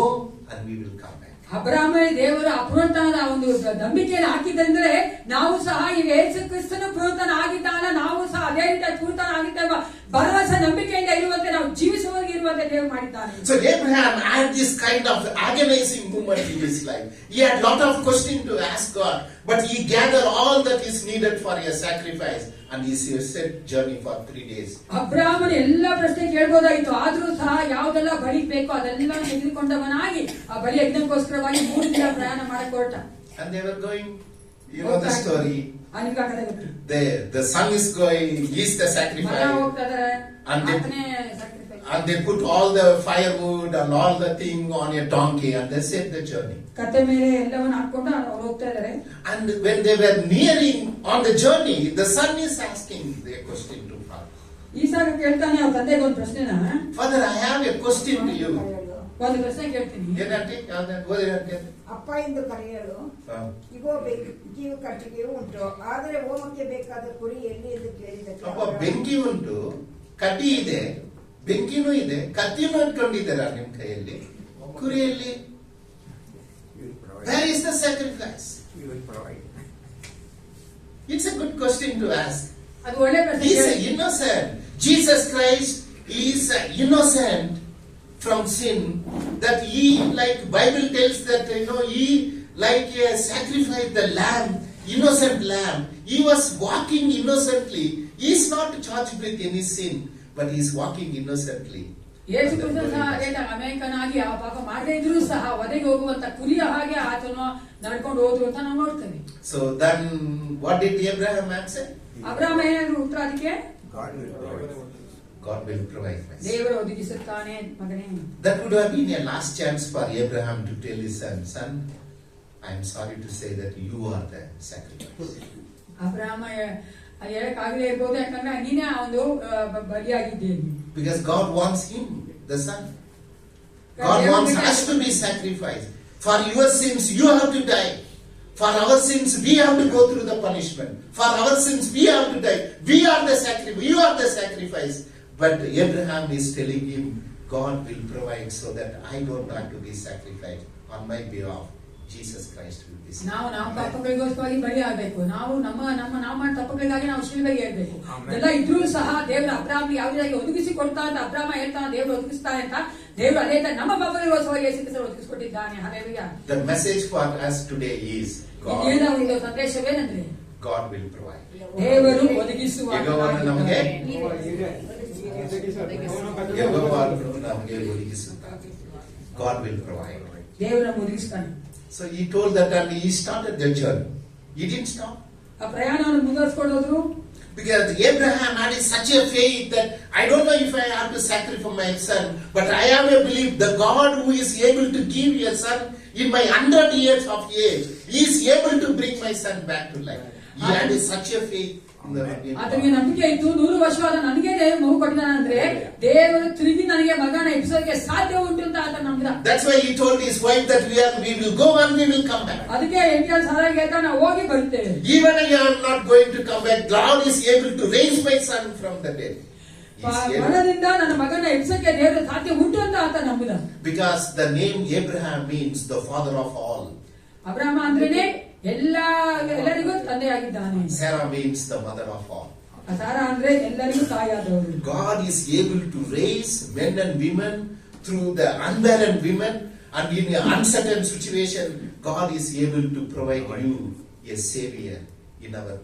and we will come back. ಅಬ್ರಾಮ ದೇವರು ಅಪುರಾತನದ ಒಂದು ನಂಬಿಕೆಯನ್ನು ಹಾಕಿದಂದ್ರೆ ನಾವು ಸಹ ಈಗ ಯೇಸು ಕ್ರಿಸ್ತನ ಪುರಾತನ ಆಗಿದ್ದಾನ, ನಾವು ಸಹ ಅದೇ ರೀತಿಯ ಪುರಾತನ ಆಗಿದ್ದೇವೆ ಭರವಸೆ ನಂಬಿಕೆಯಿಂದ ಇರುವಂತೆ ನಾವು ಜೀವಿಸುವವರೆಗೆ ಇರುವಂತೆ ದೇವರು ಮಾಡಿದ್ದಾನೆ. So Abraham had this kind of agonizing moment in his life. He had lot of questions to ask God, but he gathered all that is needed for a sacrifice, and he set journey for 3 days. ಅಬ್ರಾಮನ ಎಲ್ಲ ಪ್ರಶ್ನೆ ಕೇಳ್ಬೋದಾಗಿತ್ತು, ಆದ್ರೂ ಸಹ ಯಾವ್ದೆಲ್ಲ ಬಲಿ ಬೇಕೋ ಅದೆಲ್ಲ ತೆಗೆದುಕೊಂಡವನಾಗಿ ಆ ಬಲಿ ಯಜ್ಞಕ್ಕೋಸ್ಕರವಾಗಿ 3 ದಿನ ಪ್ರಯಾಣ ಮಾಡಕ್ ಹೊರಟ. And they were going, you know the story. The son is going, he's the sacrifice. And they put all the firewood and all the thing on a donkey and they set the journey. And when they were nearing on the journey, the son is asking the question to father. Father, I have a question to you. ಅಪ್ಪ ಎಂದು ಕರೆಯಲು ಇಗೋ ಬೆಂಕಿಯು ಕಟ್ಟಿಗೆಯೂ ಉಂಟು, ಆದರೆ ಹೋಮಕ್ಕೆ ಬೇಕಾದ ಕುರಿ ಎಲ್ಲಿ ಎಂದು ಕೇಳಿದಕ್ಕೆ ಬೆಂಕಿ ಉಂಟು, ಕಡ್ಡಿ ಇದೆ, ಬೆಂಕಿನೂ ಇದೆ, ಕತ್ತಿನೂ ಇಟ್ಕೊಂಡಿದ್ದೀರಾ ನಿಮ್ ಕೈಯಲ್ಲಿ, ಕುರಿಯಲ್ಲಿ? Where is the sacrifice? It's a good question to ask. He is innocent. Jesus Christ is innocent from sin, that he, like Bible tells that, you know, he like sacrificed the lamb, innocent lamb. He was walking innocently. He is not charged with any sin, but he is walking innocently. Yesu Krista ಸಹ ಅಮೇಕನಾಗಿ ಆ ಪಾಪ ಮಾಡದೇ ಇದ್ರೂ ಸಹ ವಧೆಗೆ ಹೋಗುವಂತ ಕುರಿಯ ಹಾಗೆ ಆತನು ನಡ್ಕೊಂಡು ಹೋದ್ರು ಅಂತ ನಾವು ನೋಡ್ತೇವೆ. So then what did Abraham answer? ಅಬ್ರಾಮ ಏನಾದ್ರು ಉತ್ತರ ಅದಕ್ಕೆ? God will provide. ದೇವರು ಒದಗಿಸುತ್ತಾನೆ ಮಗನೇ. That would have been a last chance for Abraham to tell his son, I am sorry to say that you are the sacrifice. ಅಬ್ರಾಮ ಹೇಳಕ್ಕಾಗಲೇ ಇರ್ಬೋದು, ಯಾಕಂದ್ರೆ ನೀನೇ ಒಂದು ಬಲಿಯಾಗಿದ್ದೇನೆ. Because God wants him, the son. God wants us to be sacrificed. For your sins you have to die. For our sins we have to go through the punishment. For our sins we have to die. We are the sacrifice. You are the sacrifice. But Abraham is telling him, God will provide so that I don't have to be sacrificed on my behalf. Jesus Christ will be sacrificed. ನಾವು ನಮ್ಮ ಪಾಪಗಳಿಗೋಸ್ಕರವಾಗಿ ಬಲಿ ಆಗಬೇಕು. ನಾವು ನಮ್ಮ ಮಾಡಿದ ತಪ್ಪುಗಳಿಗಾಗಿ ನಾವು ಶಿಲುಬೆಗೆ ಏರಬೇಕು. ಎಲ್ಲ ಇದ್ರೂ ಸಹ ದೇವರು ಅಬ್ರಾಹ್ಮನಿಗೆ ಯಾವುದಾಗಿ ಒದಗಿಸಿ ಕೊಡ್ತಾ ಅಂತ ಅಬ್ರಾಹ್ಮ ಹೇಳ್ತಾನೆ, ದೇವರು ಒದಗಿಸ್ತಾನೆ ಅಂತ. ದೇವರು ಅದೇ ತರ ನಮ್ಮ ಪಾಪಗಳಿಗೋಸ್ಕರವಾಗಿ ಯೇಸು ಕ್ರಿಸ್ತನು ಒದಗಿಸಿಕೊಟ್ಟಿದ್ದಾನೆ. Hallelujah. The message for us today is ಒಂದು ಸಂದೇಶವೇನೆಂದ್ರೆ God will provide. ದೇವರು ಒದಗಿಸುವ ನಮಗೆ ಒದಗಿಸುತ್ತಾನೆ. God will provide. ದೇವರು ಒದಗಿಸ್ತಾನೆ. So he told that and he started the journey. He didn't stop. ಆ ಪ್ರಯಾಣವನ್ನು ಮುಂದುವರಿಸಿಕೊಂಡು ಹೋದ್ರು. Because Abraham had such a faith that I don't know if I have to sacrifice my son, but I have a belief the God who is able to give a son in my 100 years of age, he is able to bring my son back to life. He had such a faith. ಆತನಿಗೆ ನಂಬಿಕೆ ಇತ್ತು, 100 ವರ್ಷವಾದ ನನಗೆ ಮಗು ಕೊಟ್ಟಿದ್ದಾನೆ ಅಂದ್ರೆ ದೇವರು ತಿರುಗಿ ನನಗೆ ಮಗನ ಎಬ್ಬಿಸೋಕೆ ಸಾಧ್ಯ ಉಂಟು ಅಂತ ಆತ ನಂಬಿದ. That's why he told his wife that we will go and we will come back. ಅದಕ್ಕೆ ಹೆಂಡತಿ ಸಾರಾಗಿ ಹೇಳ್ತಾ ನಾವು ಹೋಗಿ ಬರ್ತೇವೆ. Even I am not going to come back, God is able to raise my son from the dead. ಮರಣದಿಂದ ನನ್ನ ಮಗನ ಎಬ್ಬಿಸೋಕೆ ದೇವರು ಸಾಧ್ಯ ಉಂಟು ಅಂತ ಆತ ನಂಬಿದ. Because the name Abraham means the father of all. ಅಬ್ರಾಮ ಅಂದ್ರೇನೆ ಎಲ್ಲರಿಗೂ ತಂದೆಯಾಗಿದ್ದಾನೆ. Sarah means the mother of all. Sara ಅಂದ್ರೆ ಎಲ್ಲರಿಗೂ ತಾಯಿಯಾದವರು. God is able to raise men and women through the unbarren women, and in an uncertain situation God is able to provide you a savior in our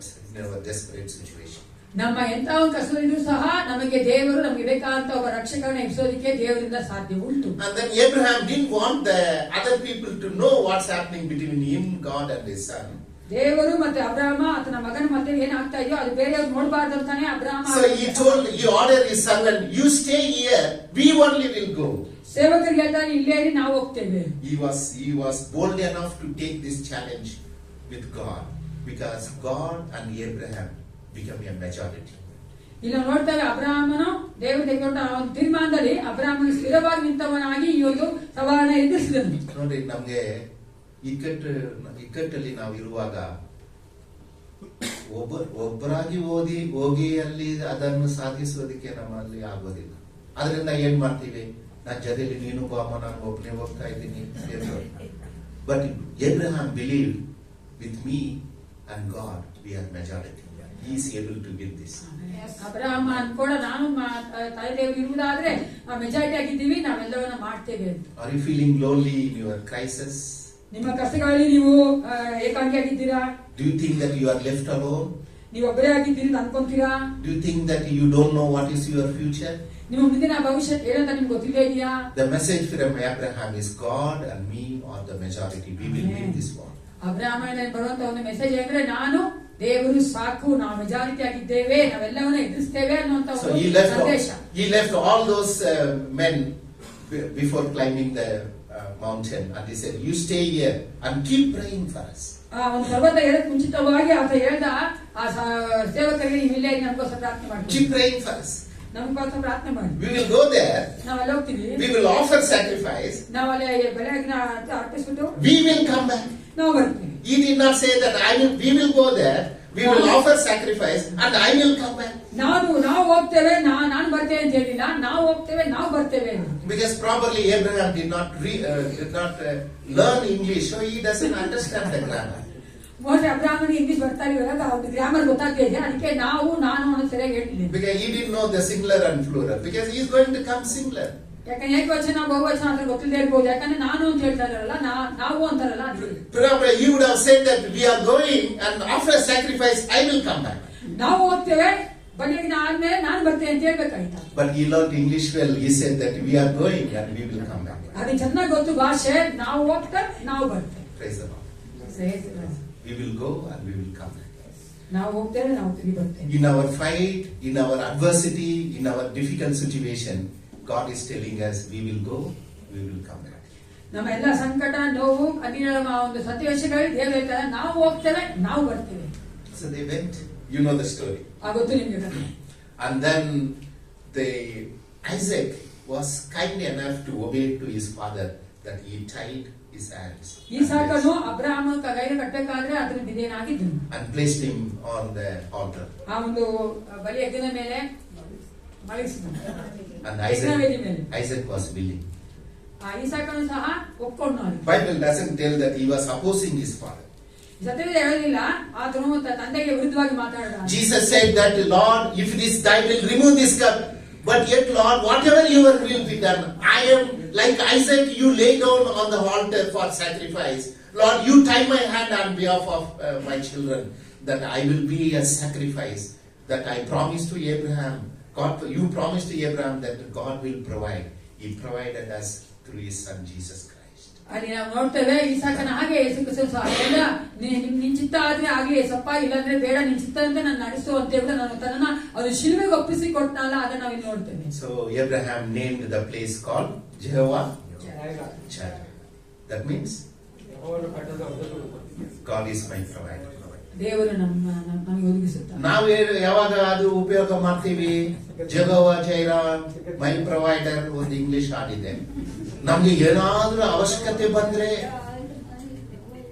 desperate situation. ನಮ್ಮ ಎಂತ ಒಂದು ಕಷ್ಟದಲ್ಲಿಯೂ ಸಹ ನಮಗೆ ದೇವರು ನಮಗೆ ಬೇಕಾದಂತ ಒಬ್ಬ ರಕ್ಷಕರನ್ನ ಎಬ್ಬಿಸೋದಕ್ಕೆ ದೇವರಿಂದ ಸಾಧ್ಯ ಉಂಟು. And then Abraham didn't want the other people to know what's happening between him, God and his son. ದೇವರು ಮತ್ತೆ ಅಬ್ರಾಮ ಆತನ ಮಗನ ಮಧ್ಯೆ ಏನಾಗ್ತಾ ಇದೆಯೋ ಅದು ಬೇರೆಯವ್ರು ನೋಡಬಾರ್ದು ಅಂತಾನೆ ಅಬ್ರಾಮ. So he ordered his servant, you stay here, we only will go. ಸೇವಕರಿಗೆ ಹೇಳ್ತಾನೆ, ಇಲ್ಲೇ ಇರಿ, ನಾವು ಹೋಗ್ತೇವೆ. He was bold enough to take this challenge with God, because God and Abraham become a majority. ಇಲ್ಲ ನೋಡ್ತೇವೆ, ಅಬ್ರಾಹ್ಮನು ದೇವರು ತೆಗೆದುಕೊಂಡ ಒಂದು ತೀರ್ಮಾನದಲ್ಲಿ ಅಬ್ರಾಹ್ಮನು ಸ್ಥಿರವಾಗಿ ನಿಂತವನಾಗಿ ಈ ಒಂದು ಸವಾಲನ್ನ ಎದುರಿಸಿದನು. ನೋಡಿ, ನಮ್ಗೆ ಇಕ್ಕಟ್ಟಲ್ಲಿ ನಾವು ಇರುವಾಗ ಒಬ್ಬರಾಗಿ ಹೋಗಿ ಅಲ್ಲಿ ಅದನ್ನು ಸಾಧಿಸೋದಕ್ಕೆ ನಮ್ಮಲ್ಲಿ ಆಗೋದಿಲ್ಲ. ಅದರಿಂದ ಏನ್ ಮಾಡ್ತೀವಿ, ನನ್ನ ಜೊತೆಲಿ ನೀನು ಬಾಮ, ನಾನು ಒಬ್ಬನೇ ಹೋಗ್ತಾ ಇದ್ದೀನಿ. But Abraham believed, with me and God, we are majority. He is able to give this. Abraham ಅನ್ಕೊಂಡ ನಾನು ತಾಯಿ ದೇವರು ಇರುವುದಾದ್ರೆ ಮೆಜಾರಿಟಿ ಆಗಿದ್ದೀವಿ, ನಾವೆಲ್ಲವನ್ನ ಮಾಡ್ತೇವೆ ಅಂತ. Are you feeling lonely in your crisis? ನಿಮ್ಮ ಕಷ್ಟಗಳಲ್ಲಿ ನೀವು ಏಕಾಂಗಿ ಆಗಿದ್ದೀರಾ? Do you think that you are left alone? ನೀವು ಒಬ್ಬರೇ ಆಗಿದ್ದೀರಿ ಅಂತ ಅನ್ಕೊಂತೀರಾ? Do you think that you don't know what is your future? ನಿಮ್ಮ ಮುಂದಿನ ಭವಿಷ್ಯ ಏನಂತ ನಿಮ್ಗೆ ಗೊತ್ತಿಲ್ಲ ಇದೆಯಾ? The message from Abraham is God and me are the majority. We will win this war. ಅಬ್ರಹಾಮನಿಂದ ಬರುವಂತ ಒಂದು ಮೆಸೇಜ್ ಅಂದ್ರೆ ನಾನು ದೇವರು ಸಾಕು, ನಾವು ಮೆಜಾರಿಟಿ ಆಗಿದ್ದೇವೆ, ನಾವೆಲ್ಲವನ್ನ ಎದುರಿಸ್ತೇವೆ ಅನ್ನುವಂತ So ಒಂದು ಸಂದೇಶ. he left all those men before climbing the mountain, and he said, "You stay here and keep praying for us." ಒಂದು ಪರ್ವತ ಏಳಕ್ ಮುಂಚಿತವಾಗಿ ಆತ ಹೇಳ್ದ ಆ ಸೇವಕರಿಗೆ, ನೀವು ಇಲ್ಲೇ ನಮಗೋಸ್ಕರ ಪ್ರಾರ್ಥನೆ ಮಾಡಿ, Keep praying for us. ನಮಗೋಸ್ಕರ ಪ್ರಾರ್ಥನೆ ಮಾಡಿ. We will go there. ನಾವೆಲ್ಲ ಹೋಗ್ತೀವಿ, We will offer sacrifice. ನಾವಲ್ಲಿ ಬೆಳಗಿನ ಅರ್ಪಿಸ್ಬಿಟ್ಟು We will come back. ನಾವು ಬರ್ತೀವಿ. He did not say that we will go there. We will offer sacrifice and I will come back. ನಾವು ಹೋಗ್ತೇವೆ, ನಾನು ಬರ್ತೇವೆ ಅಂತ ಹೇಳಿಲ್ಲ, ನಾವು ಹೋಗ್ತೇವೆ, ನಾವು ಬರ್ತೇವೆ. Because probably Abraham did not learn English, so he doesn't understand the grammar. Mostly ಅಬ್ರಹಾಮನಿಗೆ ಇಂಗ್ಲಿಷ್ ಬರ್ತಾ ಇರುವಾಗ ಅವ್ರಿಗೆ ಗ್ರಾಮರ್ ಗೊತ್ತಾಗ್ತಾ ಇದೆ, ಅದಕ್ಕೆ ನಾನು ಅನ್ನೋದು ಸರಿಯಾಗಿ ಹೇಳ್ತಿದ್ದೀನಿ. Because he didn't know the singular and plural. Because he is going to come singular. ಯಾಕಂದ್ರೆ ಏಕವಚನ ಬಹುವಚನ ಅಂತ ಗೊತ್ತಿಲ್ಲದೆ ಇರ್ಬೋದು, ಯಾಕಂದ್ರೆ ನಾನು ಅಂತ ಹೇಳ್ತಾ ಇರಲ್ಲ, ನಾವು ಅಂತಾರಲ್ಲ. Probably he would have said that we are going and after sacrifice I will come back. ನಾವು ಹೋಗ್ತೇವೆ, ಬಲಿಯಜ್ಞ ಆದ್ಮೇಲೆ ನಾನು ಬರ್ತೇನೆ ಅಂತ ಹೇಳ್ಬೇಕಾಯ್ತಾ. But he learned English well. He said that we are going and we will come back. ಅದಕ್ಕೆ ಚೆನ್ನಾಗಿ ಗೊತ್ತು ಭಾಷೆ, ನಾವು ಹೋಗ್ತೇವೆ, ನಾವು ಬರ್ತೇವೆ. Praise the Lord. We will go and we will come back. ನಾವು ಹೋಗ್ತೇವೆ, ನಾವು ತಿರುಗಿ ಬರ್ತೇವೆ. In our fight, in our adversity, in our difficult situation, God is telling us, we will go, we will come back. ನಮ್ಮ ಎಲ್ಲ ಸಂಕಟ, ನೋವು, ಕಣ್ಣೀರ ಒಂದು ಸನ್ನಿವೇಶಗಳಲ್ಲಿ ದೇವರು ಹೇಳ್ತಾರೆ, ನಾವು ಹೋಗ್ತೇವೆ, ನಾವು ಬರ್ತೇವೆ. So they went. You know the story. ಆಗೊತ್ತು ನಿಮ್ಗೆ ಕಥೆ. And then Isaac was kind enough to obey to his father, that he tied his hands ಈಸಾಕನು Abraham ಕೈಗೆ ಕಟ್ಟಬೇಕಾದ್ರೆ ಅದನ್ನು ವಿಧೇಯನಾಗಿದ್ದನು and placed him on the altar. ಆ ಒಂದು ಬಲಿಯಜ್ಞದ ಮೇಲೆ ಮಲಗಿಸಿದನು. And ಯಜ್ಞವೇದಿ ಮೇಲೆ Isaac was willing. ಆ ಈಸಾಕನು ಸಹ ಒಪ್ಕೊಂಡ್ನು. Bible doesn't tell that he was opposing his father. ಸತ್ಯವೇದ ಹೇಳಲಿಲ್ಲ ಆತನು ತಂದೆಗೆ ವಿರುದ್ಧವಾಗಿ ಮಾತಾಡಿದ. Jesus said that, Lord, if it is thy will, remove this cup. But yet, Lord, whatever your will be done. I am like Isaac, you lay down on the altar for sacrifice. Lord, you tie my hand on behalf of my children, that I will be a sacrifice. That I promised to Abraham. You promised to Abraham that God will provide. He provided us through his son Jesus Christ. ಅಲ್ಲಿ ನಾವು ನೋಡ್ತೇವೆ ಈಸಾಕನ ಹಾಗೆ ಯೇಸು ಕ್ರಿಸ್ತನು ಸಹ ಎಲ್ಲ ನಿನ್ ಚಿತ್ತ ಆದ್ರೆ ಆಗ್ಲಿ ಸಪ್ಪ, ಇಲ್ಲಾಂದ್ರೆ ಬೇಡ, ನಿನ್ ಚಿತ್ತ ಅಂತ ನಾನು ನಡೆಸು ಅಂತ ಹೇಳಿದ್ರೆ ನಾನು ತನ್ನ ಅದು ಶಿಲುಬೆಗೆ ಒಪ್ಪಿಸಿ ಕೊಟ್ಟನಲ್ಲ, ಅದನ್ನ ನಾವು ಇಲ್ಲಿ ನೋಡ್ತೇವೆ. So Abraham named the place called Jehovah Jireh. That means God is my provider. ದೇವರು ನಮಗೆ ಒದಗಿಸುತ್ತಾರೆ. ನಾವು ಯಾವಾಗ ಅದು ಉಪಯೋಗ ಮಾಡ್ತೀವಿ? ಜೆಹೋವಾ ಜೈರಾ, ಮೈ ಪ್ರೊವೈಡರ್ ಒಂದು ಇಂಗ್ಲಿಷ್ ಹಾಡಿದೆ. ನಮ್ಗೆ ಏನಾದ್ರೂ ಅವಶ್ಯಕತೆ ಬಂದ್ರೆ,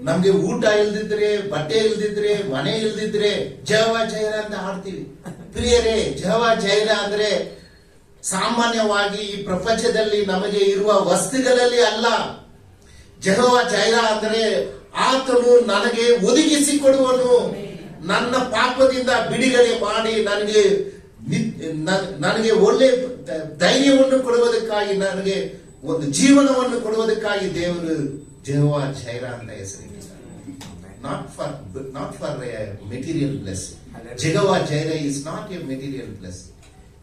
ನಮ್ಗೆ ಊಟ ಇಲ್ದಿದ್ರೆ, ಬಟ್ಟೆ ಇಲ್ದಿದ್ರೆ, ಮನೆ ಇಲ್ದಿದ್ರೆ ಜೆಹೋವಾ ಜೈರಾ ಅಂತ ಹಾಡ್ತೀವಿ. ಪ್ರಿಯರೇ, ಜೆಹೋವಾ ಜೈರಾ ಅಂದ್ರೆ ಸಾಮಾನ್ಯವಾಗಿ ಈ ಪ್ರಪಂಚದಲ್ಲಿ ನಮಗೆ ಇರುವ ವಸ್ತುಗಳಲ್ಲಿ ಅಲ್ಲ. ಜೆಹೋವಾ ಜೈರಾ ಅಂದ್ರೆ ಆತನು ನನಗೆ ಒದಗಿಸಿ ಕೊಡುವನು, ನನ್ನ ಪಾಪದಿಂದ ಬಿಡುಗಡೆ ಮಾಡಿ ನನಗೆ ಒಳ್ಳೆ ಧೈರ್ಯವನ್ನು ಕೊಡುವುದಕ್ಕಾಗಿ, ನನಗೆ ಒಂದು ಜೀವನವನ್ನು ಕೊಡುವುದಕ್ಕಾಗಿ ದೇವರು ಜೆಹೋವಾ ಜೈರಾ ಅಂತ ಹೆಸರಿಟ್ಟಿದ್ದಾರೆ. Not for material blessing. Jehovah Jireh is not a material blessing.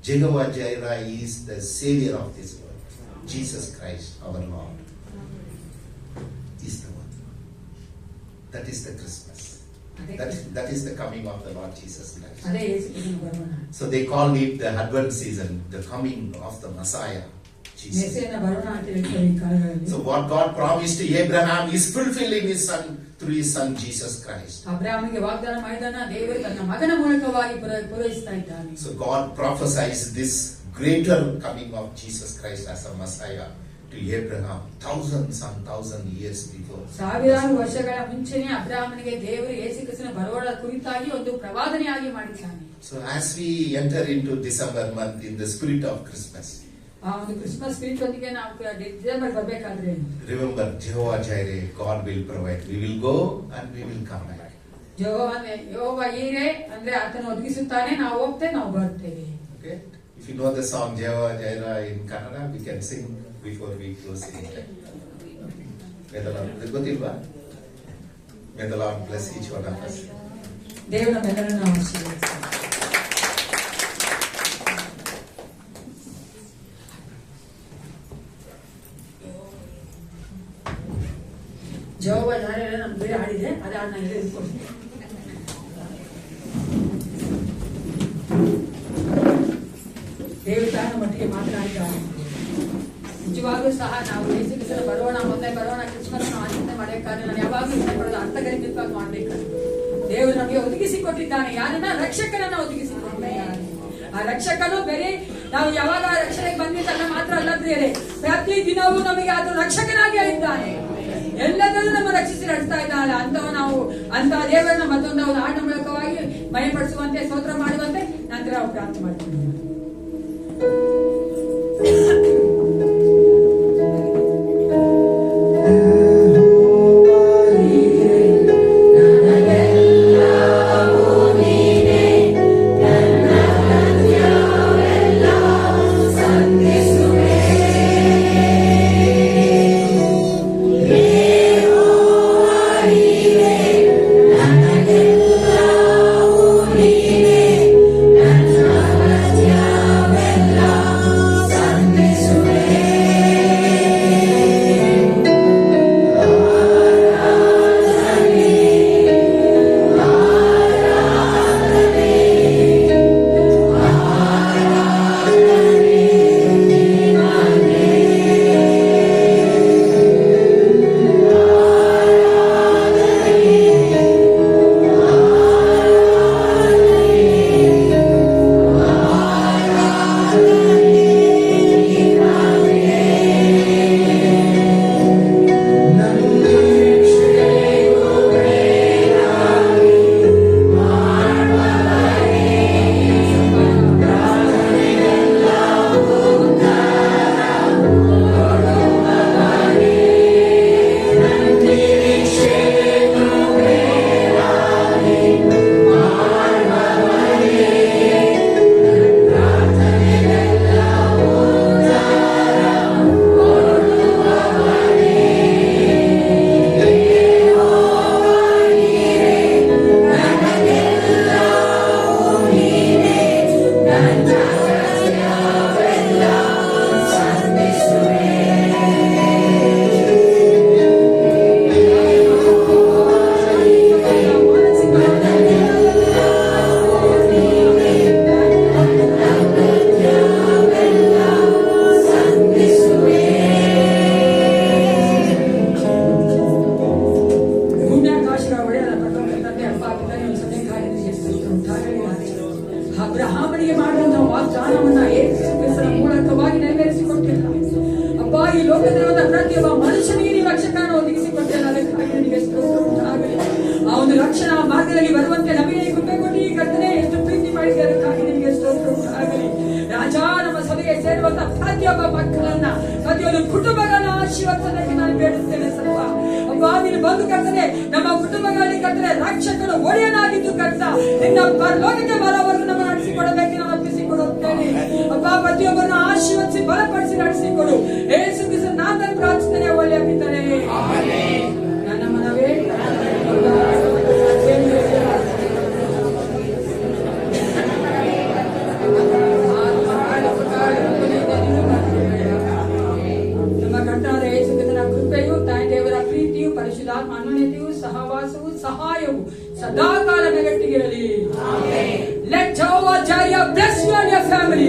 Jehovah Jireh is the savior of this world. Jesus Christ, our Lord, is the one. That is the Christmas. That is the coming of the Lord Jesus Christ. ಅದೇ ಯೇಸು ಕ್ರಿಸ್ತನ ಬರುವಣ. So they called it the Advent season, the coming of the Messiah, Jesus. ಯೇಸುವಿನ ಬರುವಣ ಅಂತ ಹೇಳ್ತಾರೆ ಈ ಕಾಲಗಳಲ್ಲಿ. So what God promised to Abraham is fulfilled in his son, through his son Jesus Christ. ಅಬ್ರಹಾಮನಿಗೆ ವಾಗ್ದಾನ ಮಾಡಿದನ ದೇವರು ತನ್ನ ಮಗನ ಮೂಲಕವಾಗಿ ಪೂರೈಸ್ತಾ ಇದ್ದಾನೆ. So God prophesied this greater coming of Jesus Christ as a Messiah to Abraham thousands and thousands years before. ಸಾವಿರಾರು ವರ್ಷಗಳ ಮುಂಚೆನೇ ಅಬ್ರಹಾಮನಿಗೆ ದೇವರು ಯೇಸು ಕ್ರಿಸ್ತನ ಬರುವಳ ಕುರಿತಾಗಿ ಒಂದು ಪ್ರವಾದನೆಯಾಗಿ ಮಾಡಿದ್ದಾನೆ. So as we enter into December month in the spirit of Christmas, ಆ ಒಂದು ಕ್ರಿಸ್ಮಸ್ ಸ್ಪಿರಿಟ್ ಒಂದಿಗೆ ನಾವು ಡಿಸೆಂಬರ್ ಬರ್ಬೇಕಾದ್ರೆ Remember, Jehovah Jireh, God will provide. We will go and we will come back. ಯೆಹೋವ ಈರೆ ಅಂದ್ರೆ ಆತನು ಒದಗಿಸುತ್ತಾನೆ, ನಾವು ಹೋಗ್ತೇವೆ, ನಾವು ಬರ್ತೇವೆ. Okay? If you know the song Jehovah Jireh in Kannada, we can sing before we close it. May the Lord, ಗೊತ್ತಿಲ್ವಾ? May the Lord bless each one of us. ದೇವರು ನಮ್ಮೆಲ್ಲರನ್ನು ಆಶೀರ್ವದಿಸಲಿ. ಜೋವ ಯಾರ್ಯಾರ ನಮ್ ಬೇರೆ ಹಾಡಿದೆ ಅದೇ ಹಾಡು ನಾನು ಹೇಳ್ಕೊಡ್ತೀನಿ. ದೇವರು ತಾನು ಮಟ್ಟಿಗೆ ಮಾತನಾಡಿದ್ದಾರೆ. ನಿಜವಾಗ್ಲೂ ಸಹ ನಾವು ಯೇಸು ಕ್ರಿಸ್ತನ ಬರೋಣ, ಮೊನ್ನೆ ಬರೋಣ, ಕ್ರಿಸ್ಮಸ್ ಆಚರಣೆ ಮಾಡಬೇಕಾದ್ರೆ ನಾನು ಯಾವಾಗಲೂ ಇಷ್ಟಪಡೋದು ಅರ್ಥಗರ್ಭಿತವಾಗಿ ಮಾಡ್ಬೇಕಾದ್ರೆ ದೇವರು ನಮಗೆ ಒದಗಿಸಿಕೊಟ್ಟಿದ್ದಾನೆ. ಯಾರನ್ನ? ರಕ್ಷಕರನ್ನ ಒದಗಿಸಿಕೊಟ್ಟಿದ್ದಾನೆ. ಆ ರಕ್ಷಕನು ಬೇರೆ ನಾವು ಯಾವಾಗ ರಕ್ಷಣೆಗೆ ಬಂದಿದ್ದಲ್ಲ ಮಾತ್ರ ಅಲ್ಲ ಪ್ರಿಯರೇ, ಪ್ರತಿ ದಿನವೂ ನಮಗೆ ಅದು ರಕ್ಷಕನಾಗಿ ಇದ್ದಾನೆ. ಎಲ್ಲದರಲ್ಲೂ ನಮ್ಮ ರಕ್ಷಿಸಿ ನಡೆಸ್ತಾ ಇದ್ದಾನೆ. ಅಂತ ದೇವರನ್ನ ಮತ್ತೊಂದು ಒಂದು ಆಟ ಮೂಲಕವಾಗಿ ಮಯಪಡಿಸುವಂತೆ, ಸ್ತೋತ್ರ ಮಾಡುವಂತೆ ನಂತರ ನಾವು ಪ್ರಾರ್ಥನೆ ಮಾಡ್ತೀವಿ. ಅಬ್ರಹಾಮನಿಗೆ ಮಾಡುವಂತ ವಾಗ್ದಾನವನ್ನ ಯೇಸು ಕ್ರಿಸ್ತನ ಮೂಲಕವಾಗಿ ನೆರವೇರಿಸಿಕೊಟ್ಟಿಲ್ಲ. ಅಪ್ಪ, ಈ ಲೋಕದಲ್ಲಿರುವ ಪ್ರತಿಯೊಬ್ಬ ಮನುಷ್ಯನಿಗೆ ನೀವು ರಕ್ಷಕನ ಒದಗಿಸಿಕೊಟ್ಟಿಲ್ಲ. ಅದಕ್ಕಾಗಿ ನಿನಗೆ ಸ್ತೋತ್ರ ಉಂಟಾಗಲಿ. ಆ ಒಂದು ರಕ್ಷಣಾ ಮಾರ್ಗದಲ್ಲಿ ಬರುವಂತೆ ನಮಗೆ ಕೃಪೆ ಕೊಟ್ಟು ಈ ಕರ್ತನೆ ಎಷ್ಟು ಪ್ರೀತಿ ಮಾಡಿದೆ, ಅದಕ್ಕಾಗಿ ನಿನಗೆ ಸ್ತೋತ್ರ ಉಂಟಾಗಲಿ. ರಾಜ, ನಮ್ಮ ಸಭೆಗೆ ಸೇರುವಂತ ಪ್ರತಿಯೊಬ್ಬ ಮಕ್ಕಳನ್ನ, ಪ್ರತಿಯೊಂದು ಕುಟುಂಬಗಳನ್ನ ಆಶೀರ್ವದಿಸೋದಕ್ಕೆ ನಾನು ಬೇಡುತ್ತೇನೆ. ಸ್ವಲ್ಪ ಅಪ್ಪ, ನೀನು ಬಂದು ಕರ್ತನೆ ನಮ್ಮ ಕುಟುಂಬಗಳಲ್ಲಿ ಕರ್ತನೆ ರಕ್ಷಕನು ಒಡೆಯನಾಗಿದ್ದು ಕರ್ತ ನಿನ್ನ ಲೋಕಕ್ಕೆ ಬರೋವರೆಗೂ ನಮ್ಮ ನಡೆಸಿಕೊಡಬೇಕು. ನಾನು ಅರ್ಪಿಸಿಕೊಡುತ್ತೇನೆ ಅಪ್ಪ. ಪ್ರತಿಯೊಬ್ಬರನ್ನು ಆಶೀರ್ವದಿಸಿ ಬಲಪಡಿಸಿ ನಡೆಸಿಕೊಡು. ಯೇಸು ಕ್ರಿಸ್ತನ ನಾಮದಲ್ಲಿ ಪ್ರಾರ್ಥನೆ ಒಳ್ಳೆಯ ಪಿತನೇ, ನನ್ನ ಮನವೇ ನಮ್ಮ ಕರ್ತನಾದ ಯೇಸು ಕ್ರಿಸ್ತನ ಕೃಪೆಯು, ತಾಯಿ ದೇವರ ಪ್ರೀತಿಯು, ಪರಿಶುದ್ಧಾತ್ಮ ಅನ್ಯೋನ್ಯತೆಯು, ಸಹವಾಸವು, ಸಹಾಯವು ಸದಾಕಾಲ ನೆಗಟ್ಟಿಗಿರಲಿ. Let Jehovah Jireh bless you and your family.